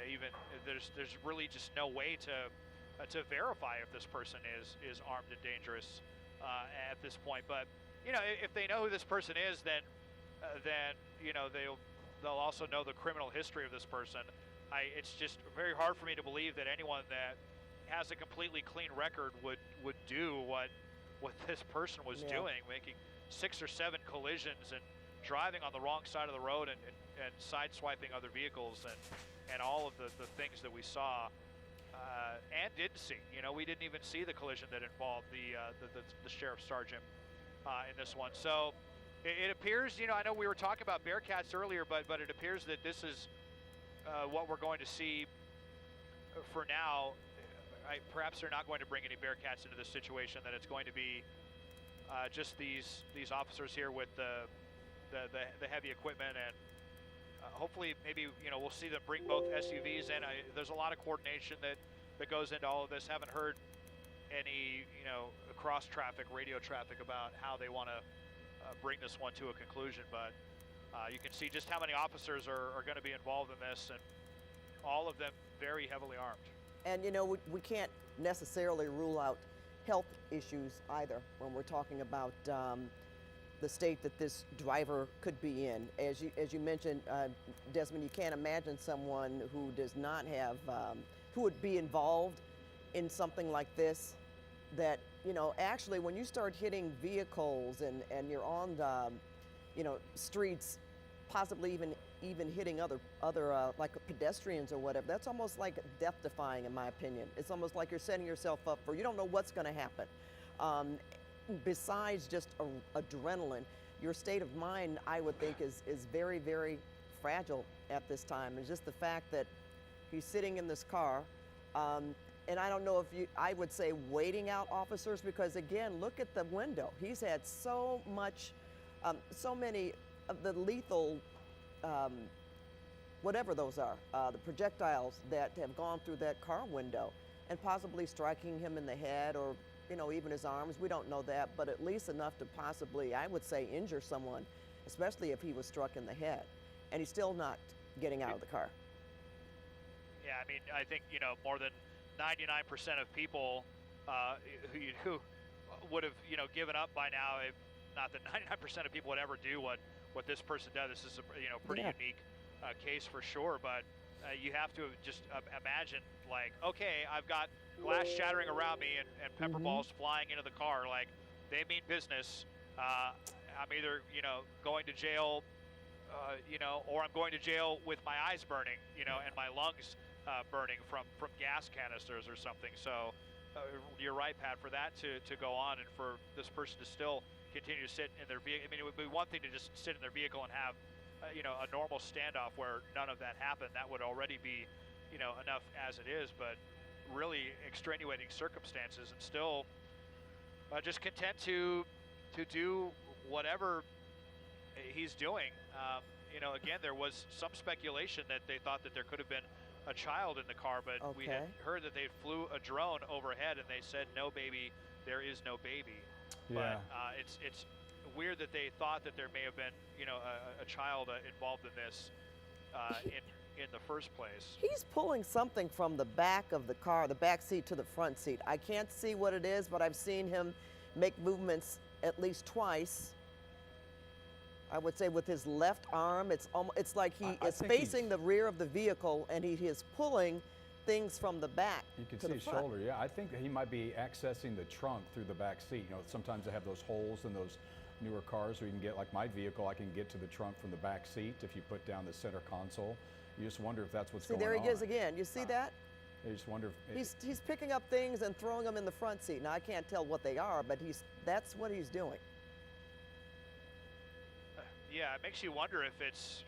Even there's really just no way to verify if this person is armed and dangerous at this point. But, you know, if they know who this person is, then you know, they'll also know the criminal history of this person. It's just very hard for me to believe that anyone that has a completely clean record would do what this person was doing, making 6 or 7 collisions and driving on the wrong side of the road and and sideswiping other vehicles and all of the things that we saw and didn't see. You know, we didn't even see the collision that involved the sheriff's sergeant in this one. So it appears, you know, I know we were talking about Bearcats earlier, but it appears that this is what we're going to see for now. Perhaps they're not going to bring any Bearcats into this situation, that it's going to be just these officers here with the heavy equipment, and hopefully maybe, you know, we'll see them bring both SUVs in. There's a lot of coordination that goes into all of this. Haven't heard any, you know, cross traffic, radio traffic about how they want to bring this one to a conclusion, but you can see just how many officers are going to be involved in this, and all of them very heavily armed. And you know, we can't necessarily rule out health issues either when we're talking about the state that this driver could be in. As you mentioned, Desmond, you can't imagine someone who does not have, who would be involved in something like this, that, you know, actually when you start hitting vehicles and you're on the, you know, streets, possibly even hitting other like pedestrians or whatever, that's almost like death-defying in my opinion. It's almost like you're setting yourself up for, you don't know what's going to happen. Besides just adrenaline, your state of mind, I would think, is very, very fragile at this time. And just the fact that he's sitting in this car, and I don't know if I would say waiting out officers, because again, look at the window. He's had so much, so many of the lethal, whatever those are, the projectiles that have gone through that car window and possibly striking him in the head, or, you know, even his arms. We don't know that, but at least enough to possibly, I would say, injure someone, especially if he was struck in the head. And he's still not getting out of the car. Yeah, I mean, I think, you know, more than 99% of people who would have, you know, given up by now, if not that 99% of people would ever do what this person does. This is a, you know, pretty unique case for sure, but you have to just imagine, like, okay, I've got glass shattering around me and pepper balls flying into the car. Like, they mean business. I'm either, you know, going to jail, you know, or I'm going to jail with my eyes burning, you know, and my lungs burning from gas canisters or something. So you're right, Pat, for that to go on and for this person to still continue to sit in their vehicle. I mean, it would be one thing to just sit in their vehicle and have, you know, a normal standoff where none of that happened. That would already be, you know, enough as it is, but really extenuating circumstances, and still just content to do whatever he's doing. You know, again, there was some speculation that they thought that there could have been a child in the car, but we had heard that they flew a drone overhead and they said, no, baby, there is no baby. Yeah. But it's weird that they thought that there may have been, you know, a child involved in this in the first place. He's pulling something from the back of the car, the back seat to the front seat. I can't see what it is, but I've seen him make movements at least twice. I would say with his left arm, it's like he is facing the rear of the vehicle, and he is pulling things from the back. You can see his shoulder. Yeah, I think that he might be accessing the trunk through the back seat. You know, sometimes they have those holes in those newer cars where you can get, like my vehicle, I can get to the trunk from the back seat if you put down the center console. You just wonder if that's what's going on. See, there he is again. You see that? You just wonder if he's picking up things and throwing them in the front seat. Now I can't tell what they are, but that's what he's doing. Yeah, it makes you wonder if it's,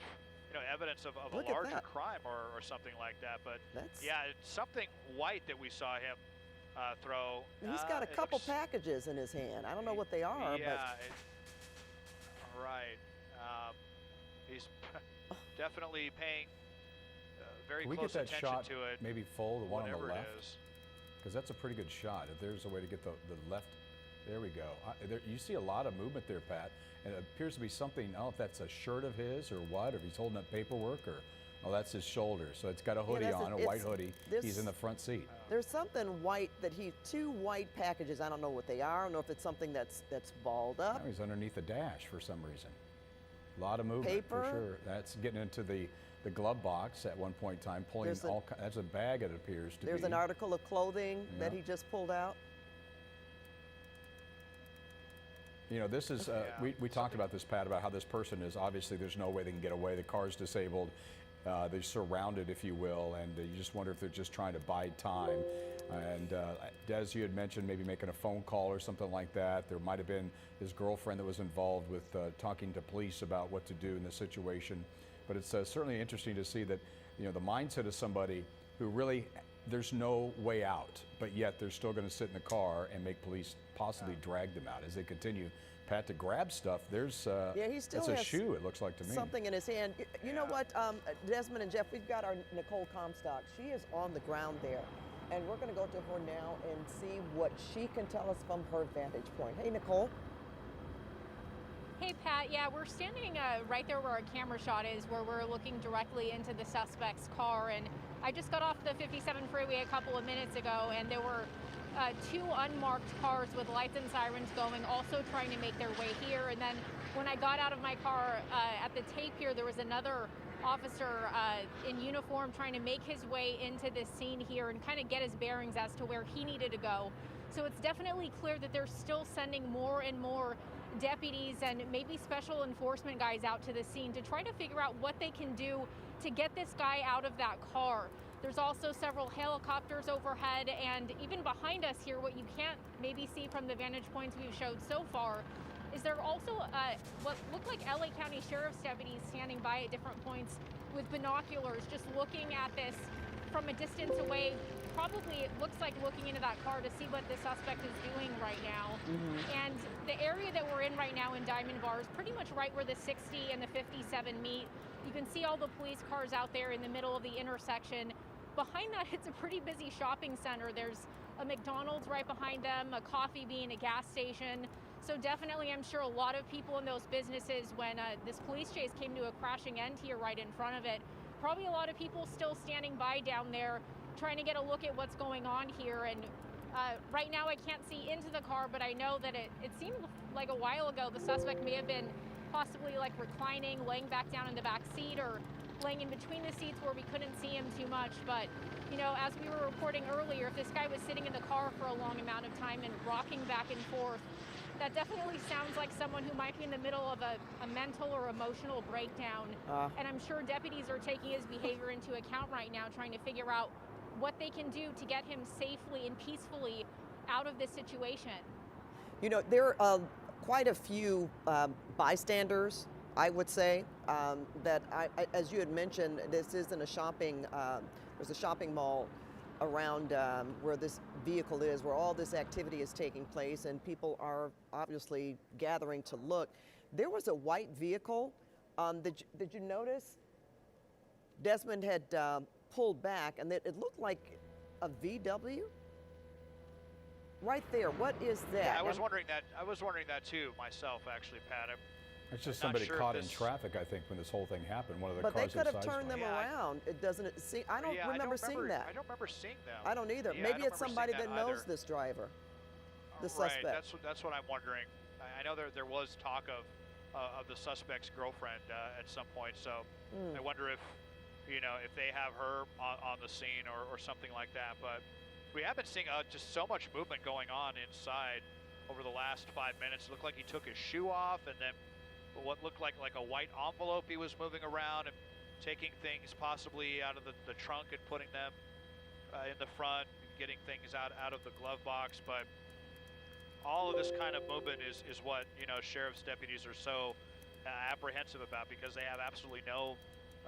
you know, evidence of a larger crime or something like that. But yeah, it's something white that we saw him throw. He's got a couple packages in his hand. I don't know what they are. Yeah, but right. He's definitely paying very Can we close get that attention shot to it. Maybe full, the one on the left? Is. Because that's a pretty good shot. If there's a way to get the left, there we go. You see a lot of movement there, Pat, and it appears to be something, I don't know if that's a shirt of his or what, or if he's holding up paperwork, or, oh, that's his shoulder. So it's got a hoodie on, a white hoodie. He's in the front seat. There's something white that two white packages, I don't know what they are. I don't know if it's something that's balled up. No, he's underneath the dash for some reason. A lot of movement for sure. That's getting into the glove box at one point in time, pulling that's a bag, it appears to be. There's an article of clothing that he just pulled out. You know, this is, we talked about this, Pat, about how this person is, obviously there's no way they can get away. The car's disabled. They're surrounded, if you will, and you just wonder if they're just trying to bide time. And Des, you had mentioned maybe making a phone call or something like that. There might have been his girlfriend that was involved with talking to police about what to do in this situation. But it's certainly interesting to see that, you know, the mindset of somebody who really, there's no way out, but yet they're still going to sit in the car and make police possibly drag them out as they continue, Pat, to grab stuff. There's he still it's has a shoe, it looks like to me. Something in his hand. You know what, Desmond and Jeff, we've got our Nicole Comstock. She is on the ground there, and we're going to go to her now and see what she can tell us from her vantage point. Hey, Nicole. Hey, Pat. Yeah, we're standing right there where our camera shot is, where we're looking directly into the suspect's car. And I just got off the 57 freeway a couple of minutes ago, and there were two unmarked cars with lights and sirens going, also trying to make their way here. And then when I got out of my car at the tape here, there was another officer in uniform trying to make his way into this scene here and kind of get his bearings as to where he needed to go. So it's definitely clear that they're still sending more and more deputies and maybe special enforcement guys out to the scene to try to figure out what they can do to get this guy out of that car. There's also several helicopters overhead, and even behind us here, what you can't maybe see from the vantage points we've showed so far is there also what look like LA County Sheriff's deputies standing by at different points with binoculars, just looking at this from a distance away. Probably it looks like looking into that car to see what the suspect is doing right now. And the area that we're in right now in Diamond Bar is pretty much right where the 60 and the 57 meet. You can see all the police cars out there in the middle of the intersection. Behind that, it's a pretty busy shopping center. There's a McDonald's right behind them, a Coffee Bean, a gas station. So definitely, I'm sure a lot of people in those businesses, when this police chase came to a crashing end here right in front of it, probably a lot of people still standing by down there trying to get a look at what's going on here. And right now I can't see into the car, but I know that it seemed like a while ago the suspect may have been possibly like reclining, laying back down in the back seat, or laying in between the seats where we couldn't see him too much. But, you know, as we were reporting earlier, if this guy was sitting in the car for a long amount of time and rocking back and forth, that definitely sounds like someone who might be in the middle of a mental or emotional breakdown. And I'm sure deputies are taking his behavior into account right now, trying to figure out what they can do to get him safely and peacefully out of this situation. You know, there are quite a few bystanders, I would say, that as you had mentioned, this isn't a shopping, there's a shopping mall around where this vehicle is, where all this activity is taking place, and people are obviously gathering to look. There was a white vehicle. Did you notice? Desmond had pulled back, and it looked like a VW. Right there. What is that? Yeah, I was wondering that too myself, actually, Pat. It's just somebody caught in traffic, I think, when this whole thing happened. One of the but cars they could have inside turned them around. It doesn't seem. I don't remember seeing that. I don't remember seeing them. I don't either. Yeah, Maybe it's somebody that knows this driver, the suspect. Right. That's what I'm wondering. I know there was talk of the suspect's girlfriend at some point. So I wonder if if they have her on the scene or something like that. But we have been seeing just so much movement going on inside over the last 5 minutes. It looked like he took his shoe off, and then what looked like a white envelope he was moving around and taking things possibly out of the trunk and putting them in the front, getting things out of the glove box. But all of this kind of movement is what sheriff's deputies are so apprehensive about, because they have absolutely no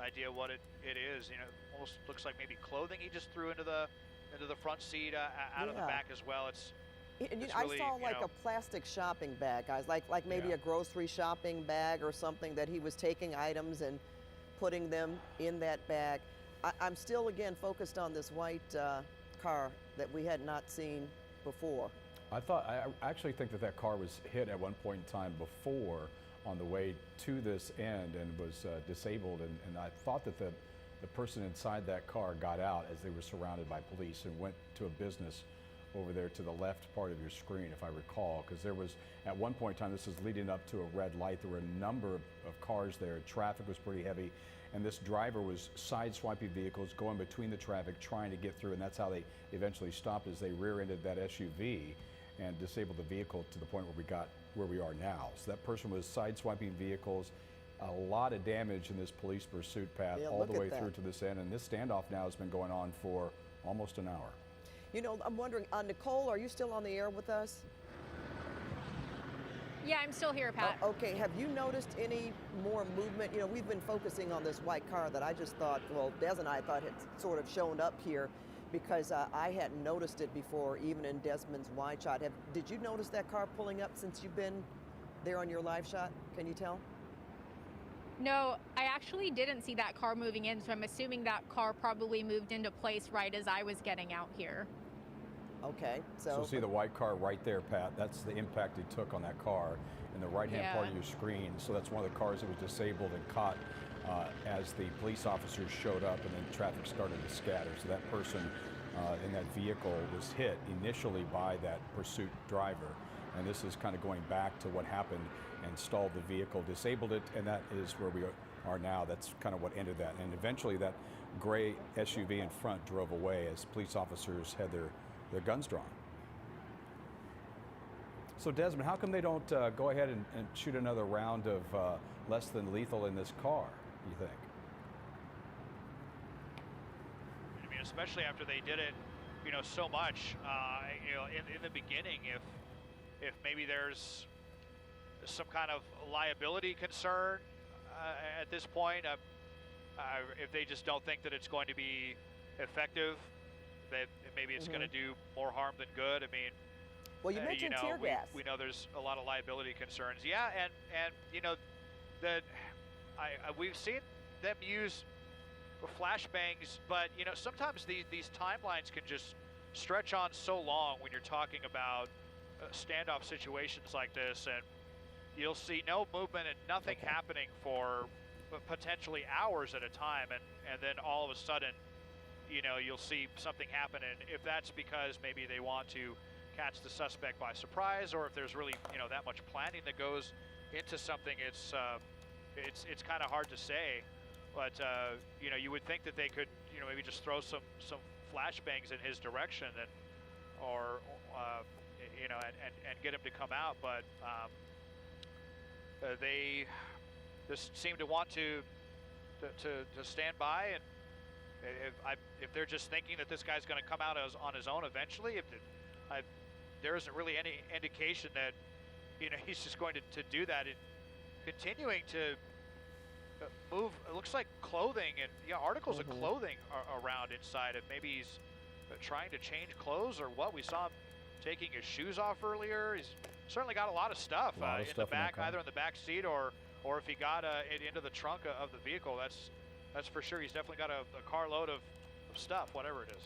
idea what it is. Almost looks like maybe clothing he just threw into the front seat out of the back as well. I saw like a plastic shopping bag, guys, like maybe a grocery shopping bag or something, that he was taking items and putting them in that bag. I'm still, again, focused on this white car that we had not seen before. I actually think that car was hit at one point in time before on the way to this end and was disabled, and I thought that the person inside that car got out as they were surrounded by police and went to a business over there to the left part of your screen, if I recall, because there was, at one point in time, this was leading up to a red light. There were a number of cars there. Traffic was pretty heavy, and this driver was sideswiping vehicles, going between the traffic, trying to get through, and that's how they eventually stopped, as they rear-ended that SUV. and disabled the vehicle to the point where we are now. So that person was sideswiping vehicles. A lot of damage in this police pursuit, Pat, all the way through to this end. And this standoff now has been going on for almost an hour. You know, I'm wondering, Nicole, are you still on the air with us? Yeah, I'm still here, Pat. Okay, have you noticed any more movement? You know, we've been focusing on this white car that I just thought, well, Des and I thought had sort of shown up here because I hadn't noticed it before, even in Desmond's wide shot. Did you notice that car pulling up since you've been there on your live shot? Can you tell? No, I actually didn't see that car moving in, so I'm assuming that car probably moved into place right as I was getting out here. Okay, so see the white car right there, Pat. That's the impact he took on that car in the right-hand part of your screen. So that's one of the cars that was disabled and caught as the police officers showed up, and then traffic started to scatter. So that person in that vehicle was hit initially by that pursuit driver. And this is kind of going back to what happened and stalled the vehicle, disabled it, and that is where we are now. That's kind of what ended that. And eventually that gray SUV in front drove away as police officers had their guns drawn. So Desmond, how come they don't go ahead and shoot another round of less than lethal in this car, you think? I mean, especially after they did it, you know, so much, you know, in the beginning, if maybe there's some kind of liability concern at this point, if they just don't think that it's going to be effective, that maybe it's going to do more harm than good. I mean, well, you mentioned tear gas. We know there's a lot of liability concerns. Yeah, and you know, that we've seen them use flashbangs, but you know, sometimes these timelines can just stretch on so long when you're talking about standoff situations like this, and you'll see no movement and nothing happening for potentially hours at a time, and then all of a sudden, you know, you'll see something happen. And if that's because maybe they want to catch the suspect by surprise, or if there's really, you know, that much planning that goes into something, it's kind of hard to say. But you know, you would think that they could, you know, maybe just throw some flashbangs in his direction, and or you know, and get him to come out. But they just seem to want to stand by, and if they're just thinking that this guy's going to come out on his own eventually, there isn't really any indication that, you know, he's just going to do that. Continuing to move, it looks like clothing and articles of clothing around inside it. Maybe he's trying to change clothes or what. We saw him taking his shoes off earlier. He's certainly got a lot of stuff in the back, either in the back seat or if he got it into the trunk of the vehicle. That's for sure. He's definitely got a carload of stuff, whatever it is.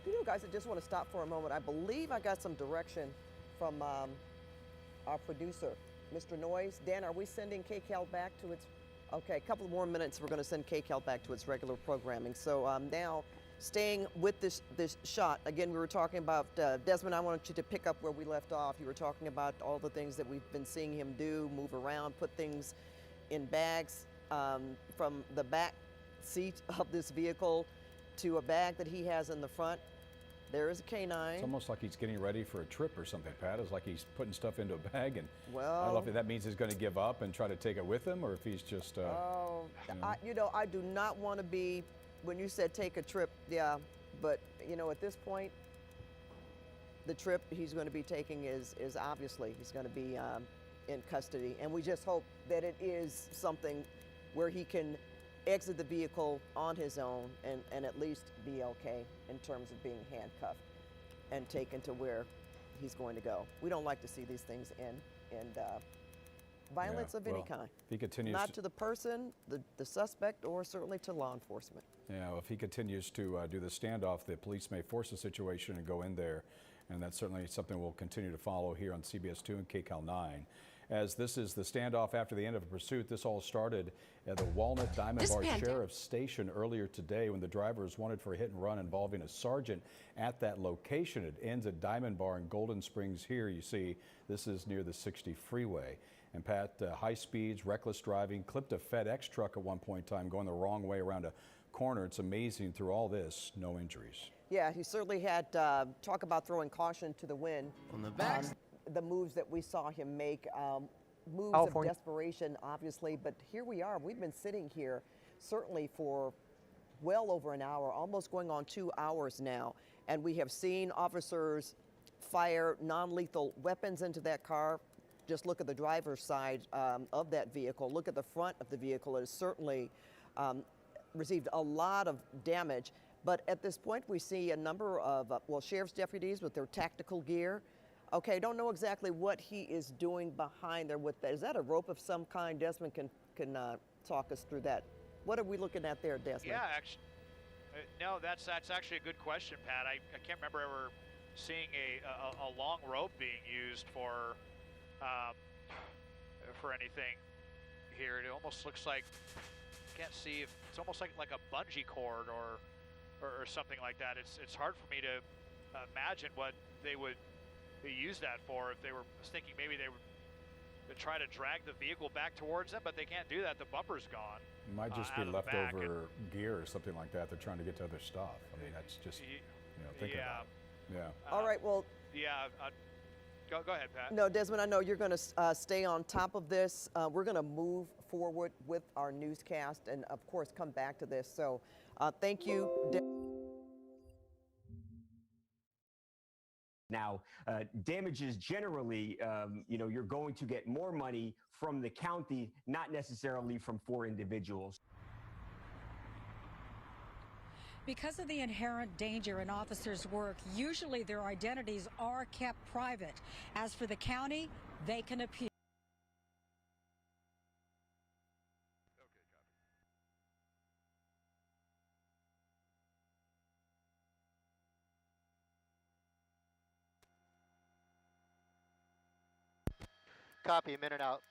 You know, guys, I just want to stop for a moment. I believe I got some direction from our producer, Mr. Noyes. Dan, are we sending KCAL back to its... Okay, a couple more minutes, we're going to send KCAL back to its regular programming. So now, staying with this shot, again, we were talking about, Desmond, I wanted you to pick up where we left off. You were talking about all the things that we've been seeing him do, move around, put things in bags, from the back seat of this vehicle to a bag that he has in the front. There is a K9. It's almost like he's getting ready for a trip or something, Pat. It's like he's putting stuff into a bag, and well, I don't know if that means he's going to give up and try to take it with him, or if he's just. I do not want to be. When you said take a trip, yeah, but you know, at this point, the trip he's going to be taking is obviously he's going to be in custody, and we just hope that it is something where he can exit the vehicle on his own and at least be okay in terms of being handcuffed and taken to where he's going to go. We don't like to see these things end violence of any kind. If he continues not to the person, the suspect, or certainly to law enforcement. Yeah, well, if he continues to do the standoff, the police may force the situation and go in there, and that's certainly something we'll continue to follow here on CBS 2 and KCAL 9. As this is the standoff after the end of a pursuit. This all started at the Walnut Diamond Bar Sheriff's Station earlier today when the driver was wanted for a hit and run involving a sergeant at that location. It ends at Diamond Bar in Golden Springs here. You see, this is near the 60 freeway. And Pat, high speeds, reckless driving, clipped a FedEx truck at one point in time going the wrong way around a corner. It's amazing through all this, no injuries. Yeah, he certainly had talk about throwing caution to the wind. On the back. The moves that we saw him make, moves of desperation, obviously. But here we are. We've been sitting here certainly for well over an hour, almost going on 2 hours now. And we have seen officers fire non-lethal weapons into that car. Just look at the driver's side of that vehicle. Look at the front of the vehicle. It has certainly received a lot of damage. But at this point, we see a number of, sheriff's deputies with their tactical gear. Okay, don't know exactly what he is doing behind there with that. Is that a rope of some kind? Desmond can talk us through that. What are we looking at there, Desmond? Yeah, actually, no, that's actually a good question, Pat. I can't remember ever seeing a long rope being used for anything here. It almost looks like, can't see if it's almost like a bungee cord or something like that. It's hard for me to imagine what they would use that for. If they were thinking maybe they would try to drag the vehicle back towards them, but they can't do that. The bumper's gone. It might just be leftover gear or something like that. They're trying to get to other stuff. I mean, that's just, thinking about it. Yeah. All right, well. Yeah, go ahead, Pat. No, Desmond, I know you're going to stay on top of this. We're going to move forward with our newscast and, of course, come back to this. So thank you. Now, damages generally, you're going to get more money from the county, not necessarily from 4 individuals. Because of the inherent danger in officers' work, usually their identities are kept private. As for the county, they can appeal. Copy, minute out.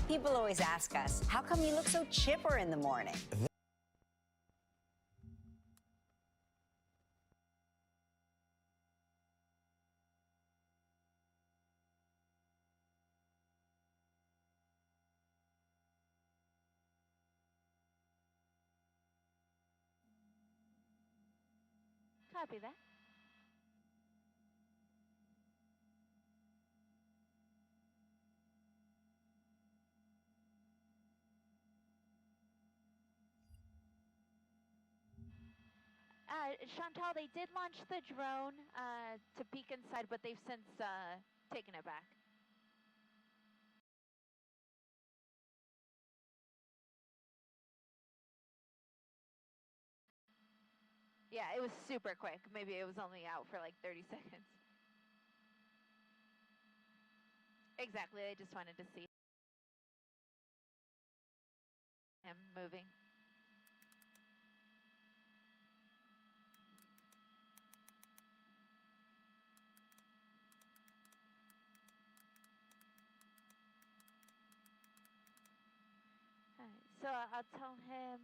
People always ask us, how come you look so chipper in the morning? Copy that. Chantal, they did launch the drone to peek inside, but they've since taken it back. Yeah, it was super quick. Maybe it was only out for like 30 seconds. Exactly, they just wanted to see him moving. So I'll tell him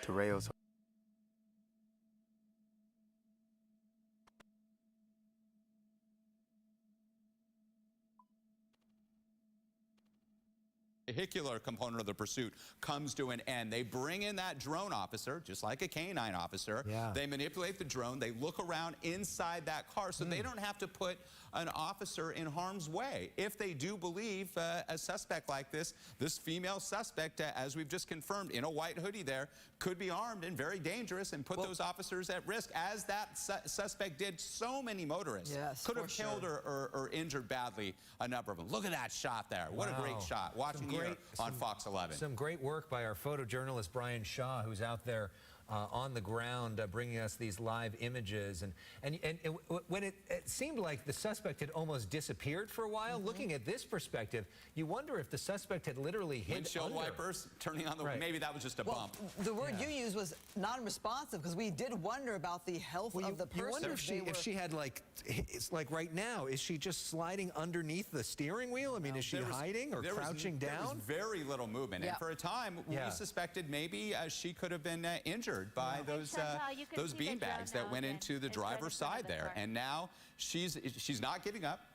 to Rayo's. Vehicular component of the pursuit comes to an end. They bring in that drone officer, just like a canine officer. Yeah. They manipulate the drone. They look around inside that car so they don't have to put an officer in harm's way. If they do believe a suspect like this female suspect, as we've just confirmed, in a white hoodie there, could be armed and very dangerous and put those officers at risk, as that suspect did so many motorists. Yes, could have killed or injured badly a number of them. Look at that shot there. What a great shot. Watching here on Fox 11. Some great work by our photojournalist Brian Shaw, who's out there on the ground bringing us these live images. And when it seemed like the suspect had almost disappeared for a while, looking at this perspective, you wonder if the suspect had literally hid windshield under. wipers turning on the maybe that was just a bump. The word you used was non-responsive, because we did wonder about the health of the person. You wonder if she had, like, it's like right now, is she just sliding underneath the steering wheel? I mean, is she hiding or crouching down? There was very little movement. And for a time, we suspected maybe she could have been injured by those beanbags that went into the driver's side there. And now she's not giving up.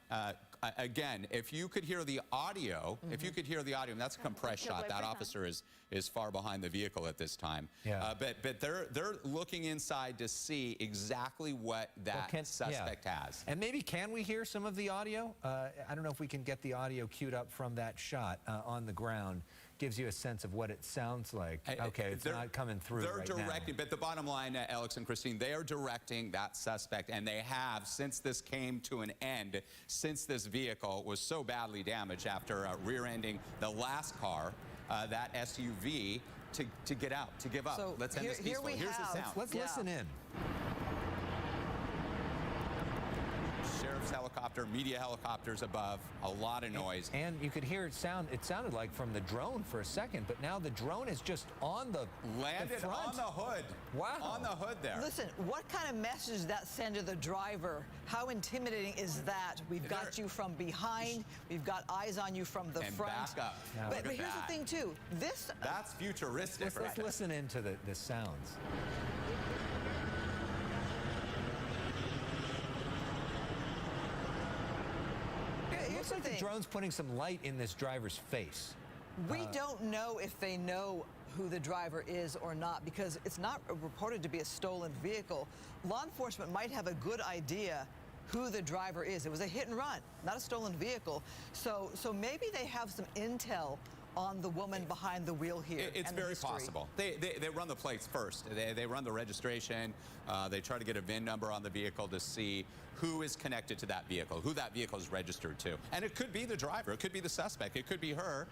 Again, if you could hear the audio, and that's a compressed shot. That officer is far behind the vehicle at this time. Yeah. But they're looking inside to see exactly what that suspect has. And maybe can we hear some of the audio? I don't know if we can get the audio queued up from that shot on the ground. Gives you a sense of what it sounds like. Okay, it's not coming through right now. They're directing, but the bottom line, Alex and Christine, they are directing that suspect, and they have since this came to an end, since this vehicle was so badly damaged after rear-ending the last car, that SUV, to get out, to give up. So let's end this peacefully. Here's the sound. Let's listen in. Sheriff's helicopter, media helicopters above, a lot of noise. And you could hear it sounded like from the drone for a second, but now the drone is just on the landed front. On the hood. Wow. On the hood there. Listen, what kind of message does that send to the driver? How intimidating is that? We've got you from behind. We've got eyes on you from the front. Back up. Yeah. But here's the thing, too. That's futuristic. Let's listen into the sounds. It looks like the drone's putting some light in this driver's face. We don't know if they know who the driver is or not, because it's not reported to be a stolen vehicle. Law enforcement might have a good idea who the driver is. It was a hit and run, not a stolen vehicle. So maybe they have some intel on the woman behind the wheel here. It's very possible. They run the plates first. They run the registration. They try to get a VIN number on the vehicle to see who is connected to that vehicle, who that vehicle is registered to. And it could be the driver. It could be the suspect. It could be her.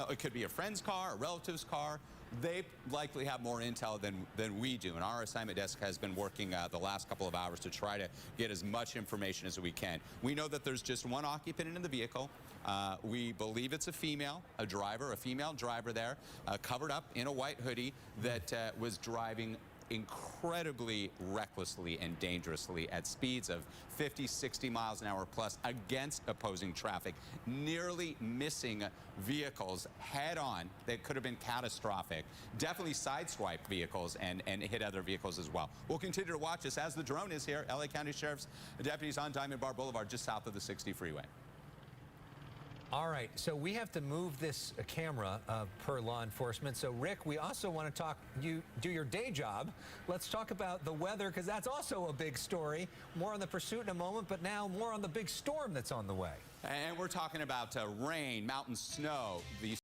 It could be a friend's car, a relative's car. They likely have more intel than we do. And our assignment desk has been working the last couple of hours to try to get as much information as we can. We know that there's just one occupant in the vehicle. We believe it's a female driver there, covered up in a white hoodie that was driving incredibly recklessly and dangerously at speeds of 50, 60 miles an hour plus against opposing traffic, nearly missing vehicles head on that could have been catastrophic. Definitely sideswiped vehicles and hit other vehicles as well. We'll continue to watch this as the drone is here. LA County Sheriff's deputies on Diamond Bar Boulevard, just south of the 60 freeway. All right, so we have to move this camera per law enforcement. So, Rick, we also want to talk, you do your day job. Let's talk about the weather, because that's also a big story. More on the pursuit in a moment, but now more on the big storm that's on the way. And we're talking about rain, mountain snow. The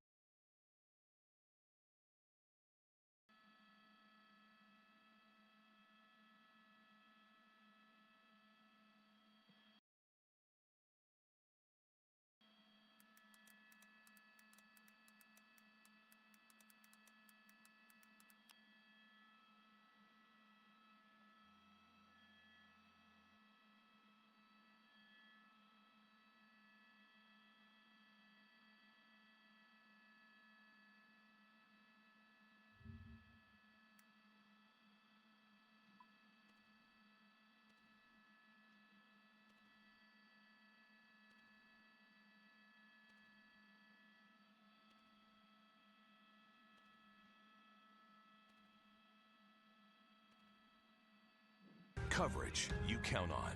Coverage you count on.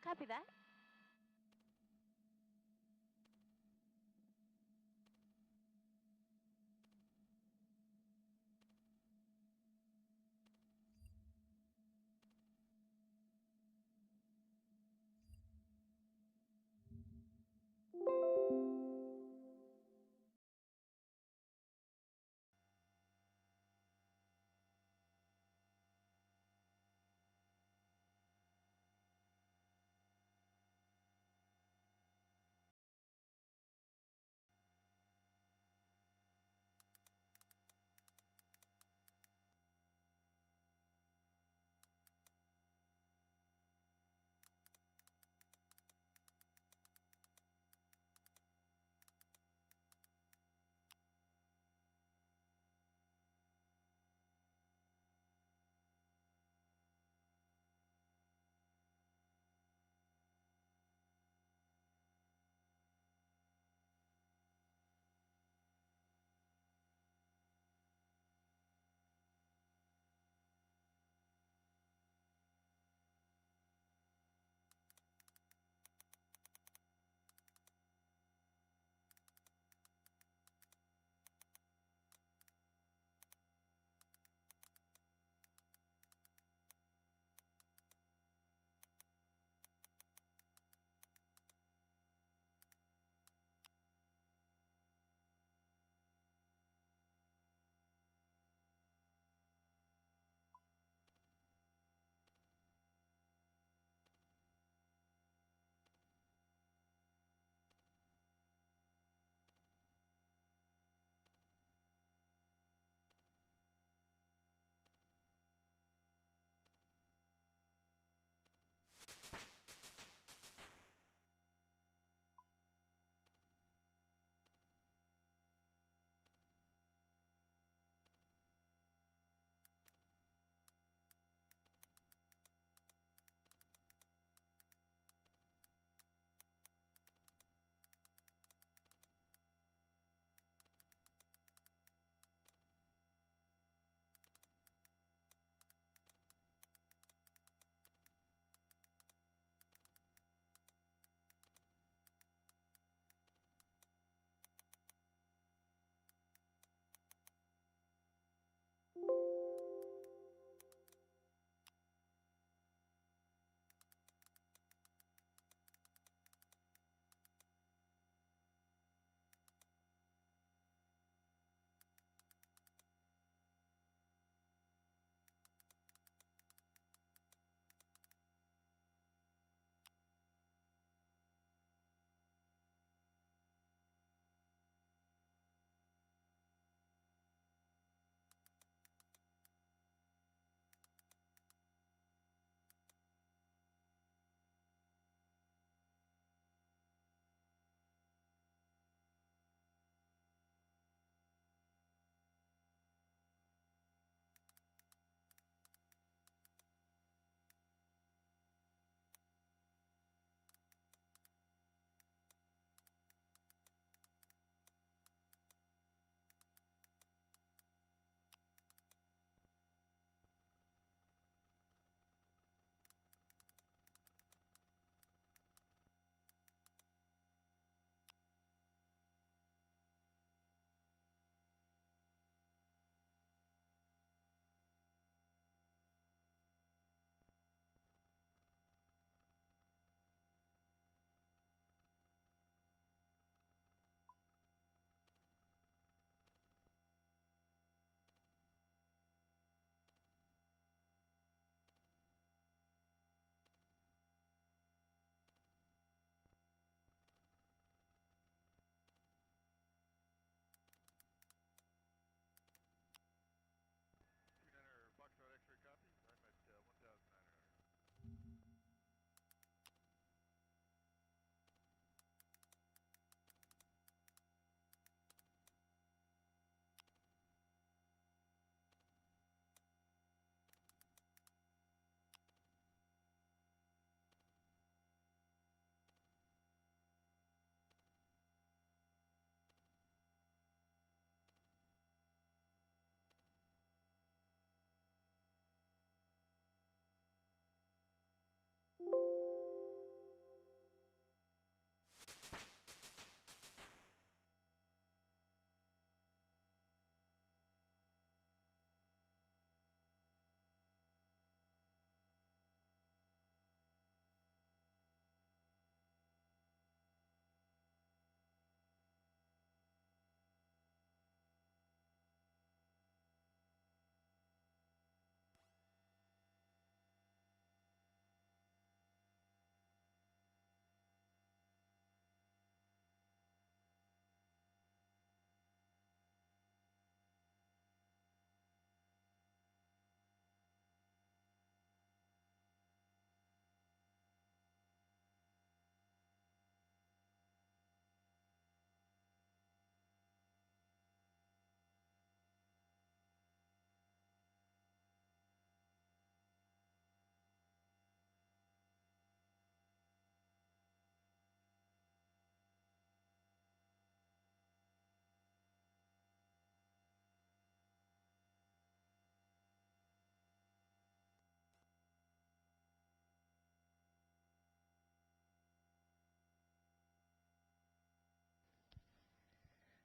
Copy that.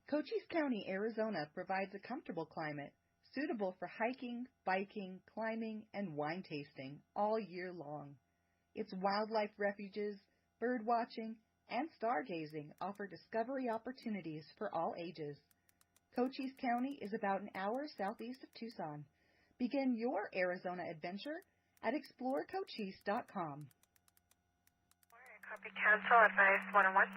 Cochise County, Arizona provides a comfortable climate suitable for hiking, biking, climbing, and wine tasting all year long. Its wildlife refuges, bird watching, and stargazing offer discovery opportunities for all ages. Cochise County is about an hour southeast of Tucson. Begin your Arizona adventure at explorecochise.com. Copy, cancel, advice 101.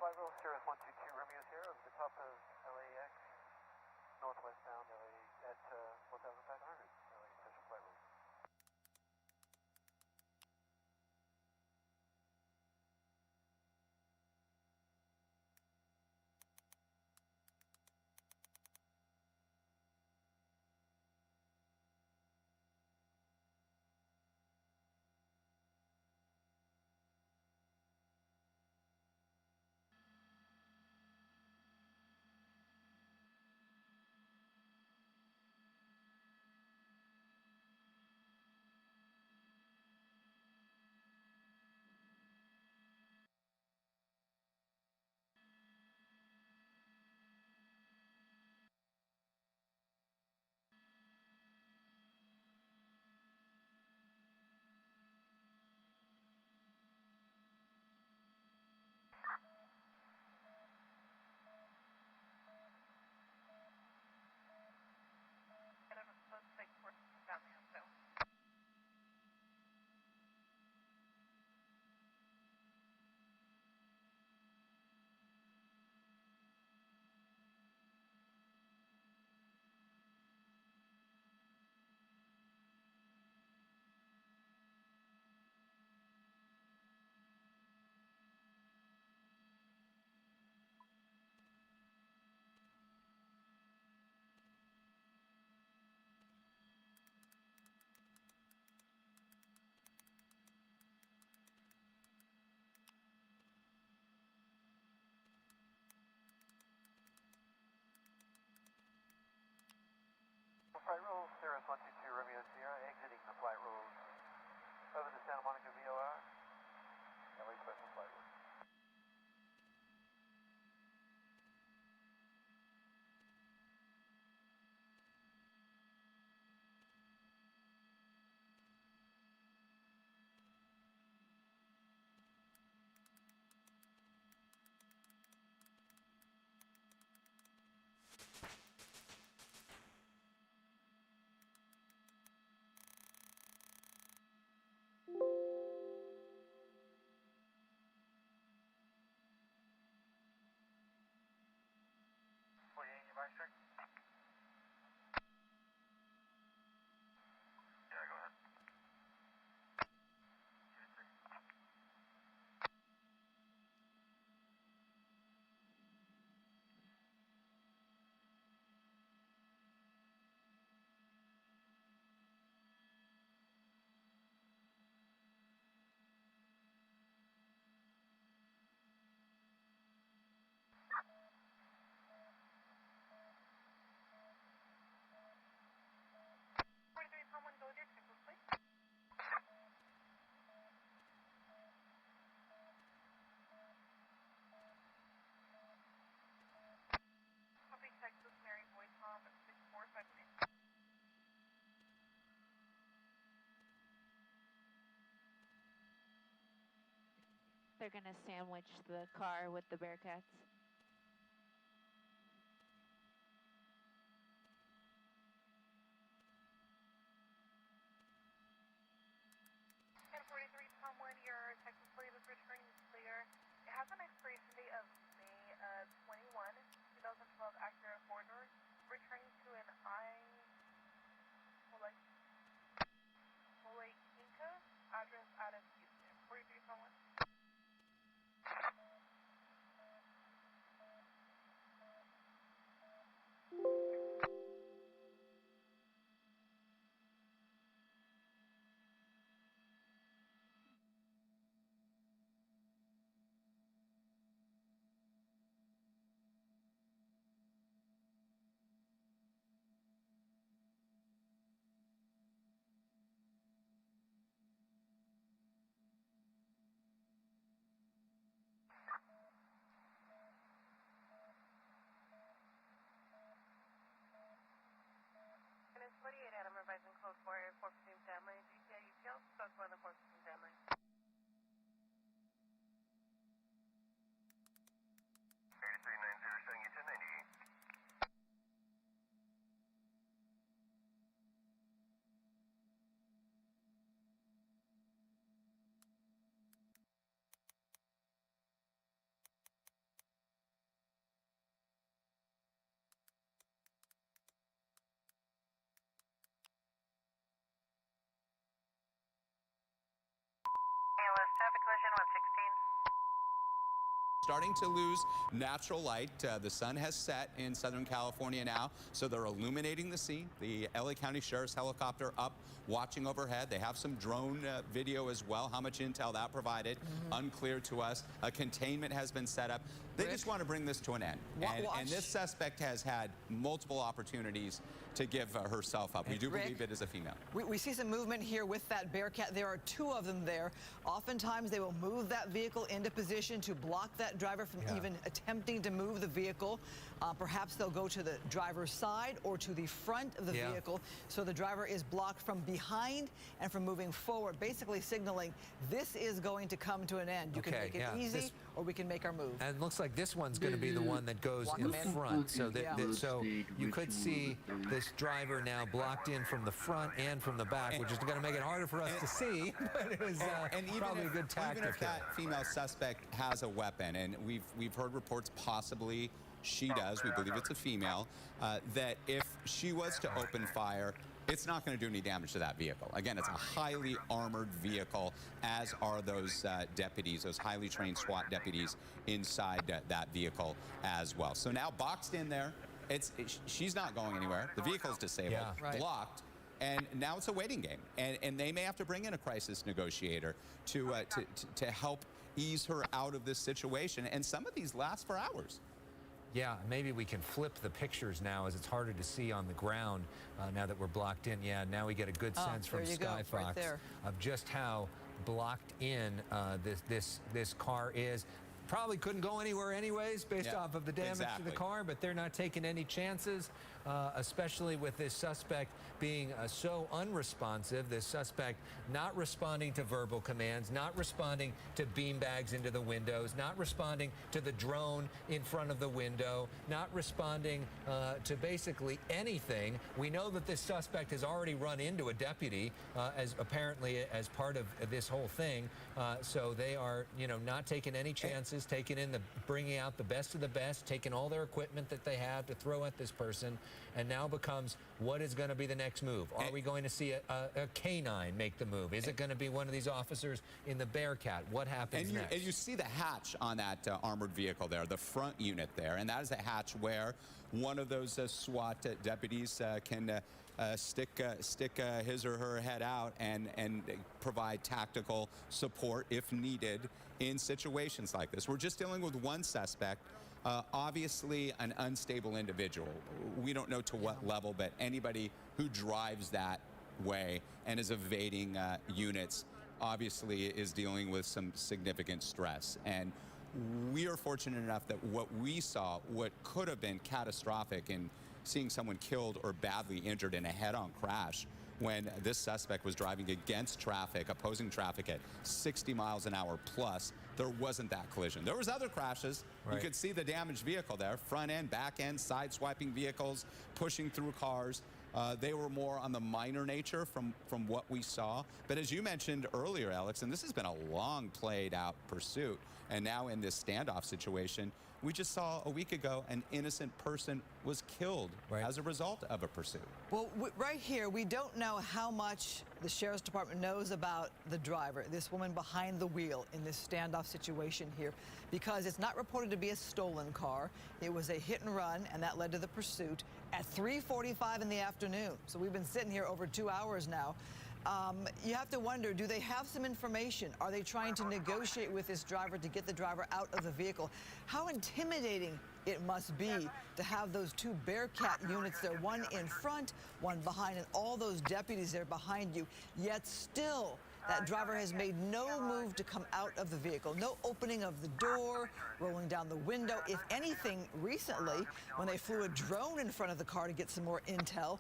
Flight rule Cirrus 122 Romeo Sierra over the top of LAX, northwest bound LA at 1,500, LA official flight rule. Flight rule Cirrus 122 Romeo Sierra exiting the flight rules over the Santa Monica VOR. LA special flight rule. they're going to sandwich the car with the Bearcats. Your Texas plate is returning clear. It has an expiration date of May 21, 2012, Acura 4-door. Returning to an Kinka address out of Houston. 4311. And it's 48 Adam revising code 415 family. GTA UPL, spoke for the 415 family. Traffic collision 116. Starting to lose natural light. The sun has set in Southern California now, so they're illuminating the scene. The LA County Sheriff's helicopter up watching overhead. They have some drone video as well. How much intel that provided, unclear to us. A containment has been set up. They just want to bring this to an end. And this suspect has had multiple opportunities to give herself up. We do believe it is a female. We see some movement here with that Bearcat. There are two of them there. Oftentimes they will move that vehicle into position to block that driver from even attempting to move the vehicle. Perhaps they'll go to the driver's side or to the front of the vehicle, so the driver is blocked from behind and from moving forward, basically signaling this is going to come to an end. You can make it easy, or we can make our move. And it looks like this one's going to be the one that goes in front. So so you could see this driver now blocked in from the front and from the back, which is going to make it harder for us to see. But it was probably a good tactic. Even if that female suspect has a weapon, and we've heard reports possibly she does, we believe it's a female, that if she was to open fire, it's not going to do any damage to that vehicle. Again, it's a highly armored vehicle, as are those deputies, those highly trained SWAT deputies inside that vehicle as well. So now boxed in there, she's not going anywhere. The vehicle's disabled, blocked. And now it's a waiting game, and they may have to bring in a crisis negotiator to help ease her out of this situation. And some of these last for hours. Yeah, maybe we can flip the pictures now, as it's harder to see on the ground now that we're blocked in. Yeah, now we get a good sense from Skyfox of just how blocked in this car is. Probably couldn't go anywhere anyways based off of the damage to the car, but they're not taking any chances, especially with this suspect being so unresponsive, this suspect not responding to verbal commands, not responding to beanbags into the windows, not responding to the drone in front of the window, not responding to basically anything. We know that this suspect has already run into a deputy apparently as part of this whole thing, so they are, not taking any chances, bringing out the best of the best, taking all their equipment that they have to throw at this person, and now becomes, what is going to be the next move? Are we going to see a canine make the move? Is it going to be one of these officers in the Bearcat? What happens next? And you see the hatch on that armored vehicle there, the front unit there, and that is a hatch where one of those SWAT deputies can stick his or her head out and provide tactical support if needed in situations like this. We're just dealing with one suspect, obviously an unstable individual. We don't know to what level, but anybody who drives that way and is evading units obviously is dealing with some significant stress. And we are fortunate enough that what we saw, what could have been catastrophic in seeing someone killed or badly injured in a head-on crash when this suspect was driving against traffic, opposing traffic at 60 miles an hour plus there wasn't that collision. There was other crashes. Right. You could see the damaged vehicle there, front end, back end, side-swiping vehicles, pushing through cars. They were more on the minor nature from what we saw. But as you mentioned earlier, Alex, and this has been a long played out pursuit, and now in this standoff situation, we just saw a week ago an innocent person was killed as a result of a pursuit. Well, right here, we don't know how much the Sheriff's Department knows about the driver, this woman behind the wheel in this standoff situation here, because it's not reported to be a stolen car. It was a hit and run, and that led to the pursuit at 3:45 in the afternoon. So we've been sitting here over 2 hours now. You have to wonder, do they have some information? Are they trying to negotiate with this driver to get the driver out of the vehicle? How intimidating it must be to have those two Bearcat units there, one in front, one behind, and all those deputies there behind you. Yet still, that driver has made no move to come out of the vehicle. No opening of the door, rolling down the window. If anything, recently, when they flew a drone in front of the car to get some more intel,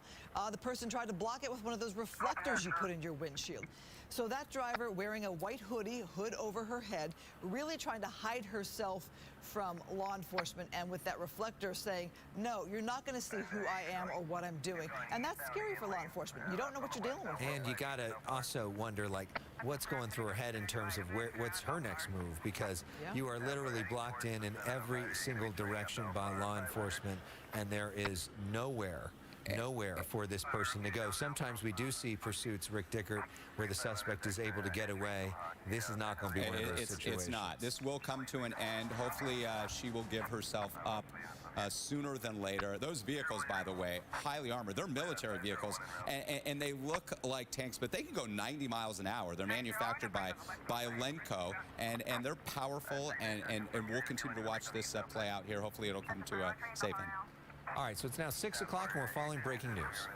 the person tried to block it with one of those reflectors you put in your windshield. So that driver, wearing a white hood over her head, really trying to hide herself from law enforcement, and with that reflector saying, no, you're not going to see who I am or what I'm doing. And that's scary for law enforcement. You don't know what you're dealing with. And you got to also wonder, like, what's going through her head in terms of what's her next move, because you are literally blocked in every single direction by law enforcement, and there is nowhere for this person to go. Sometimes we do see pursuits, Rick Dickert, where the suspect is able to get away. This is not going to be one of those situations. It's not. This will come to an end. Hopefully, she will give herself up sooner than later. Those vehicles, by the way, highly armored. They're military vehicles, and they look like tanks, but they can go 90 miles an hour. They're manufactured by Lenco, and they're powerful, and we'll continue to watch this play out here. Hopefully, it'll come to a safe end. All right, so it's now 6 o'clock, and we're following breaking news.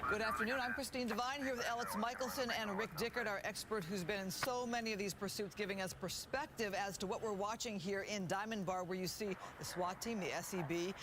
Good afternoon. I'm Christine Devine here with Alex Michelson and Rick Dickert, our expert who's been in so many of these pursuits, giving us perspective as to what we're watching here in Diamond Bar, where you see the SWAT team, the SEB,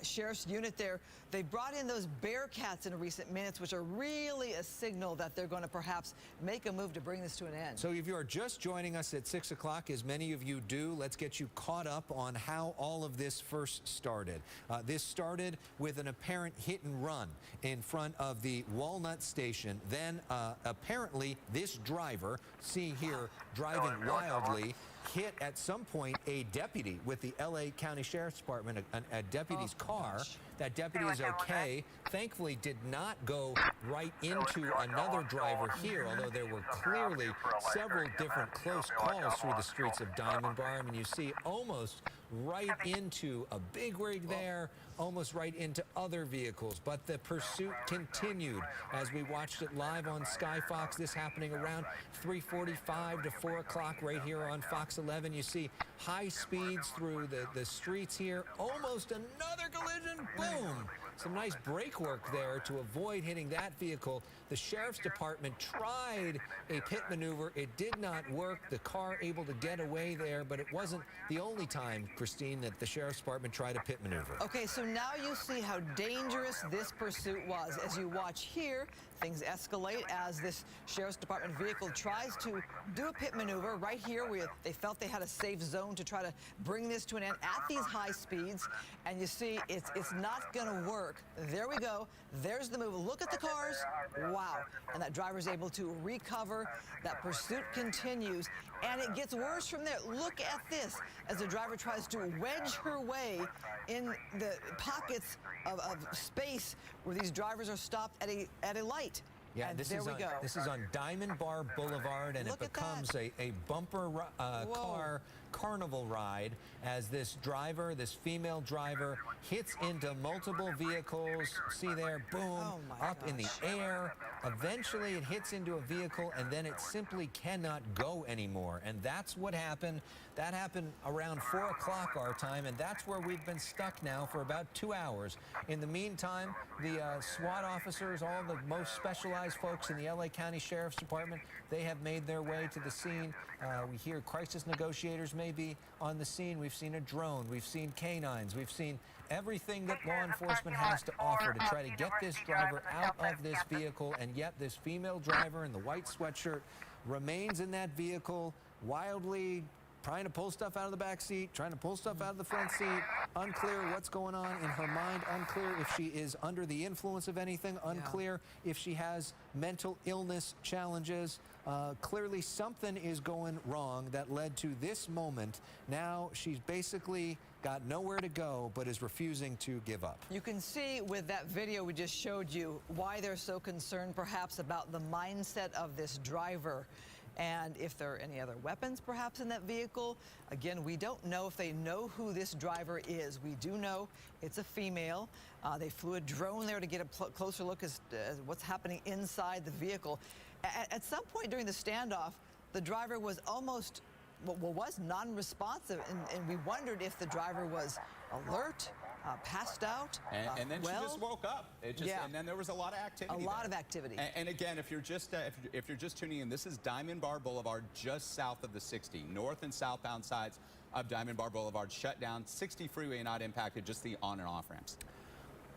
Sheriff's unit there. They brought in those Bearcats in recent minutes, which are really a signal that they're going to perhaps make a move to bring this to an end. So if you are just joining us at 6 o'clock, as many of you do, let's get you caught up on how all of this first started. This started with an apparent hit and run in front of the Walnut Station. Then apparently this driver, see here, driving wildly, hit at some point a deputy with the LA County Sheriff's Department, a deputy's car. That deputy is okay. Thankfully did not go right into another driver here, although there were clearly several different close calls through the streets of Diamond Bar. I mean, you see almost right into a big rig there, almost right into other vehicles. But the pursuit continued as we watched it live on Sky Fox. This happening around 3:45 to 4 o'clock right here on Fox 11. You see high speeds through the streets here. Almost another collision. Boom. Some nice brake work there to avoid hitting that vehicle. The Sheriff's Department tried a pit maneuver. It did not work. The car able to get away there, but it wasn't the only time, Christine, that the Sheriff's Department tried a pit maneuver. Okay, so now you see how dangerous this pursuit was. As you watch here, things escalate as this Sheriff's Department vehicle tries to do a pit maneuver right here where they felt they had a safe zone to try to bring this to an end at these high speeds. And you see it's not going to work. There we go. There's the move. Look at the cars. Wow. And that driver's able to recover. That pursuit continues. And it gets worse from there. Look at this as the driver tries to wedge her way in the pockets of space where these drivers are stopped at a light. Yeah, and this is on Diamond Bar Boulevard, and it becomes a bumper car carnival ride as this driver, this female driver, hits into multiple vehicles. See there, boom, up in the air. Eventually it hits into a vehicle, and then it simply cannot go anymore. And that's what happened. That happened around 4 o'clock our time, and that's where we've been stuck now for about 2 hours. In the meantime, the SWAT officers, all the most specialized folks in the LA County Sheriff's Department, they have made their way to the scene. We hear crisis negotiators may be on the scene. We've seen a drone. We've seen canines. We've seen everything that law enforcement has to offer to try to get this driver out of this vehicle, and yet this female driver in the white sweatshirt remains in that vehicle, wildly trying to pull stuff out of the back seat, trying to pull stuff out of the front seat. Unclear what's going on in her mind, unclear if she is under the influence of anything, unclear if she has mental illness challenges. Clearly something is going wrong that led to this moment. Now she's basically got nowhere to go but is refusing to give up. You can see with that video we just showed you why they're so concerned perhaps about the mindset of this driver. And if there are any other weapons perhaps in that vehicle. Again, we don't know if they know who this driver is. We do know it's a female. They flew a drone there to get a closer look as what's happening inside the vehicle. At some point during the standoff, the driver was almost, was non-responsive, and we wondered if the driver was alert, passed out. And then she just woke up. And then there was a lot of activity. A lot of activity. And again, if you're just tuning in, this is Diamond Bar Boulevard, just south of the 60, north and southbound sides of Diamond Bar Boulevard shut down. 60 freeway not impacted, just the on and off ramps.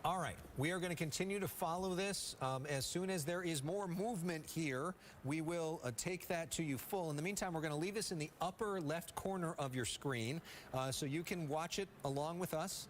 All right, we are going to continue to follow this. As soon as there is more movement here, we will take that to you full. In the meantime, we're going to leave this in the upper left corner of your screen so you can watch it along with us.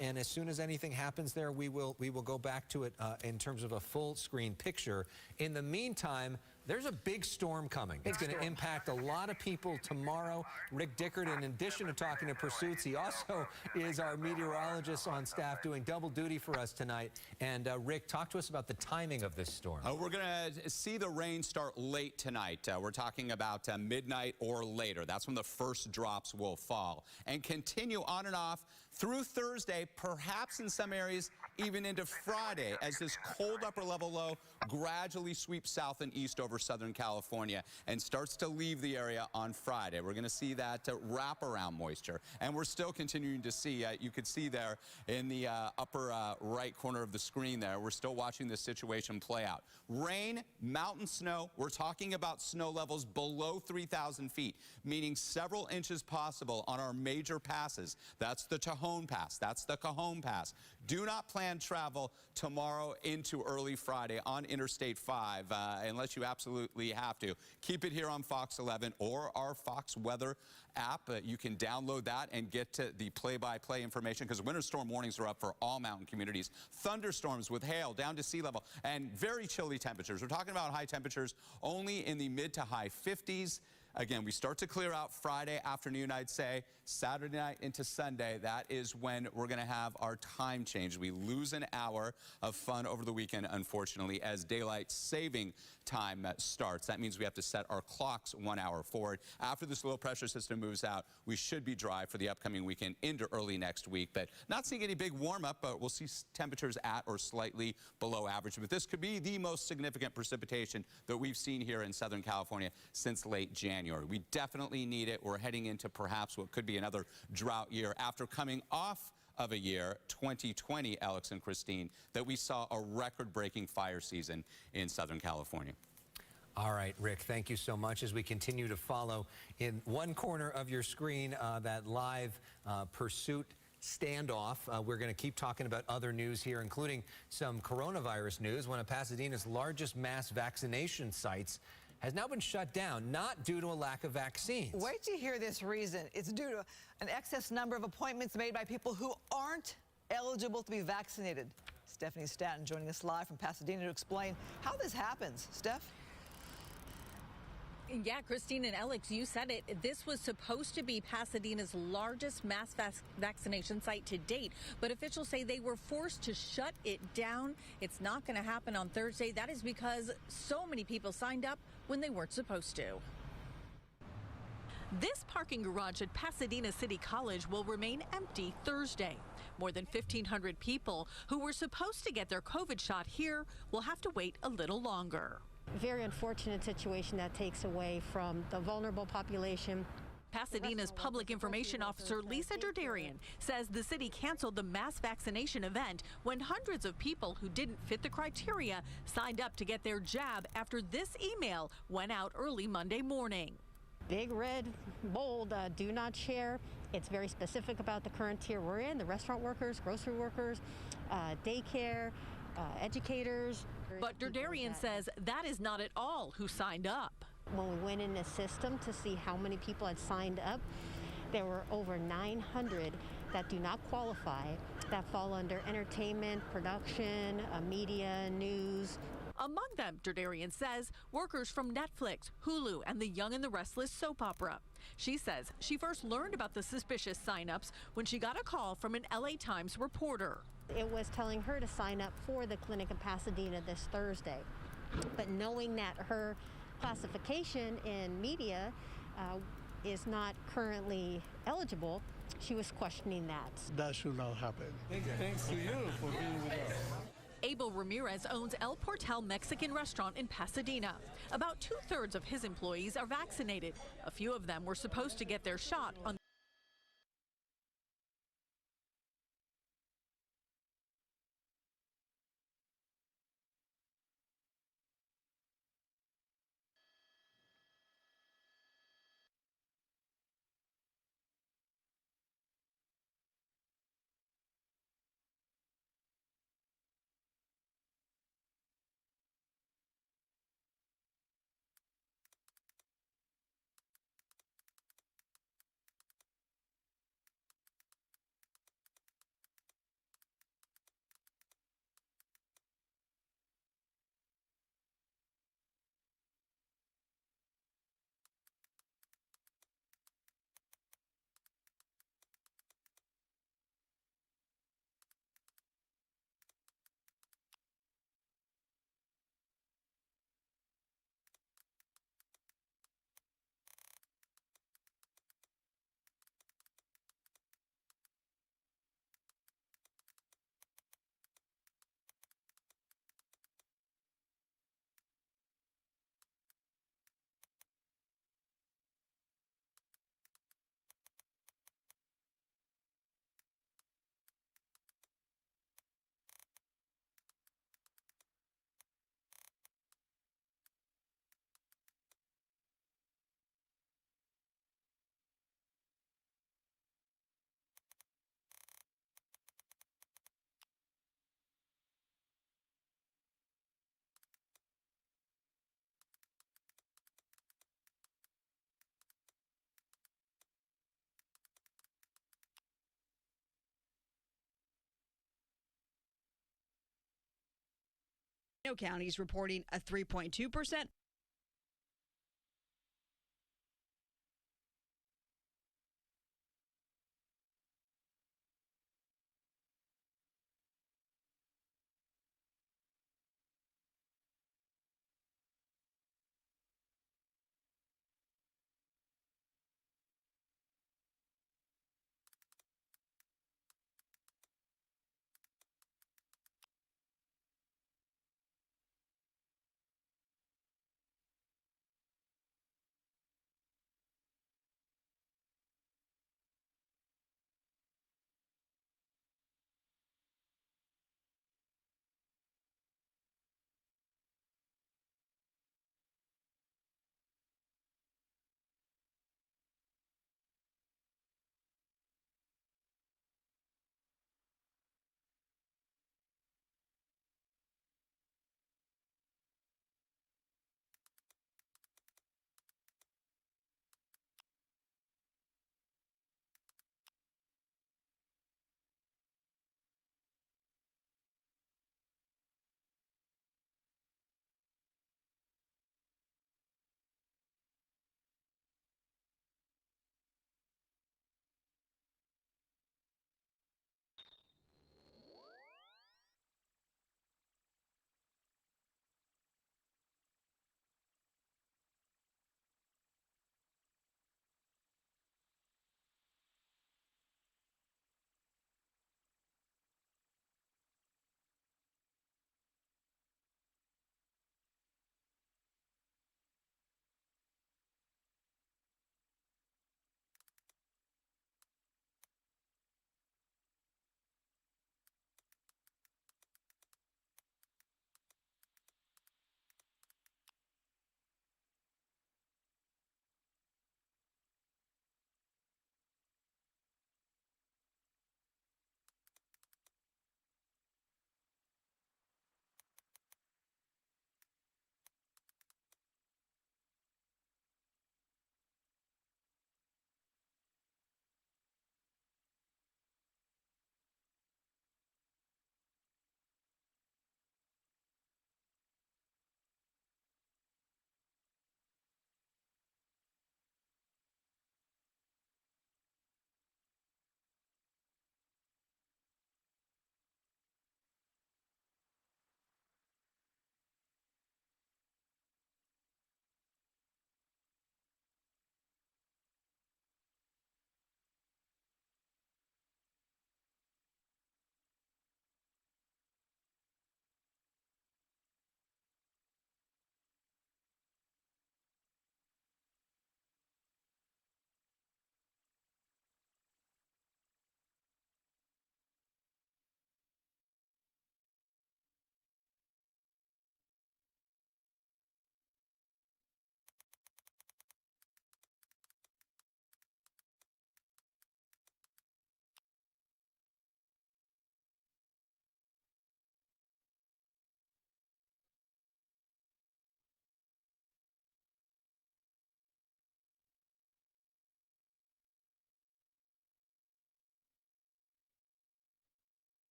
And as soon as anything happens there, we will go back to it in terms of a full screen picture. In the meantime, there's a big storm coming. It's going to impact a lot of people tomorrow. Rick Dickert, in addition to talking to Pursuits, he also is our meteorologist on staff doing double duty for us tonight. And Rick, talk to us about the timing of this storm. We're going to see the rain start late tonight. We're talking about midnight or later. That's when the first drops will fall and continue on and off through Thursday, perhaps in some areas even into Friday, as this cold upper level low gradually sweeps south and east over Southern California and starts to leave the area on Friday. We're going to see that wraparound moisture, and we're still continuing to see, you could see there in the upper right corner of the screen there, we're still watching this situation play out. Rain, mountain snow, we're talking about snow levels below 3,000 feet, meaning several inches possible on our major passes. That's the Tejon Pass, that's the Cajon Pass. Do not plan travel tomorrow into early Friday on Interstate 5 unless you absolutely have to. Keep it here on Fox 11 or our Fox Weather app. You can download that and get to the play-by-play information, because winter storm warnings are up for all mountain communities. Thunderstorms with hail down to sea level and very chilly temperatures. We're talking about high temperatures only in the mid to high 50s. Again, we start to clear out Friday afternoon, I'd say. Saturday night into Sunday, that is when we're going to have our time change. We lose an hour of fun over the weekend, unfortunately, as daylight saving time starts. That means we have to set our clocks 1 hour forward. After this low pressure system moves out, we should be dry for the upcoming weekend into early next week. But not seeing any big warm up, but we'll see temperatures at or slightly below average. But this could be the most significant precipitation that we've seen here in Southern California since late January. We definitely need it. We're heading into perhaps what could be another drought year after coming off of a year, 2020, Alex and Christine, that we saw a record-breaking fire season in Southern California. All right, Rick, thank you so much. As we continue to follow in one corner of your screen that live Pursuit Standoff. We're going to keep talking about other news here, including some coronavirus news. One of Pasadena's largest mass vaccination sites has now been shut down, not due to a lack of vaccines. Wait to hear this reason. It's due to an excess number of appointments made by people who aren't eligible to be vaccinated. Stephanie Stanton joining us live from Pasadena to explain how this happens. Steph? Yeah, Christine and Alex, you said it. This was supposed to be Pasadena's largest mass vaccination site to date, but officials say they were forced to shut it down. It's not going to happen on Thursday. That is because so many people signed up when they weren't supposed to. This parking garage at Pasadena City College will remain empty Thursday. More than 1,500 people who were supposed to get their COVID shot here will have to wait a little longer. Very unfortunate situation that takes away from the vulnerable population. Pasadena's public information officer, Lisa Derdarian, says the city canceled the mass vaccination event when hundreds of people who didn't fit the criteria signed up to get their jab after this email went out early Monday morning. Big red, bold, do not share. It's very specific about the current tier we're in, the restaurant workers, grocery workers, daycare, educators. But Derderian says that is not at all who signed up. When we went in the system to see how many people had signed up, there were over 900 that do not qualify, that fall under entertainment, production, media, news. Among them, Derderian says, workers from Netflix, Hulu, and the Young and the Restless soap opera. She says she first learned about the suspicious signups when she got a call from an LA Times reporter. It was telling her to sign up for the clinic in Pasadena this Thursday. But knowing that her classification in media is not currently eligible, she was questioning that. That should not happen. Thanks to you for being with us. Abel Ramirez owns El Portal Mexican restaurant in Pasadena. About 2/3 of his employees are vaccinated. A few of them were supposed to get their shot on counties reporting a 3.2%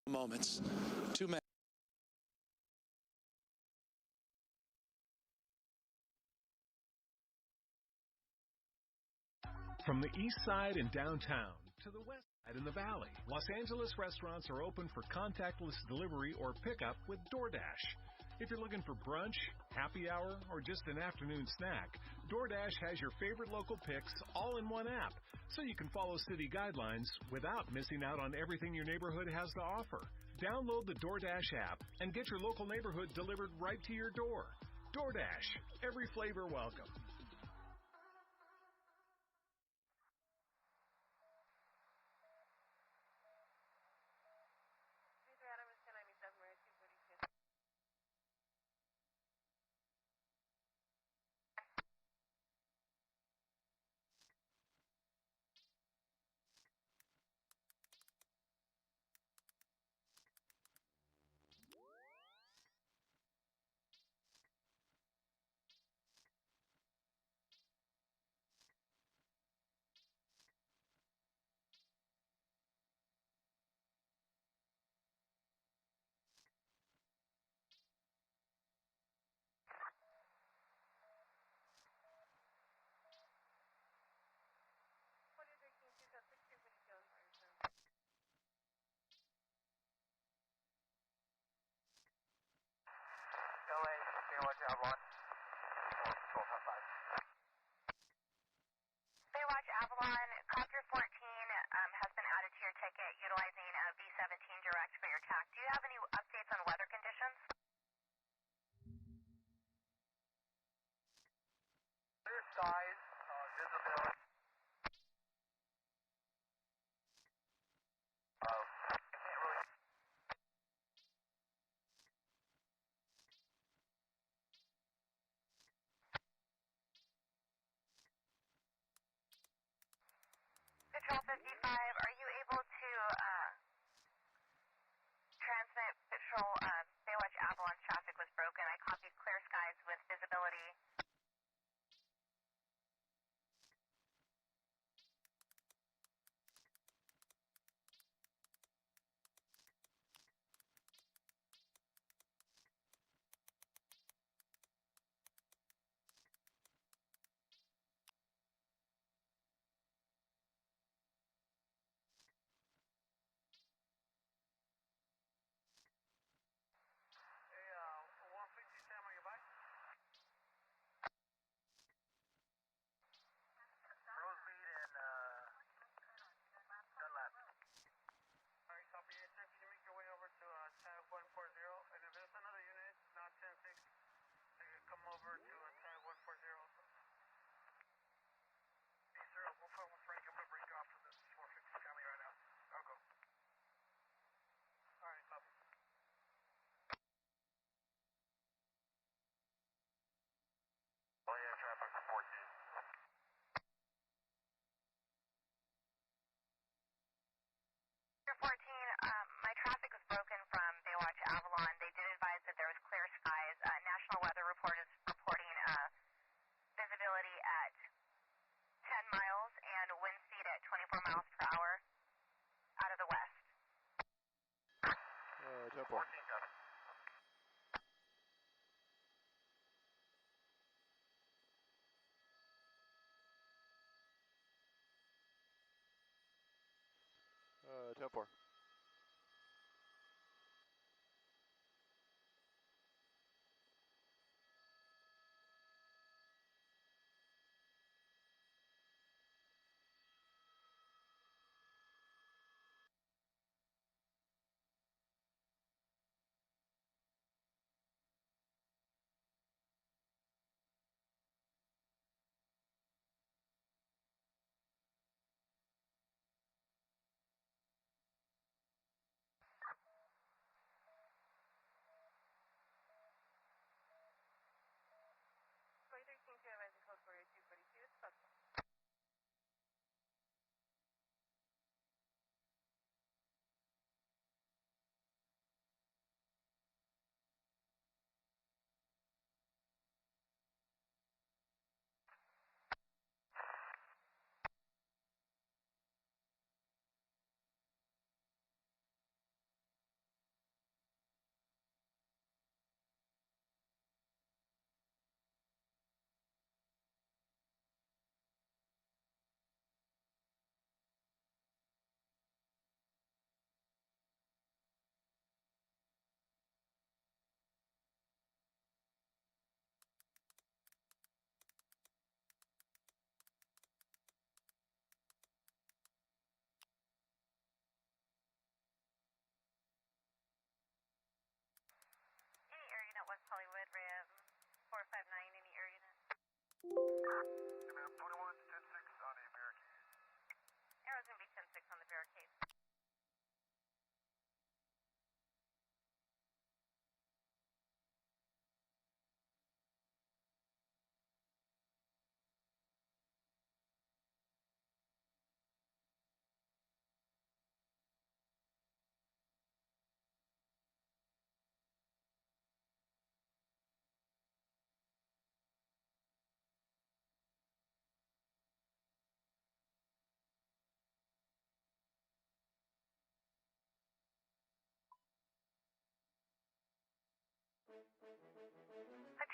moments. 2 men. From the east side and downtown to the west side in the valley, Los Angeles restaurants are open for contactless delivery or pickup with DoorDash. If you're looking for brunch, happy hour, or just an afternoon snack, DoorDash has your favorite local picks all in one app, so you can follow city guidelines without missing out on everything your neighborhood has to offer. Download the DoorDash app and get your local neighborhood delivered right to your door. DoorDash, every flavor welcome. LA, Baywatch Avalon. Control top 5. Baywatch Avalon, Copter 14 has been added to your ticket utilizing B17 direct for your TAC. Do you have any updates on weather conditions? Clear skies, visibility. I can't really. Patrol 55, are you able to transmit Patrol Baywatch Avalon's traffic was broken? I copied clear skies with visibility. Hey, 150 Sam, are you by? Rosemead and Dunlap. Alright, copy. Sir, can you make your way over to tag 140? And if there's another unit, not 10-6, they can come over to tag 140 also. Hey, sir, 141 Frank, I'm going to break off for this 450 family right now. I'll go. Alright, copy. Oh yeah, traffic for 14. Pier 14, my traffic was broken from Baywatch Avalon. They did advise that there was clear skies. National Weather Report is reporting visibility at 10 miles and wind speed at 24 miles per hour out of the west. 10-4. 14, got it. Ten four.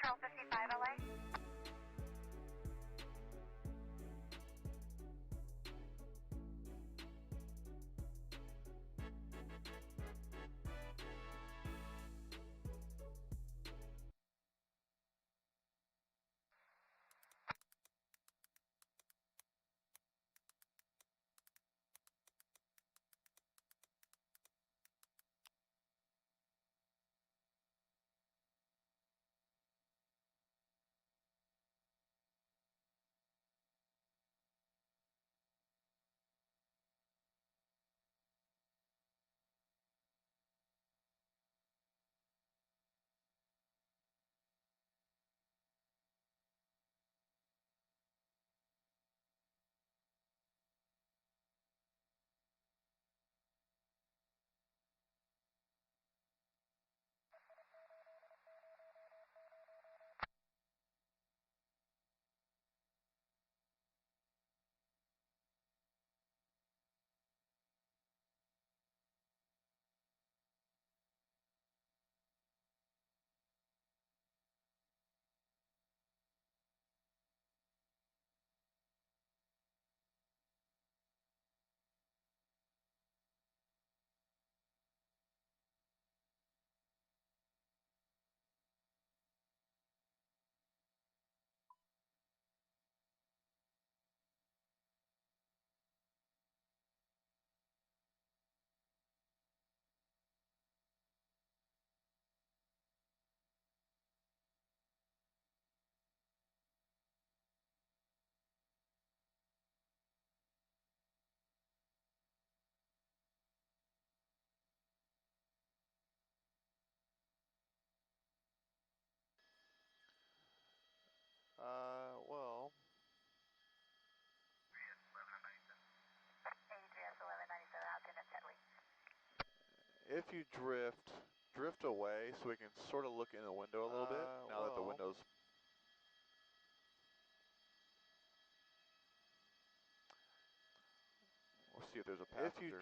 Patrol 55 LA. Well. 83S 1197 out in Tetley. If you drift away so we can sort of look in the window a little bit, now that the window's... We'll see if there's a passenger. If you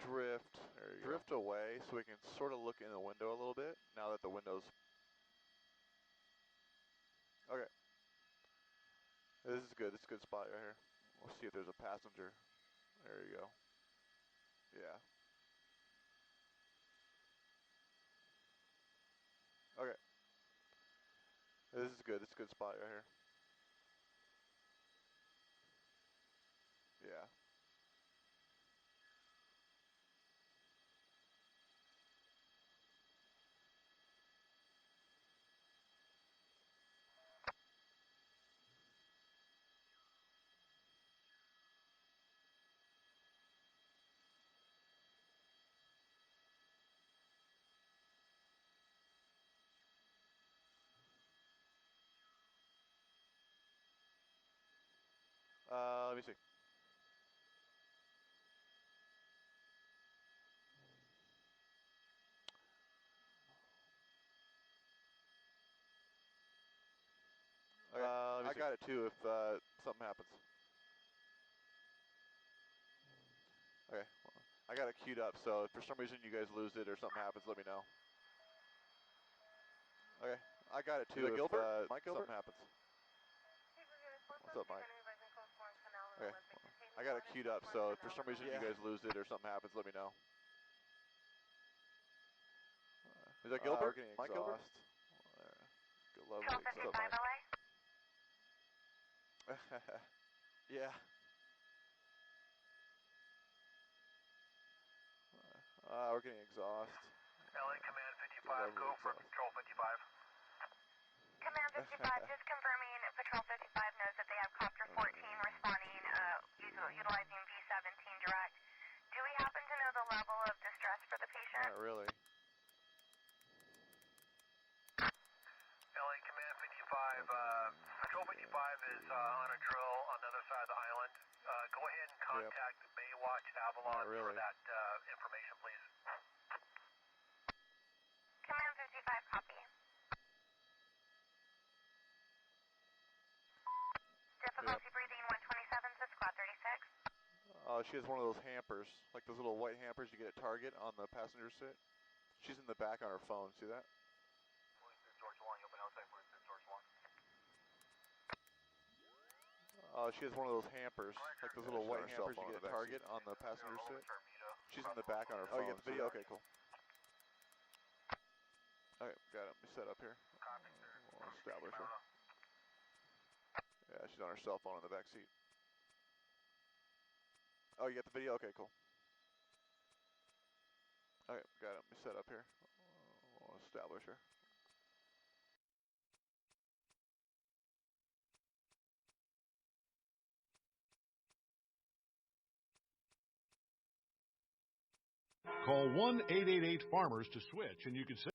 drift away so we can sort of look in the window a little bit, now that the window's... Okay. This is good. This is a good spot right here. We'll see if there's a passenger. There you go. Yeah. Okay. This is good. This is a good spot right here. Yeah. Let me see. Okay. I got it too if something happens. Okay. Well, I got it queued up, so if for some reason you guys lose it or something happens, let me know. Okay. I got it too if Mike Gilbert? Something happens. What's up, Mike? Okay. Well, I got it queued up, so if for some reason you guys lose it or something happens, let me know. Is that Gilbert? Mike Gilbert? Good, lovely. What's up, Mike? Yeah. We're getting exhaust. LA Command 55, go for Patrol 55. Command 55, just confirming Patrol 55 knows that they have Copter 14 responding, utilizing V17 direct. Do we happen to know the level of distress for the patient? Not really. LA Command 55, Patrol 55 is on a drill on the other side of the island. Go ahead and contact Baywatch Avalon for that information, please. Command 55, copy. Difficulty breathing 127 to squad 36. She has one of those hampers, like those little white hampers you get at Target on the passenger seat. She's in the back on her phone. See that? George 1, you open outside for George 1. She has one of those hampers, like those little white hampers you get at Target on the passenger seat. She's in the back on her phone. Oh, you got the video? Okay, cool. Okay, got it. Let me set up here. We'll establish her. Yeah, she's on her cell phone in the back seat. Oh, you got the video? Okay, cool. Okay, got it. Let me set up here. We'll establish her. Call 1-888-FARMERS to switch, and you can say.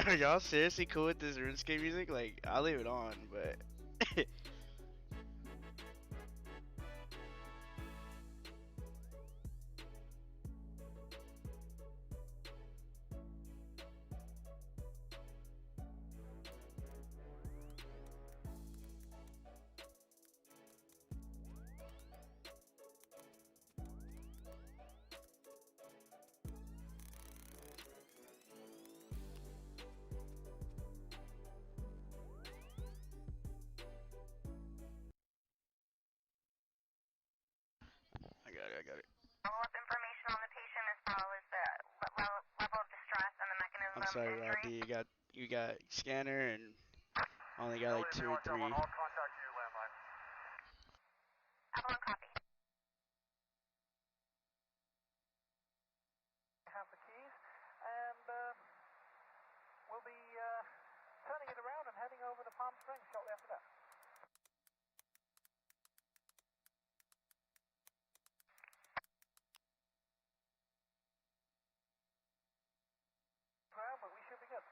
Are y'all seriously cool with this RuneScape music? Like, I'll leave it on, but... I got it. Follow-up information on the patient as well as the level of distress and the mechanism I'm of sorry, injury. Rodney. You got scanner and only got like 2 or 3. Avalon copy. Have the keys, and we'll be turning it around and heading over to Palm Springs shortly after that. But we should be good.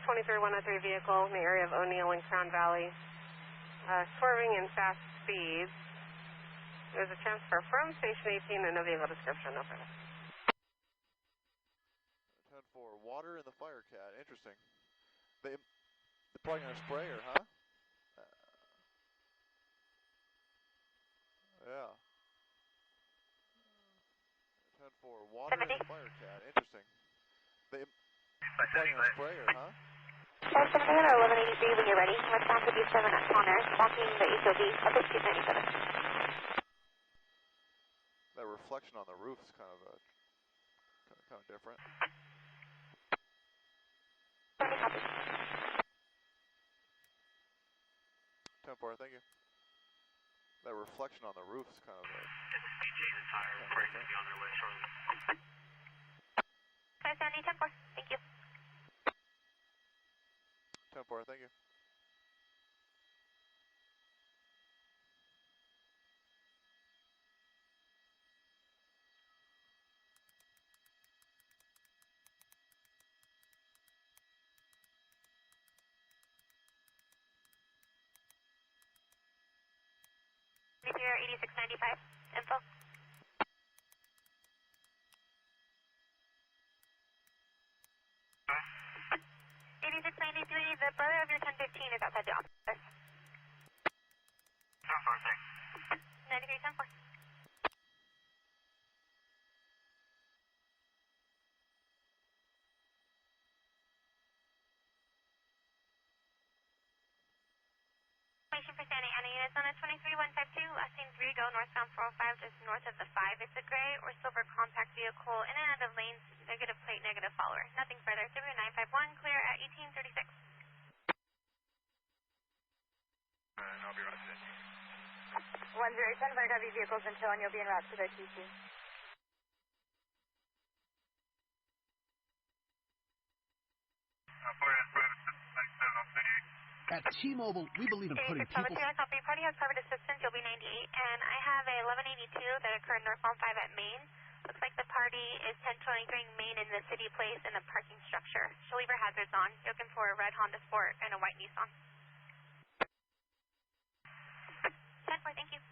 .23-103 vehicle in the area of O'Neill and Crown Valley, swerving in fast speeds. There's a transfer from Station 18 and no vehicle description. No further. 10-4, water in the fire cat. Interesting. They're probably going to spray her, huh? Yeah. 10-4, water in the fire cat. Interesting. They're probably going to spray her, huh? 778 or 1183 when you're ready. Westbound 57 at Connor, walking the HOV up at 297. That reflection on the roof is kind of kind of different. 10-4, thank you. That reflection on the roof is kind of like... It's Sandy, 10-4, thank you. 10-4, thank you. Here, 8695, info. 8693, the brother of your 1015 is outside the office. 93, 10-4. Information for Santa Ana units on a 23152, scene 3, go northbound 405, just north of the 5. It's a gray or silver compact vehicle in and out of lanes, negative plate, negative follower. Nothing further. 951, clear at 1836. I'll be right there. 1010, fire heavy vehicles until and you'll be en route to the TC. At T-Mobile, we believe in putting people... Copy. Party has private assistance. You'll be 98. And I have a 1182 that occurred northbound 5 at Main. Looks like the party is 1023 Main in the city place in the parking structure. She'll leave her hazards on. You're looking for a red Honda Sport and a white Nissan. 10-4, thank you.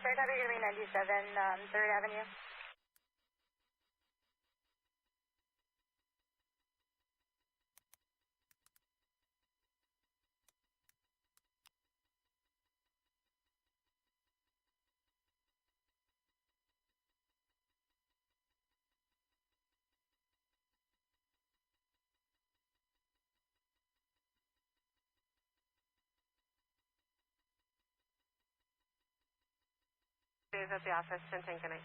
Third Avenue, you're going to be 97, 3rd Avenue. Is at the office, 10-10, good night.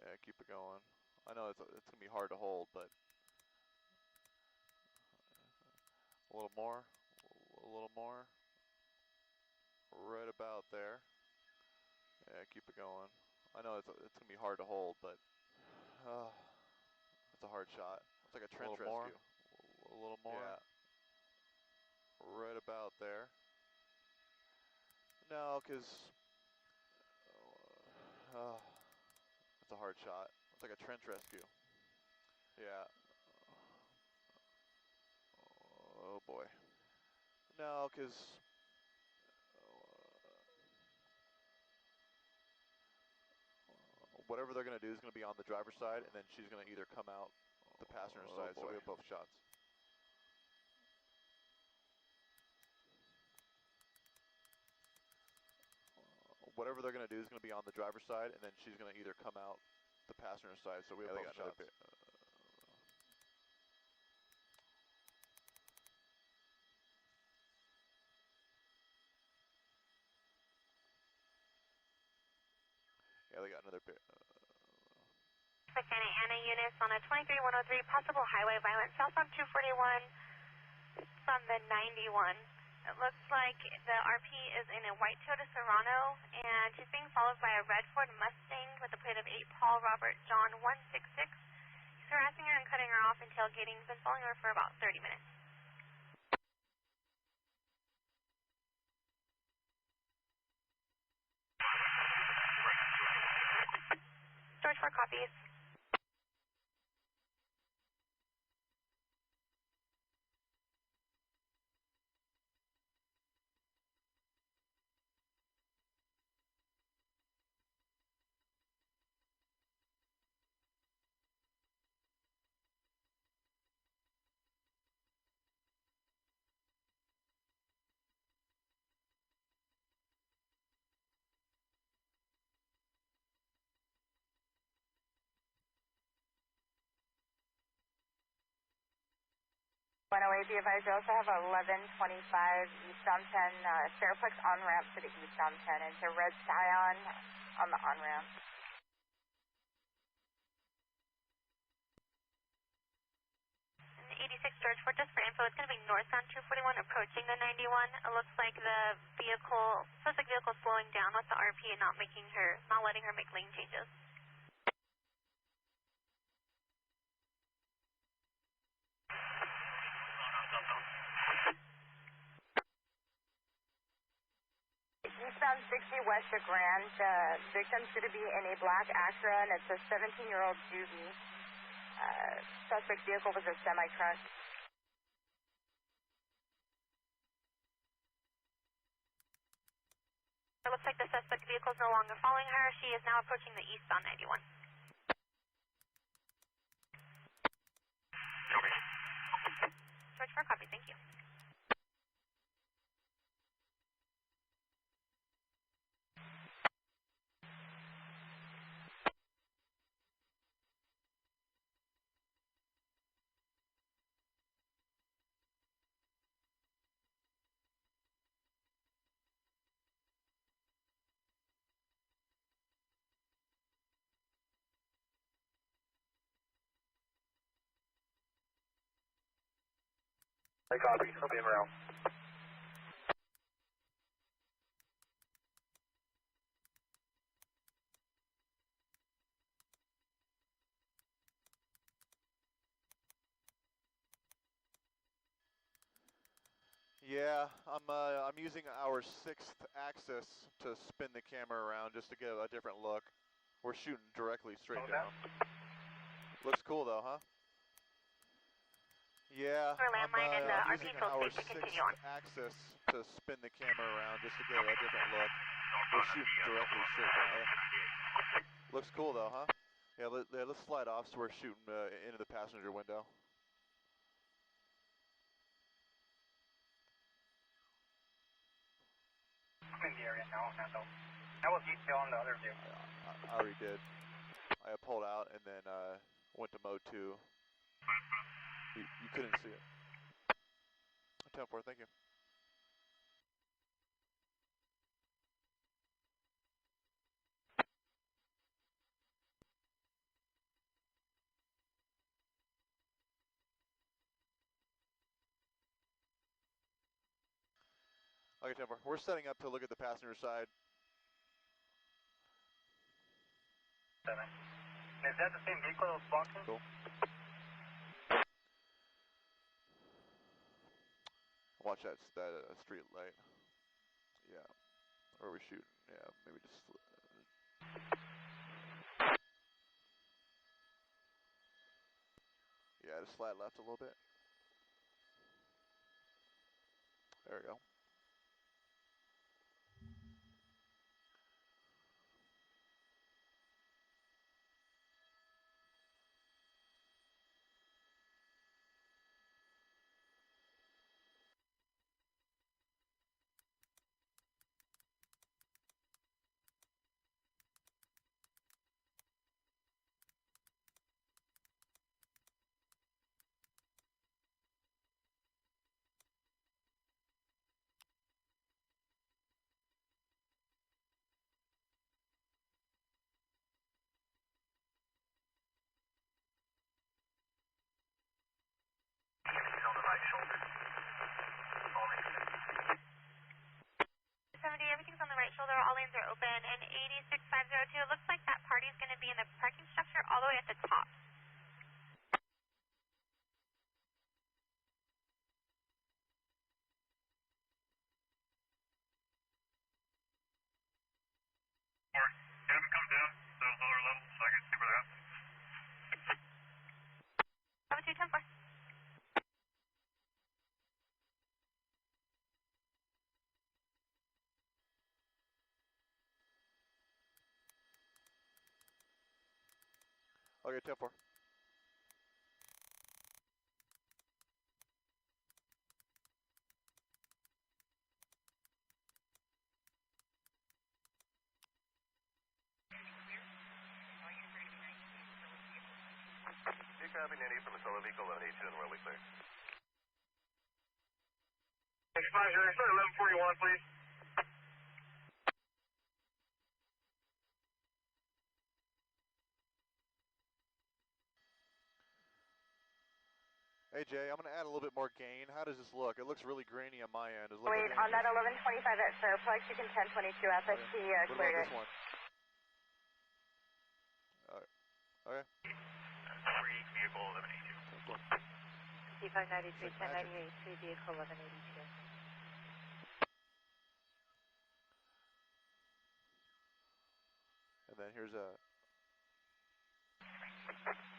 Yeah, keep it going. I know it's going to be hard to hold, but a little more, right about there. Yeah, keep it going. I know it's going to be hard to hold, but it's a hard shot. It's like a trench rescue. A little more. Yeah. Right about there. No, because it's a hard shot. It's like a trench rescue. Yeah. Oh boy. No, because whatever they're going to do is going to be on the driver's side, and then she's going to either come out the passenger side, so we have both shots. Whatever they're going to do is going to be on the driver's side, and then she's going to either come out the passenger side, so we have both shots. Yeah, they got another bit. Santa Ana units on a 23103, possible highway violence, southbound 241 from the 91. It looks like the RP is in a white Toyota Serrano, and she's being followed by a red Ford Mustang with a plate of 8 Paul Robert John 166. He's harassing her and cutting her off and tailgating. He's been following her for about 30 minutes. George 4 copies. 108, be advised, you also have 1125 eastbound 10, Fairplex on-ramp to the eastbound 10, and to Red Scion on the on-ramp. 86 George Ford, just for info, it's going to be northbound 241 approaching the 91. It looks like the suspect vehicle is slowing down with the RP and not letting her make lane changes. Eastbound 60 west of Grand, victim's going to be in a black Acura, and it's a 17-year-old juvie. Suspect vehicle was a semi-truck. It looks like the suspect vehicle is no longer following her. She is now approaching the eastbound 91. George 4, copy, thank you. I copy. I'll be around. Yeah, I'm using our 6th axis to spin the camera around just to get a different look. We're shooting directly straight down. Looks cool though, huh? Yeah, I'm using our 6th axis to spin the camera around just to get a different look. We're shooting directly straight down. Looks cool though, huh? Yeah, let's slide off so we're shooting into the passenger window. I'm in the area now, Standoff. I will detail on the other view. I already did. I pulled out and then went to mode 2. You couldn't see it. 10-4, thank you. Okay, 10-4. We're setting up to look at the passenger side. 7. Is that the same vehicle that was blocking? Cool. Watch that street light. Yeah. Where are we shooting? Yeah, maybe just... yeah, just slide left a little bit. There we go. Everything's on the right shoulder. 70, everything's on the right shoulder. All lanes are open. And 86502, it looks like that party is going to be in the parking structure all the way at the top. Have them come down to the lower level so I can see where they're at. 7210-4. Okay, 10-4. Copy 90 from a solo vehicle, 182 and Webley clear. start 1141, please. Hey Jay, I'm going to add a little bit more gain. How does this look? It looks really grainy on my end. Does it look Wait, like on that 1125 at Fairplex, you can 1022 FST What cleared about it. this one? Okay. Free vehicle 1182. C593, 1098, free vehicle 1182. And then here's a...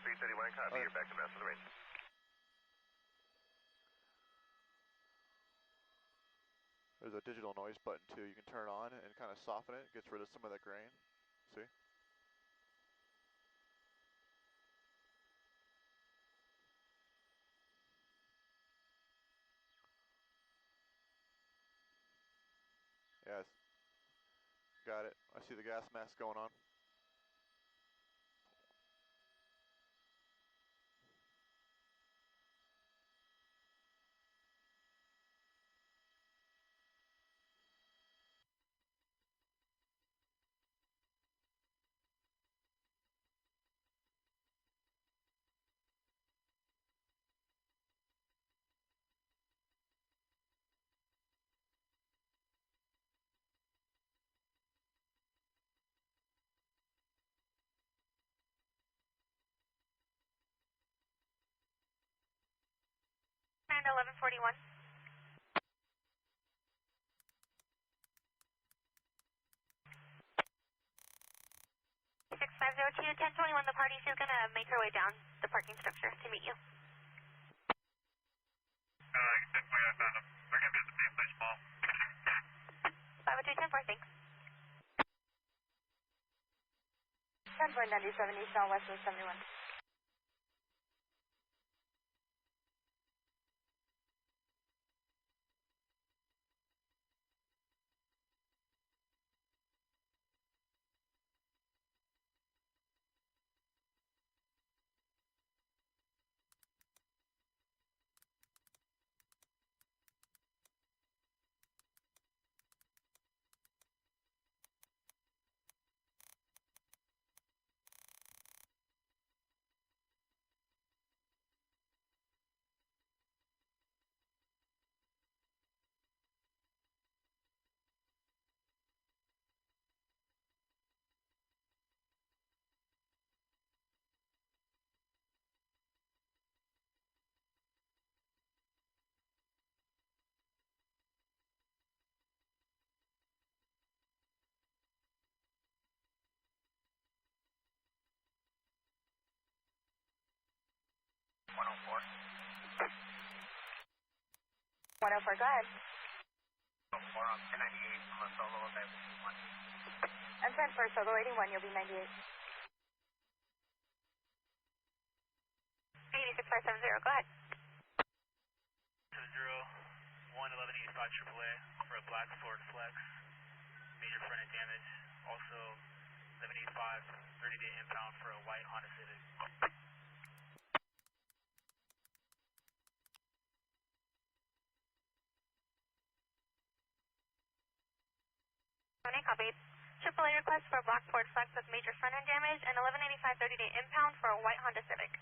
331, copy, you're back to master the range. There's a digital noise button too. You can turn on and kind of soften it. Gets rid of some of that grain. See? Yes. Got it. I see the gas mask going on. And 1141. 6502, 1021, the party is going to make her way down the parking structure to meet you. I found them. They're going to be at the same place, Paul. 502, 10-4, thanks. 10-497 eastbound Western 71. Go ahead. 4 on 1098, I'm a solo of 91. And 10 for solo 81, you'll be 98. 86570, go ahead. 1185 AAA for a black Ford Flex. Major front end damage. Also 1185, 30-day impound for a white Honda Civic. Copied. AAA request for a black Ford Flex with major front end damage and 1185 30-day impound for a white Honda Civic.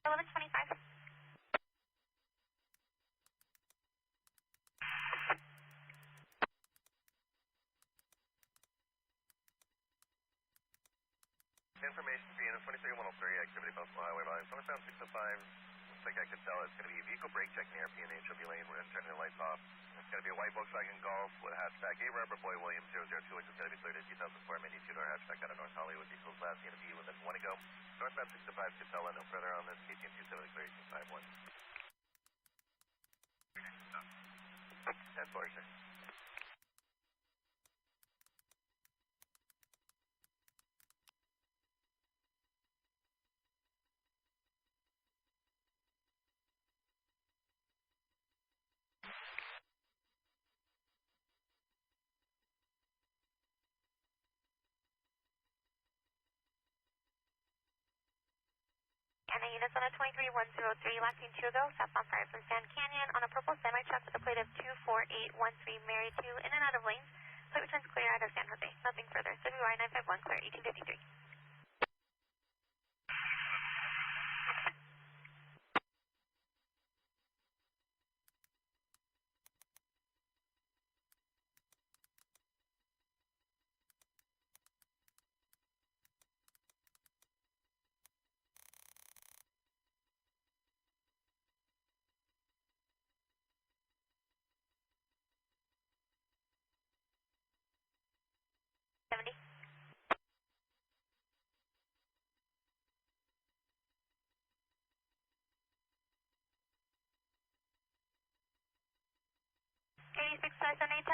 1125. Information being 23103, activity postal highway volume 27605. Looks like I could tell it's going to be a vehicle brake check near P&H. Will be lane. We're going to turn the lights off. It's going to be a white Volkswagen Golf with a hatchback. A Robert Boy Williams 002, which is going to be cleared at 2004 Mini 2-door hatchback out of North Hollywood. Diesel class going to be within 1 to go. Northbound 65 Catella, no further on this. KTM 270 clear 1851. And forward, sir. And the units on a 23103, lasting 2 ago, southbound fire from Sand Canyon on a purple semi-truck with a plate of 24813, married to in and out of lanes. Plate returns clear out of San Jose. Nothing further. WI 951 clear, 1853.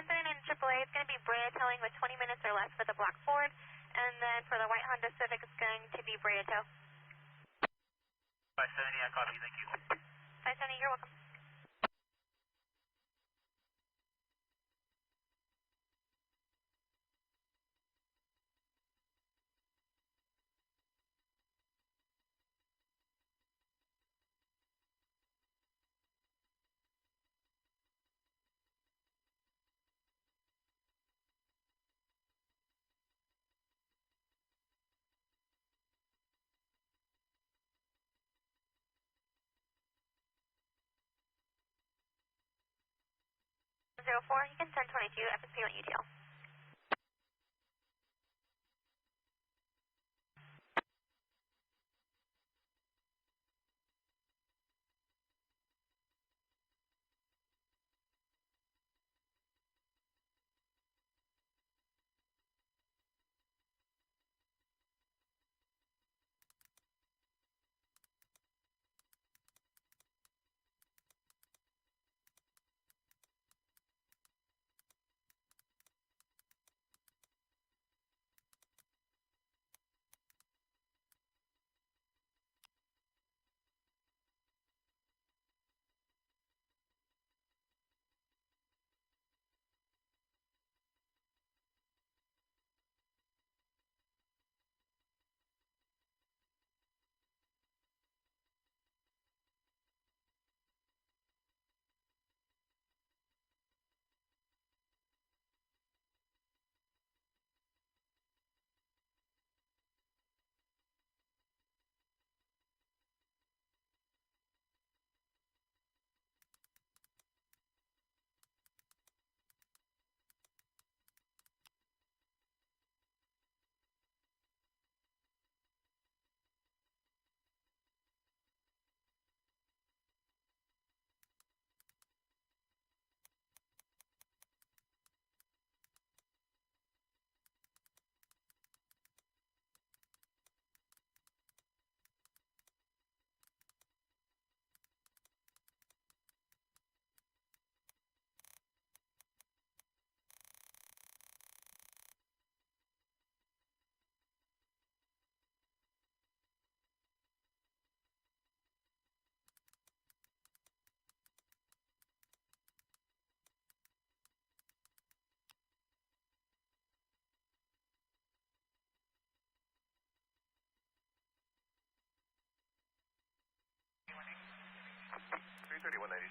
In AAA, it's going to be Brea towing with 20 minutes or less for the black Ford, and then for the white Honda Civic, it's going to be Brea tow. 570, I copy, thank you. 570, you're welcome. You can send 22, FSP on UTL.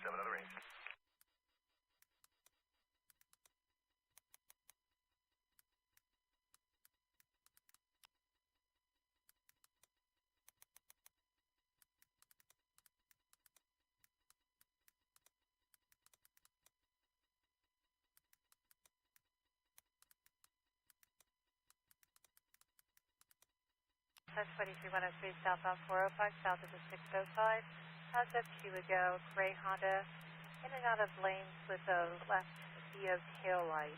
Other range. 1023-103 southbound 405 south of the 605. As of 2 ago, gray Honda in and out of lanes with a left via tail light.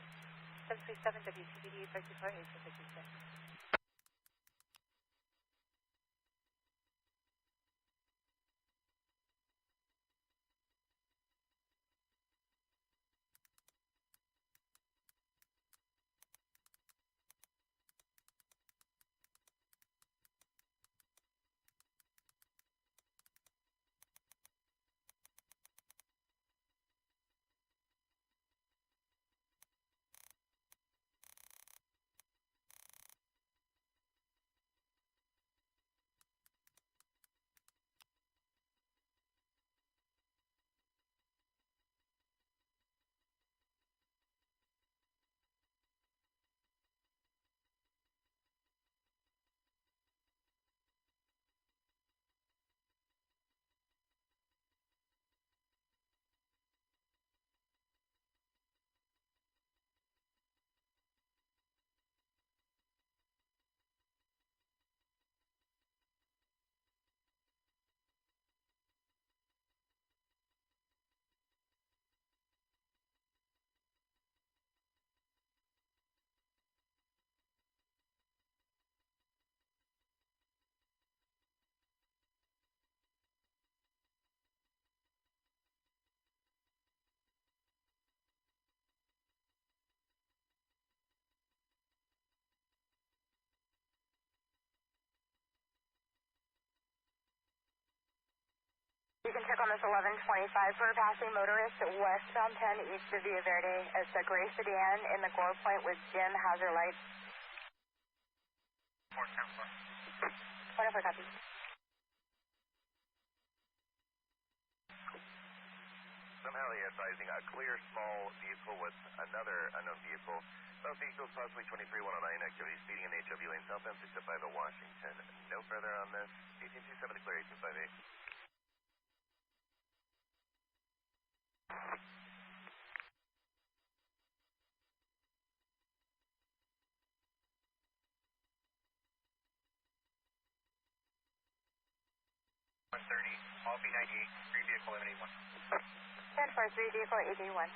737 WTBD 54-856. You can check on this 1125 for a passing motorist westbound 10 east of Villa Verde. It's a gray sedan in the gore point with dim hazard lights. 104 copy. Somehow they're advising a clear small vehicle with another unknown vehicle. Both vehicles possibly 23-109 activity speeding in HW lane southbound 65 to Washington. No further on this. 1827 to clear 1858. All B98, 3 vehicle 881. 10 for 3 vehicle 881.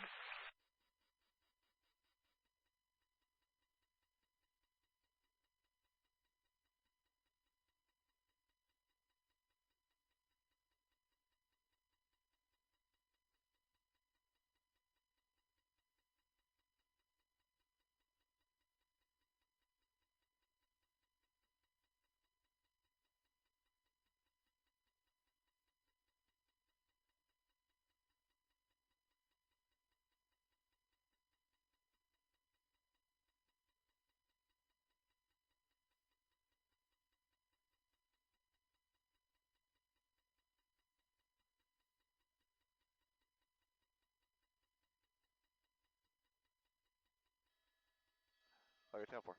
Okay, 10-4.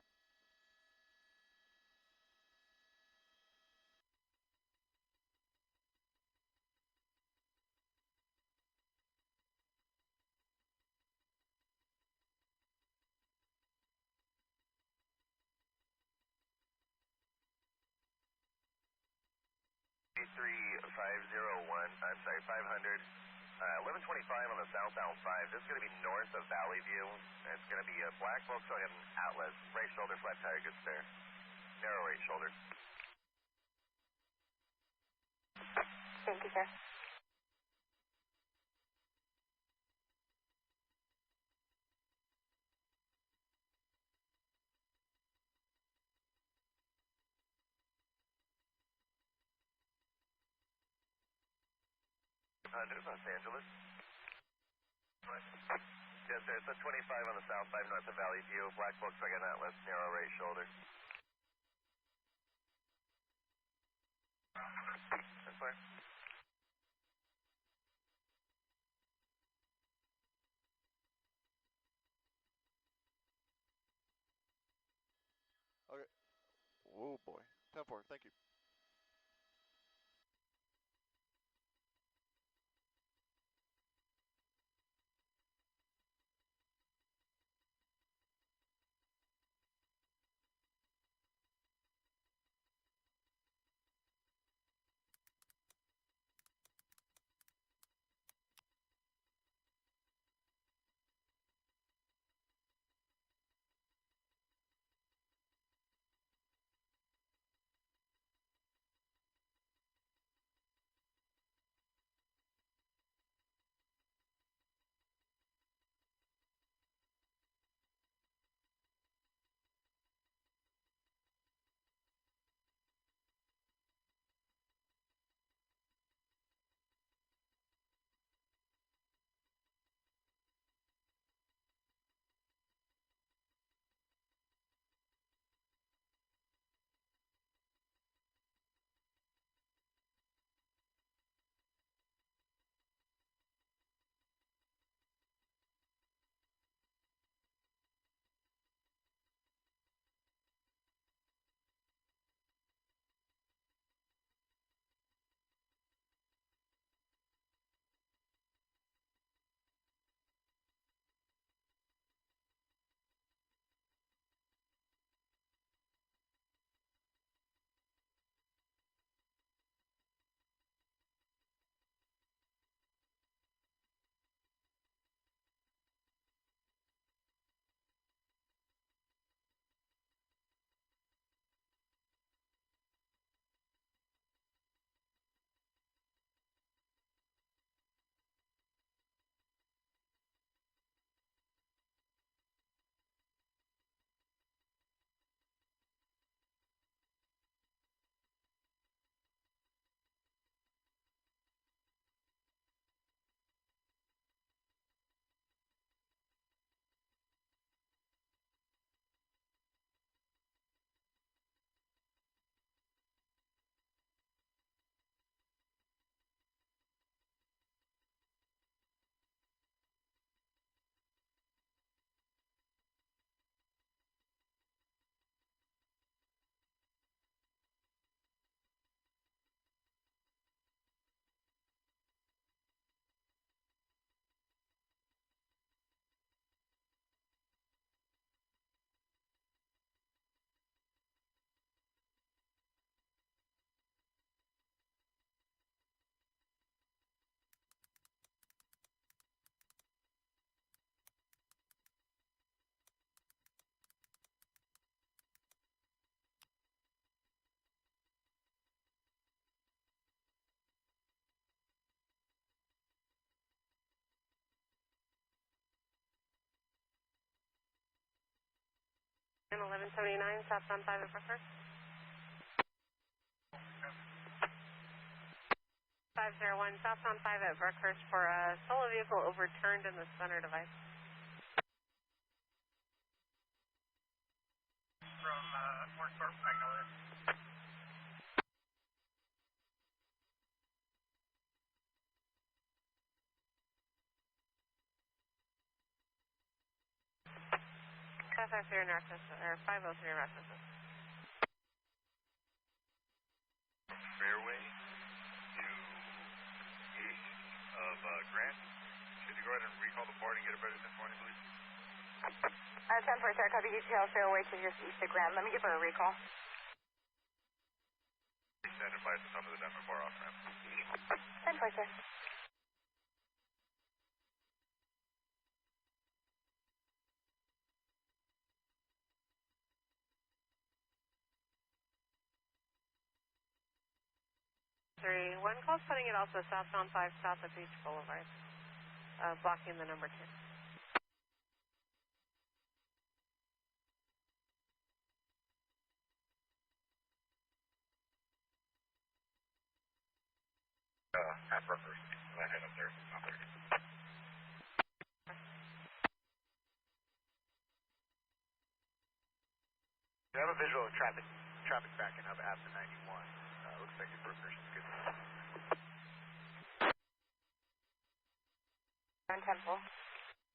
I'm sorry, 500. 1125 on the southbound 5. This is going to be north of Valley View. It's going to be a black Volkswagen Atlas. Right shoulder, flat tire, good spare. Narrow right shoulder. Thank you, sir. Los Angeles. Yes, sir. It's a 25 on the south 5 north of Valley View. Black Volkswagen Atlas, narrow right shoulder. That's fine. Okay. Whoa, boy. 10-4. Thank you. 1179, southbound 5 at Brookhurst. 501, southbound 5 at Brookhurst for a solo vehicle overturned in the center device. From Morrisburg, Magnolia. FF3 Northwest, or 503 Northwest. Fairway due east of Grant. Could you go ahead and recall the party and get it ready this morning, please? 10 for sir, copy detail, fairway to just east of Grant. Let me give her a recall. Standing by at the top of the Denver bar off ramp. 10 for sir. One call putting it also southbound 5 south of Beach Boulevard, blocking the number 2. At Brookhurst. Let head up there. Not there. You have a visual of traffic backing up after 91. Looks like your Brookhurst is good. Temple.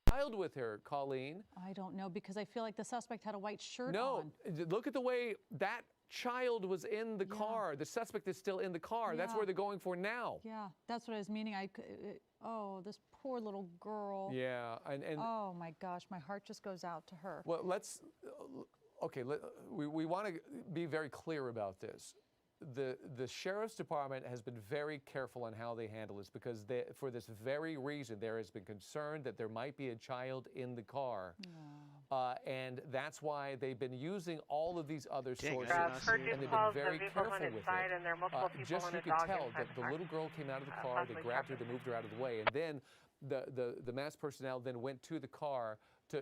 Child with her, Colleen. I don't know, because I feel like the suspect had a white shirt on. No, look at the way that child was in the car. The suspect is still in the car. That's where they're going for now. Yeah, that's what I was meaning. Oh, this poor little girl. Yeah, and oh my gosh, my heart just goes out to her. Well, we want to be very clear about this. The Sheriff's Department has been very careful on how they handle this, because for this very reason, there has been concern that there might be a child in the car. And that's why they've been using all of these other sources, and they've been very careful with it. Just you could tell that the little girl came out of the car, they grabbed her, they moved her out of the way, and then the mass personnel then went to the car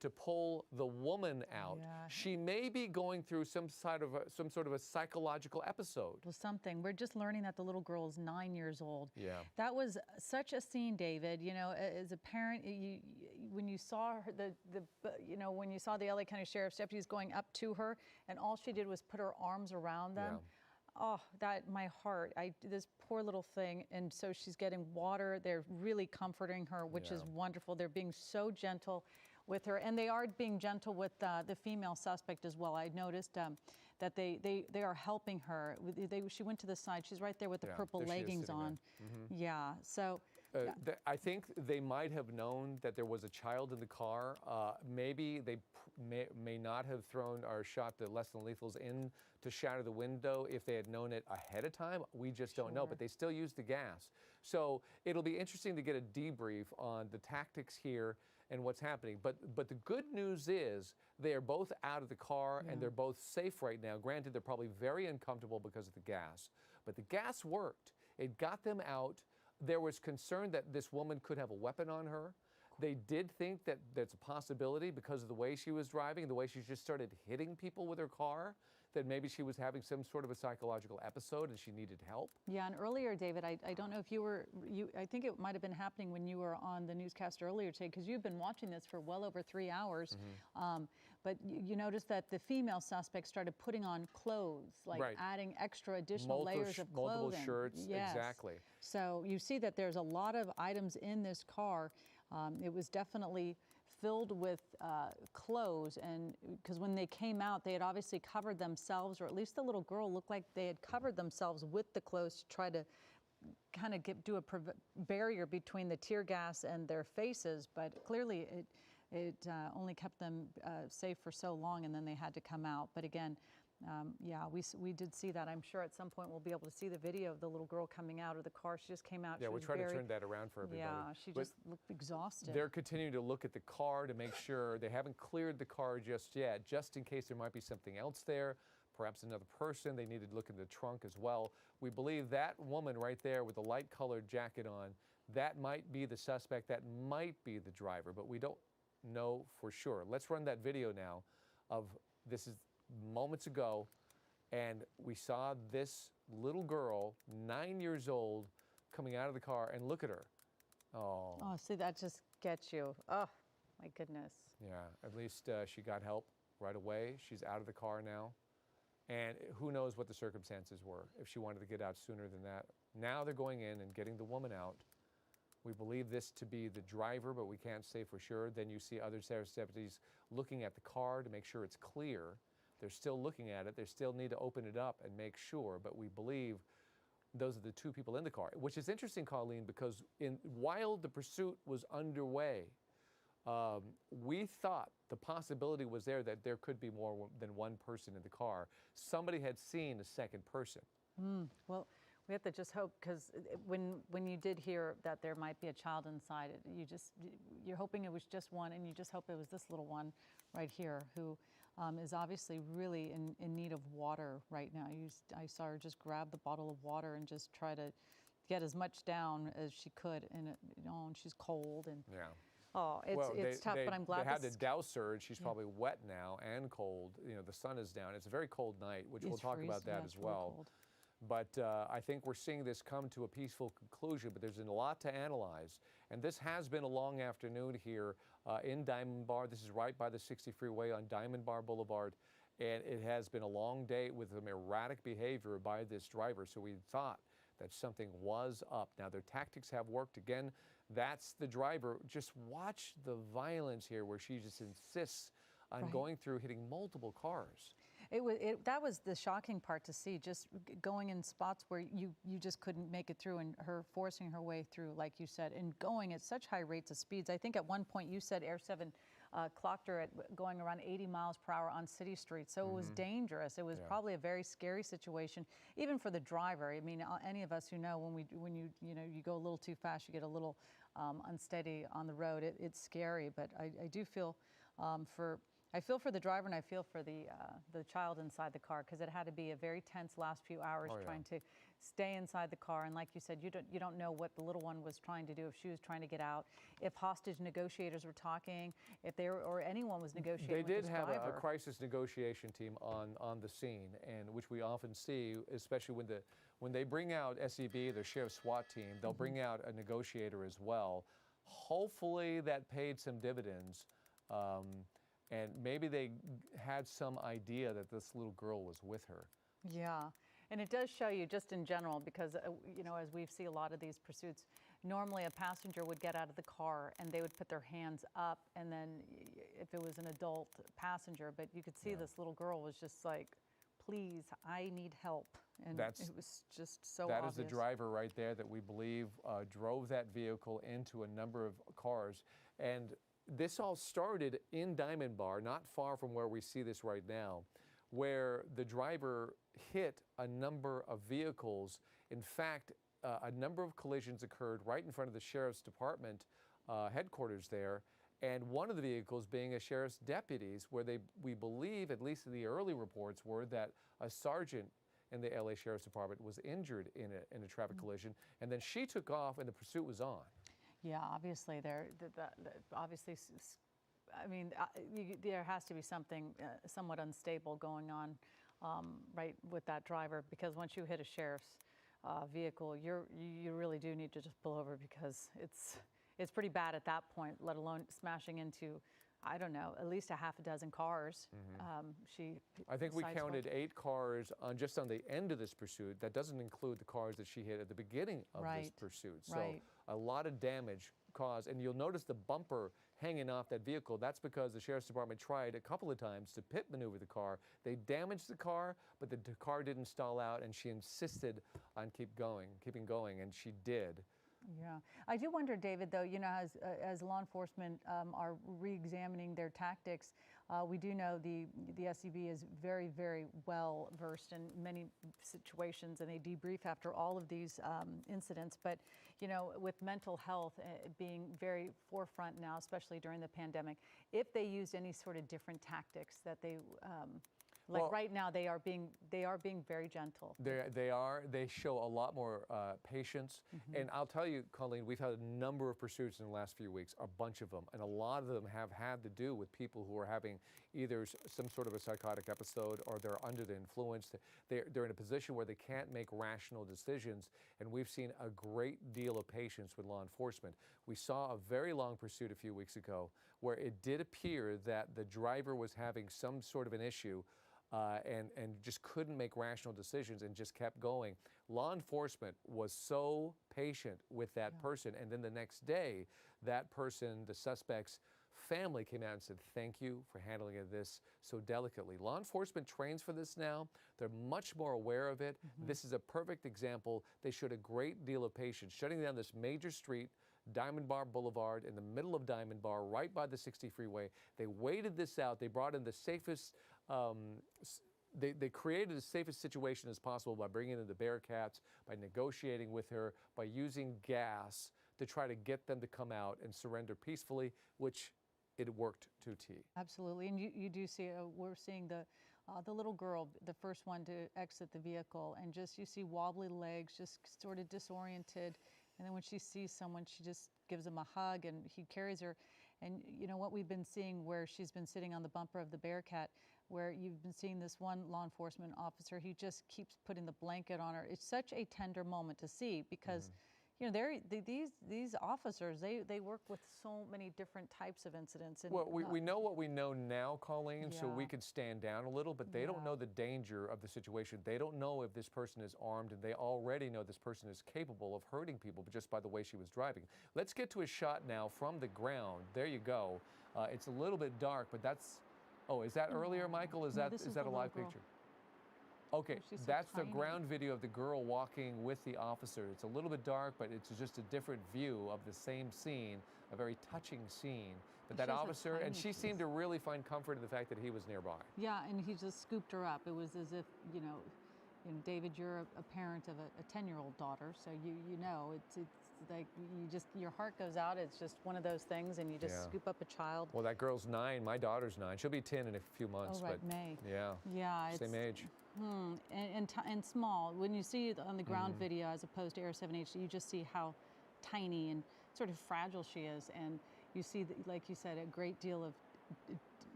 to pull the woman out. She may be going through some sort of a psychological episode. Well, something. We're just learning that the little girl is 9 years old. Yeah. That was such a scene, David. You know, as a parent, when you saw her, when you saw the LA County Sheriff's deputies going up to her, and all she did was put her arms around them. Oh, my heart. This poor little thing. And so she's getting water. They're really comforting her, which is wonderful. They're being so gentle with her, and they are being gentle with the female suspect as well. I noticed that they are helping her. She went to the side. She's right there with the purple leggings on. Yeah. So. I think they might have known that there was a child in the car. Maybe they may not have thrown or shot the less than lethals in to shatter the window if they had known it ahead of time. We just don't know, but they still used the gas. So it'll be interesting to get a debrief on the tactics here and what's happening. But the good news is they are both out of the car and they're both safe right now. Granted, they're probably very uncomfortable because of the gas, but the gas worked. It got them out. There was concern that this woman could have a weapon on her. They did think that there's a possibility, because of the way she was driving, the way she just started hitting people with her car, that maybe she was having some sort of a psychological episode and she needed help. Yeah, and earlier, David, I don't know if I think it might have been happening when you were on the newscast earlier today, because you've been watching this for well over 3 hours. But you noticed that the female suspect started putting on clothes, like adding extra additional layers of clothing. Multiple shirts, exactly. So you see that there's a lot of items in this car. It was definitely filled with clothes, and because when they came out, they had obviously covered themselves, or at least the little girl looked like they had covered themselves with the clothes to try to kind of do a barrier between the tear gas and their faces, but clearly it only kept them safe for so long, and then they had to come out. But again, yeah, we did see that. I'm sure at some point we'll be able to see the video of the little girl coming out of the car. She just came out. Yeah, we're trying to turn that around for everybody. Yeah, she just looked exhausted. They're continuing to look at the car to make sure they haven't cleared the car just yet, just in case there might be something else there, perhaps another person. They needed to look in the trunk as well. We believe that woman right there with the light-colored jacket on, that might be the suspect, that might be the driver, but we don't know for sure. Let's run that video now of This is moments ago, and we saw this little girl, 9 years old, coming out of the car, and look at her. Oh. Oh, see, that just gets you. Oh, my goodness. Yeah, at least she got help right away. She's out of the car now. And who knows what the circumstances were, if she wanted to get out sooner than that. Now they're going in and getting the woman out. We believe this to be the driver, but we can't say for sure. Then you see other sheriff's deputies looking at the car to make sure it's clear. They're still looking at it. They still need to open it up and make sure, but we believe those are the two people in the car, which is interesting, Colleen, because while the pursuit was underway, we thought the possibility was there that there could be more than one person in the car. Somebody had seen a second person. Well, we have to just hope, because when you did hear that there might be a child inside, you're hoping it was just one, and you just hope it was this little one right here who is obviously really in need of water right now. I saw her just grab the bottle of water and just try to get as much down as she could, and and she's cold and. Yeah. Oh, it's tough, but I'm glad they had to douse her, and she's probably wet now and cold. You know, the sun is down. It's a very cold night, which we'll talk about that as well. Cold. But I think we're seeing this come to a peaceful conclusion, but there's a lot to analyze. And this has been a long afternoon here in Diamond Bar. This is right by the 60 freeway on Diamond Bar Boulevard. And it has been a long day with some erratic behavior by this driver. So we thought that something was up. Now, their tactics have worked. Again, that's the driver. Just watch the violence here, where she just insists on going through, hitting multiple cars. That was the shocking part to see, just going in spots where you just couldn't make it through, and her forcing her way through, like you said, and going at such high rates of speeds. I think at one point you said Air 7 clocked her at going around 80 miles per hour on city streets. So it was dangerous. It was probably a very scary situation, even for the driver. I mean, any of us who know when you go a little too fast, you get a little unsteady on the road. It's scary, but I do feel I feel for the driver, and I feel for the child inside the car, because it had to be a very tense last few hours trying to stay inside the car. And like you said, you don't know what the little one was trying to do, if she was trying to get out, if hostage negotiators were talking, if they were, or anyone was negotiating. They did with this have driver. a crisis negotiation team on the scene, and which we often see, especially when they bring out SEB, the sheriff's SWAT team, they'll bring out a negotiator as well. Hopefully that paid some dividends. And maybe they had some idea that this little girl was with her. Yeah, and it does show you just in general, because, as we see a lot of these pursuits, normally a passenger would get out of the car and they would put their hands up, and then if it was an adult passenger, but you could see this little girl was just like, please, I need help. And it was just so obvious. That is the driver right there that we believe drove that vehicle into a number of cars. And this all started in Diamond Bar, not far from where we see this right now, where the driver hit a number of vehicles. In fact, a number of collisions occurred right in front of the Sheriff's Department headquarters there, and one of the vehicles being a sheriff's deputy's, where we believe, at least in the early reports, were that a sergeant in the LA Sheriff's Department was injured in a traffic collision, and then she took off and the pursuit was on. Yeah, obviously there has to be something somewhat unstable going on right with that driver, because once you hit a sheriff's vehicle, you really do need to just pull over, because it's pretty bad at that point, let alone smashing into, I don't know, at least a half a dozen cars. I think we counted 8 cars just on the end of this pursuit. That doesn't include the cars that she hit at the beginning of this pursuit. So a lot of damage caused. And you'll notice the bumper hanging off that vehicle. That's because the Sheriff's Department tried a couple of times to pit maneuver the car. They damaged the car, but the car didn't stall out, and she insisted on keeping going, and she did. Yeah, I do wonder, David, though, as law enforcement are re-examining their tactics, we do know the SEB is very, very well versed in many situations, and they debrief after all of these incidents. But, with mental health being very forefront now, especially during the pandemic, if they used any sort of different tactics that they Like Well, right now, they are being very gentle. They show a lot more patience. And I'll tell you, Colleen, we've had a number of pursuits in the last few weeks, a bunch of them, and a lot of them have had to do with people who are having either some sort of a psychotic episode or they're under the influence. They're in a position where they can't make rational decisions, and we've seen a great deal of patience with law enforcement. We saw a very long pursuit a few weeks ago where it did appear that the driver was having some sort of an issue and just couldn't make rational decisions and just kept going. Law enforcement was so patient with that person, and then the next day, that person, the suspect's family, came out and said, "Thank you for handling this so delicately." Law enforcement trains for this now. They're much more aware of it. This is a perfect example. They showed a great deal of patience, shutting down this major street, Diamond Bar Boulevard, in the middle of Diamond Bar, right by the 60 freeway. They waited this out. They brought in the safest, they created the safest situation as possible by bringing in the Bearcats, by negotiating with her, by using gas to try to get them to come out and surrender peacefully, which it worked to a T. Absolutely, and you do see, we're seeing the little girl, the first one to exit the vehicle, and just you see wobbly legs, just sort of disoriented. And then when she sees someone, she just gives him a hug, and he carries her. And you know what we've been seeing, where she's been sitting on the bumper of the Bearcat, where you've been seeing this one law enforcement officer, he just keeps putting the blanket on her. It's such a tender moment to see because, you know, these officers, they work with so many different types of incidents. And well, we know what we know now, Colleen, so we can stand down a little, but they don't know the danger of the situation. They don't know if this person is armed, and they already know this person is capable of hurting people just by the way she was driving. Let's get to a shot now from the ground. There you go. It's a little bit dark, but that's, oh, is that earlier, Michael? Is that a live picture? Okay, so that's the tiny. ground video of the girl walking with the officer. It's a little bit dark, but it's just a different view of the same scene, a very touching scene. But that officer, and she seemed to really find comfort in the fact that he was nearby. Yeah, and he just scooped her up. It was as if, you know, David, you're a parent of a 10-year-old daughter, so you know, it's like your heart goes out. It's just one of those things, and you just scoop up a child. Well, that girl's 9. My daughter's 9. She'll be 10 in a few months. Oh, right, but May. Yeah, same age. And small. When you see it on the ground video as opposed to Air 7H, you just see how tiny and sort of fragile she is, and you see, like you said, a great deal of,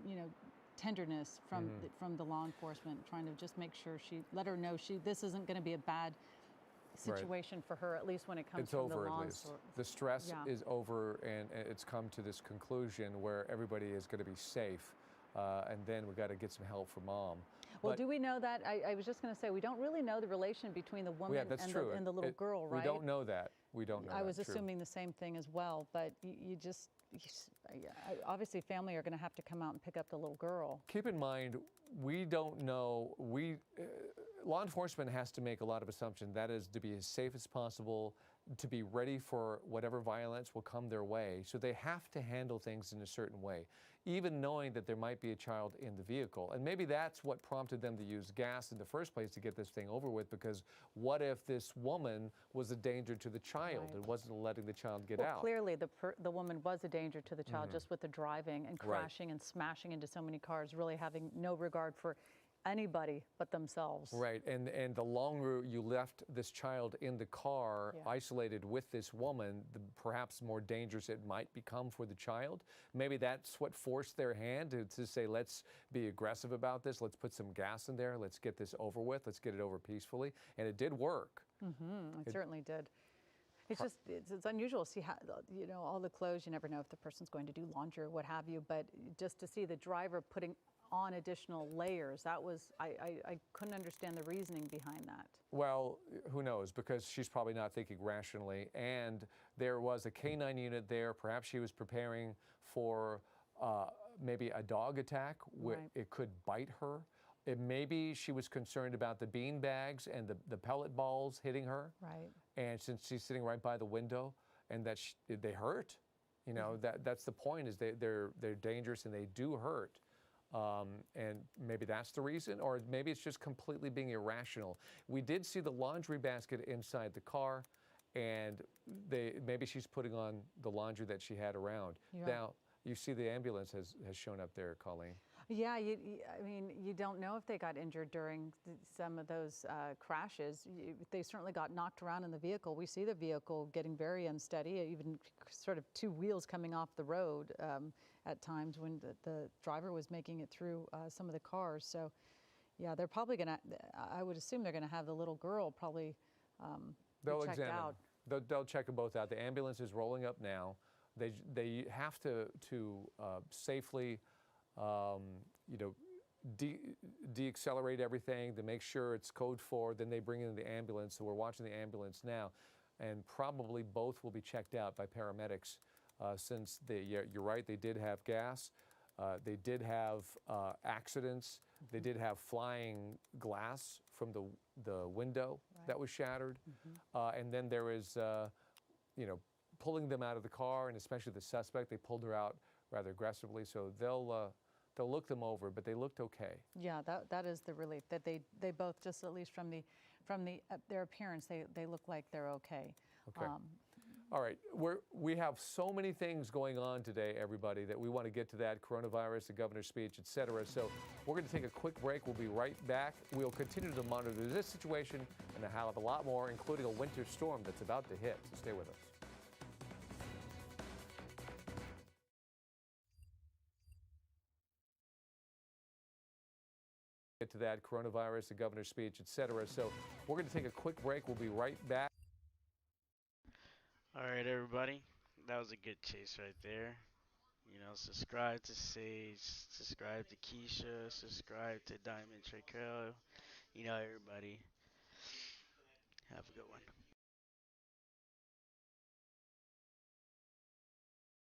you know, tenderness from the law enforcement, trying to just make sure let her know this isn't going to be a bad situation for her, at least when it comes from the law enforcement. The stress is over, and it's come to this conclusion where everybody is going to be safe, and then we've got to get some help for mom. Well, do we know that? I was just going to say, we don't really know the relation between the woman and the little girl, right? We don't know that. We don't know I was that. assuming the same thing as well, but obviously family are going to have to come out and pick up the little girl. Keep in mind, we don't know. Law enforcement has to make a lot of assumptions. That is, to be as safe as possible, to be ready for whatever violence will come their way. So they have to handle things in a certain way, even knowing that there might be a child in the vehicle. And maybe that's what prompted them to use gas in the first place, to get this thing over with, because what if this woman was a danger to the child and wasn't letting the child get out? Clearly the woman was a danger to the child just with the driving and crashing and smashing into so many cars, really having no regard for anybody but themselves. Right, and the longer you left this child in the car, isolated with this woman, the perhaps more dangerous it might become for the child. Maybe that's what forced their hand to say, let's be aggressive about this, let's put some gas in there, let's get this over with, let's get it over peacefully, and it did work. It certainly did. It's just, it's unusual to see how, you know, all the clothes, you never know if the person's going to do laundry or what have you, but just to see the driver putting on additional layers, that was, I couldn't understand the reasoning behind that. Well, who knows, because she's probably not thinking rationally, and there was a K-9 unit there. Perhaps she was preparing for maybe a dog attack where it could bite her. Maybe she was concerned about the bean bags and the pellet balls hitting her. Right. And since she's sitting right by the window, and that they hurt, you know, that's the point, is they're dangerous and they do hurt. And maybe that's the reason, or maybe it's just completely being irrational. We did see the laundry basket inside the car, and maybe she's putting on the laundry that she had around. Now, you see the ambulance has shown up there, Colleen. Yeah, I mean, you don't know if they got injured during some of those crashes. They certainly got knocked around in the vehicle. We see the vehicle getting very unsteady, even sort of two wheels coming off the road at times when the driver was making it through some of the cars. So, yeah, they're probably going to, I would assume they're going to have the little girl probably They'll checked examine. out. They'll check them both out. The ambulance is rolling up now. They have to safely, you know, de-accelerate everything to make sure it's code 4. Then they bring in the ambulance. So we're watching the ambulance now, and probably both will be checked out by paramedics since you're right, they did have gas. They did have accidents. They did have flying glass from the window that was shattered. And then there was, you know, pulling them out of the car, and especially the suspect. They pulled her out rather aggressively. So they'll look them over, but they looked okay. Yeah, that is the relief that they both, just at least from their appearance, they look like they're okay. Okay. All right, we have so many things going on today, everybody, that we want to get to that, coronavirus, the governor's speech, et cetera. So we're going to take a quick break. We'll be right back. We'll continue to monitor this situation and have a lot more, including a winter storm that's about to hit. So stay with us. Get to that, coronavirus, the governor's speech, et cetera. So we're going to take a quick break. We'll be right back. All right, everybody, that was a good chase right there. You know, subscribe to Sage, subscribe to Keisha, subscribe to Diamond Traquel. You know, everybody, have a good one.